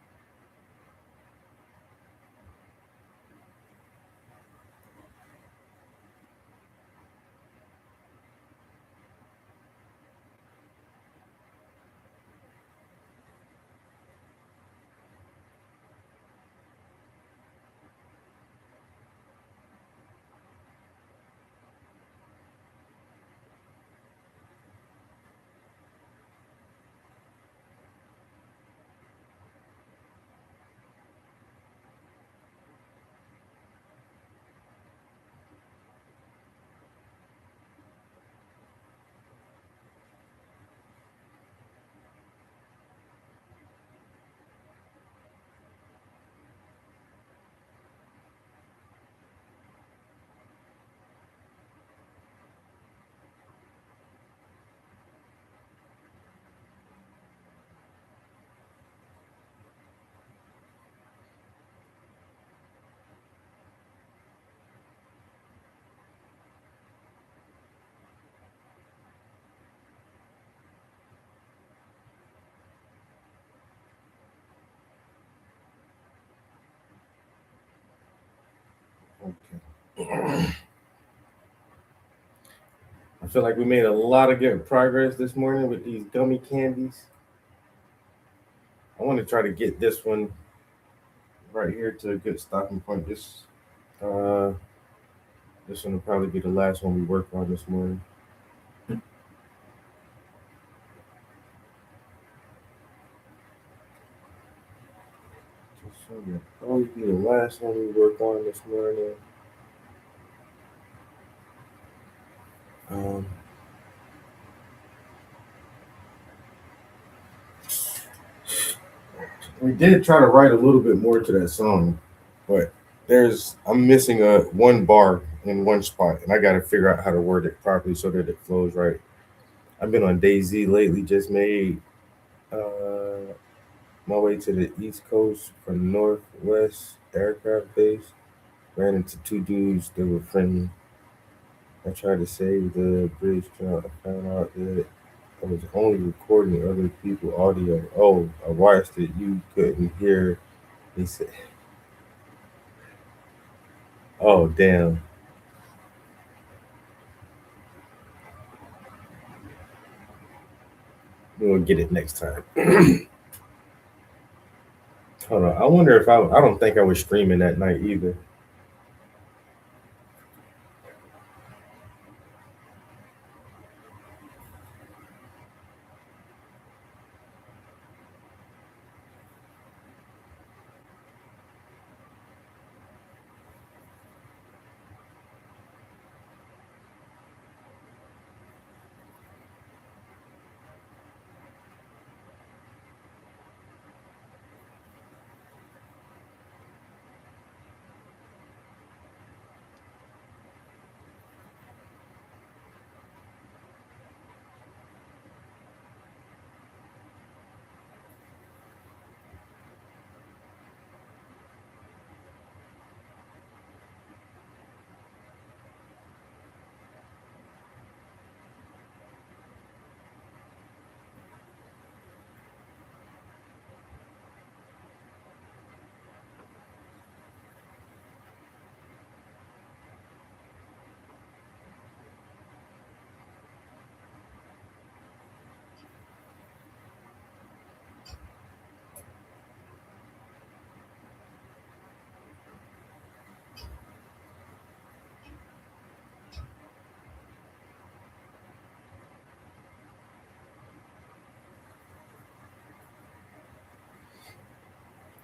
Okay. feel like we made a lot of good progress this morning with these gummy candies. I want to try to get this one right here to a good stopping point. This one will probably be the last one we work on this morning. This one will probably be the last one we work on this morning. We did try to write a little bit more to that song, but I'm missing one bar in one spot, and I got to figure out how to word it properly so that it flows right. I've been on DayZ lately. Just made my way to the East Coast from Northwest aircraft base. Ran into two dudes that were friendly. I tried to save the bridge count. I found out that I was only recording other people's audio. Oh, I watched it. You couldn't hear. He said, "Oh, damn." We'll get it next time. Hold on. I wonder if I don't think I was streaming that night either.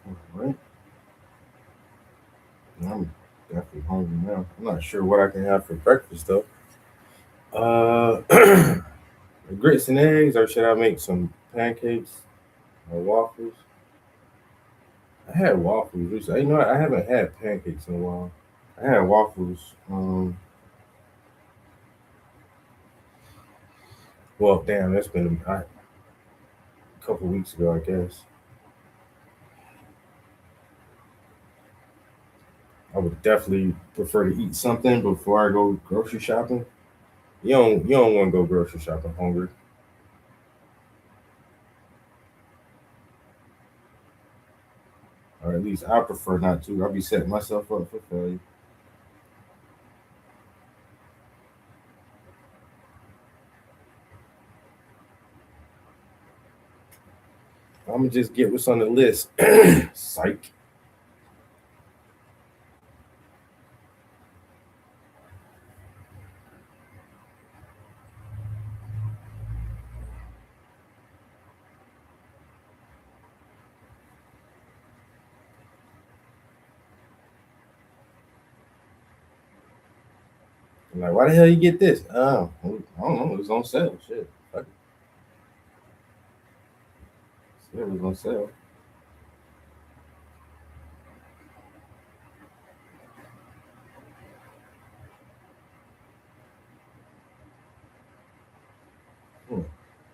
All right. I'm definitely hungry now. I'm not sure what I can have for breakfast though. Grits and eggs, or should I make some pancakes or waffles? I had waffles recently. You know what? I haven't had pancakes in a while. I had waffles. Well, damn, that's been a couple weeks ago, I guess. I would definitely prefer to eat something before I go grocery shopping. You don't want to go grocery shopping hungry. Or at least I prefer not to. I'll be setting myself up for failure. I'm gonna just get what's on the list. Psych. I'm like, why the hell you get this? Oh, I don't know. It was on sale. Shit. Fuck it. It was on sale.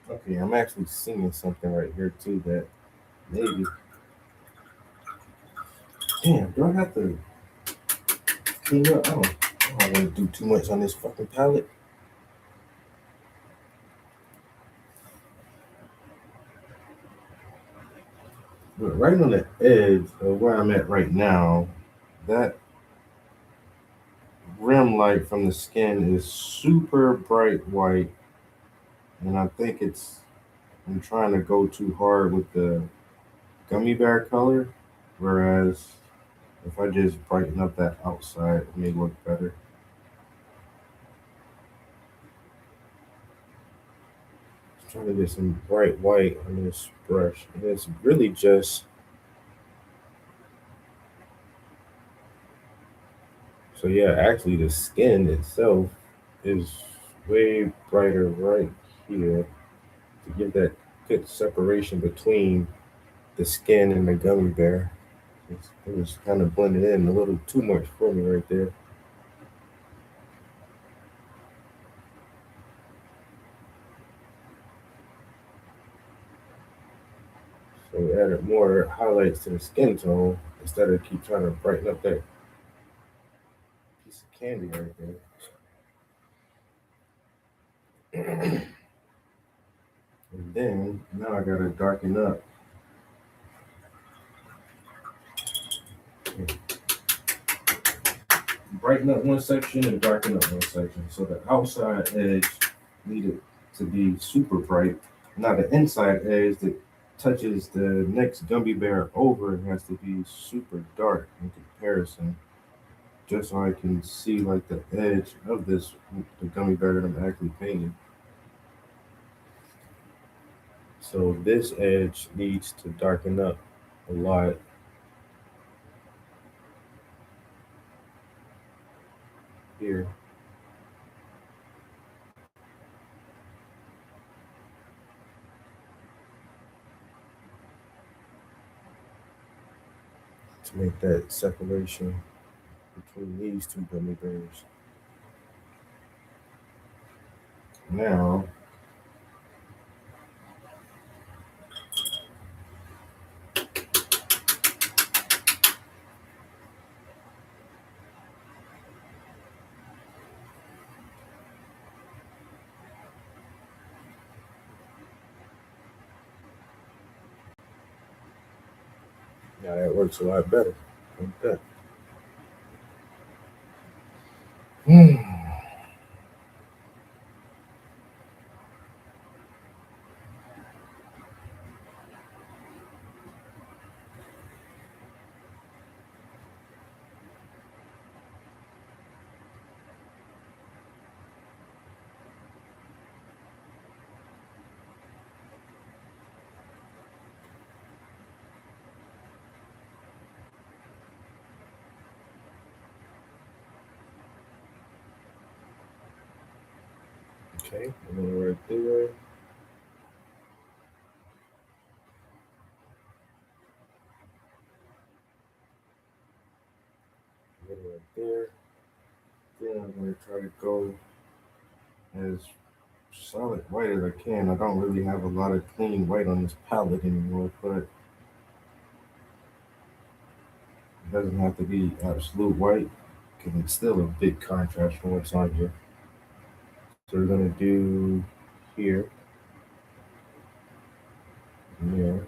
Okay, I'm actually seeing something right here too that maybe. Damn, do I have to clean up? I don't want to do too much on this fucking palette. But right on the edge of where I'm at right now, that rim light from the skin is super bright white, and I think I'm trying to go too hard with the gummy bear color, whereas if I just brighten up that outside, it may look better. Just trying to get some bright white on this brush, and it's really just so yeah. Actually, the skin itself is way brighter right here to give that good separation between the skin and the gummy bear. It was kind of blended in a little too much for me right there. So we added more highlights to the skin tone instead of keep trying to brighten up that piece of candy right there. And then now I gotta darken up. Brighten up one section and darken up one section. So the outside edge needed to be super bright. Now the inside edge that touches the next gummy bear over has to be super dark in comparison, just so I can see like the edge of the gummy bear that I'm actually painting. So this edge needs to darken up a lot. Here. To make that separation between these two gummy bears. Now, that works a lot better. Like that. Okay, and then right there. Right there. Then I'm going to try to go as solid white as I can. I don't really have a lot of clean white on this palette anymore, but it doesn't have to be absolute white because it's still a big contrast from what's on here. So we're going to do here, and here.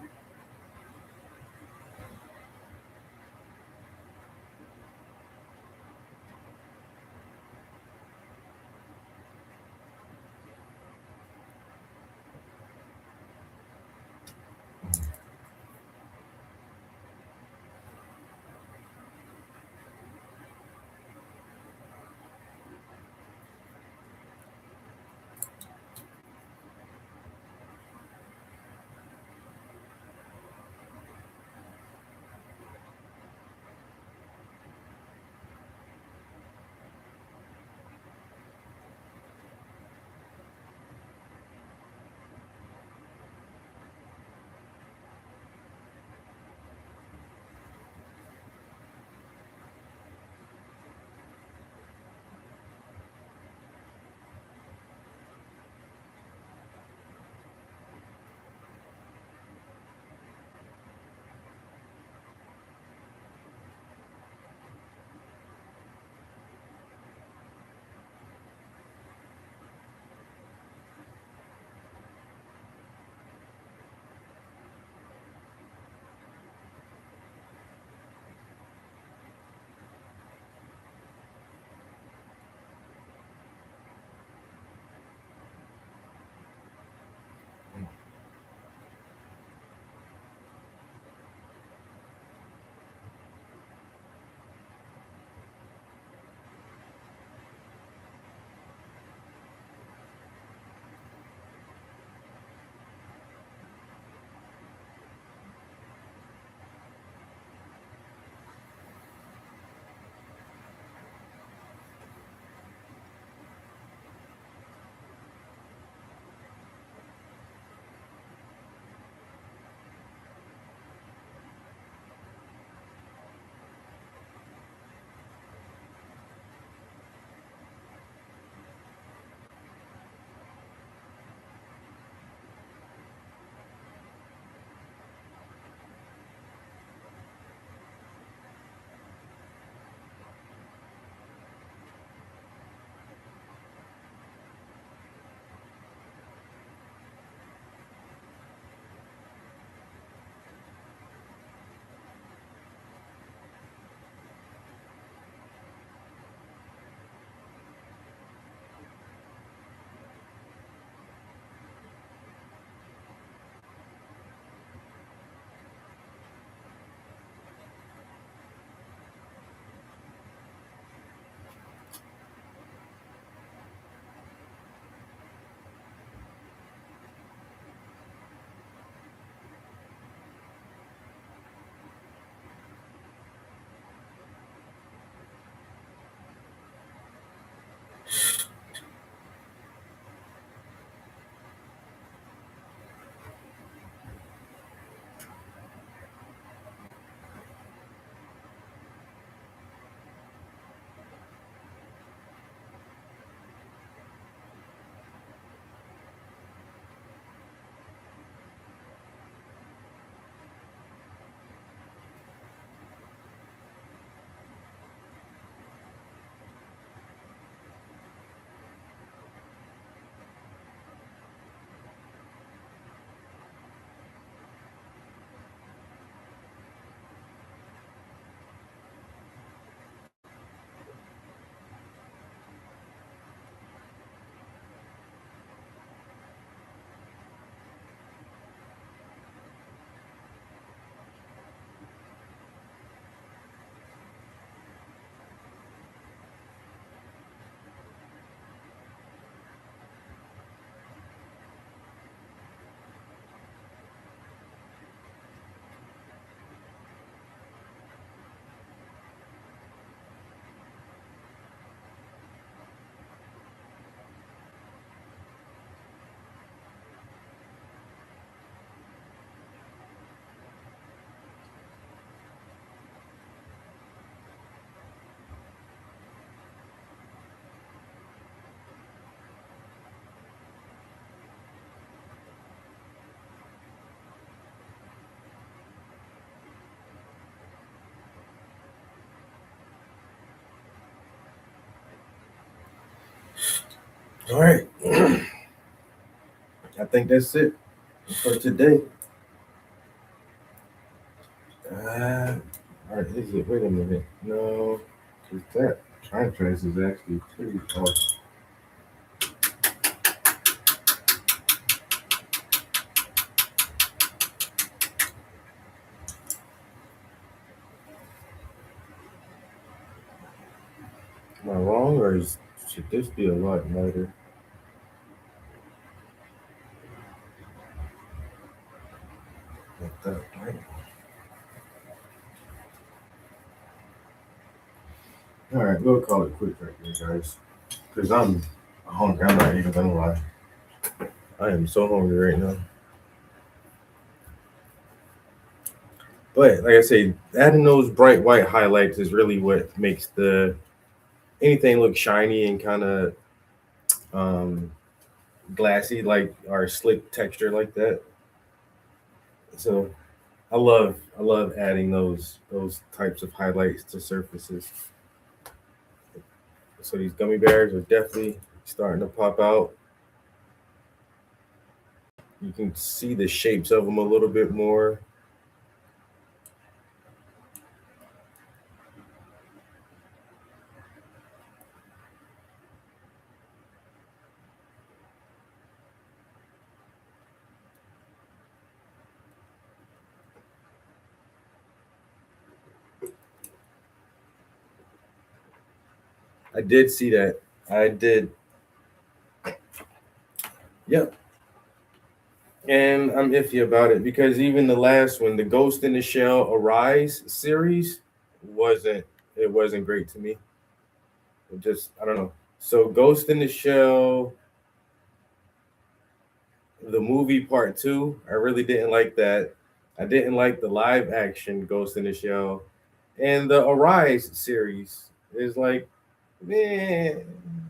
All right. I think that's it for today. All right, is it? Wait a minute. No, because that contrast is actually pretty off. Am I wrong, or should this be a lot lighter? Like that, right? All right, we'll call it quick right here, guys. Because I'm hungry. I'm not even gonna lie. I am so hungry right now. But like I say, adding those bright white highlights is really what makes anything look shiny and kind of glassy, like or slick texture like that. So I love adding those types of highlights to surfaces. So these gummy bears are definitely starting to pop out. You can see the shapes of them a little bit more. I did see that. I did. Yep. And I'm iffy about it because even the last one, the Ghost in the Shell Arise series, wasn't great to me. I don't know. So Ghost in the Shell, the movie part 2, I really didn't like that. I didn't like the live action Ghost in the Shell. And the Arise series is like, man,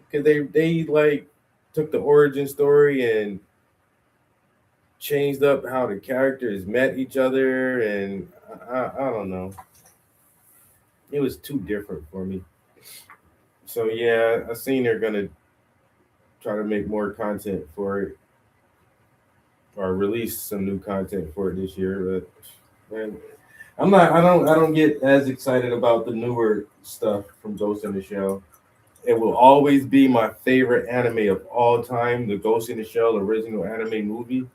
because they like took the origin story and changed up how the characters met each other, and I don't know. It was too different for me. So yeah, I seen they're gonna try to make more content for it or release some new content for it this year, but man, I don't get as excited about the newer stuff from Ghost in the Shell. It will always be my favorite anime of all time. The Ghost in the Shell original anime movie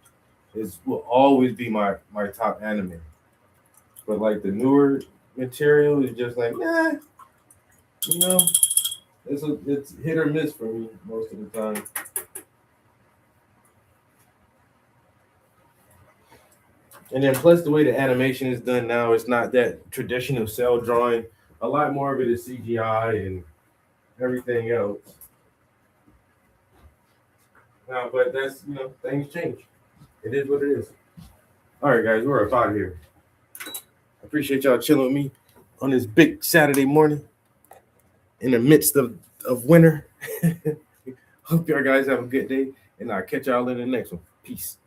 will always be my top anime. But like the newer material is just like, it's hit or miss for me most of the time. And then plus the way the animation is done now, it's not that traditional cell drawing. A lot more of it is CGI and everything else. Now, but that's, things change. It is what it is. All right, guys, we're up out of here. I appreciate y'all chilling with me on this big Saturday morning in the midst of winter. Hope y'all guys have a good day, and I'll catch y'all in the next one. Peace.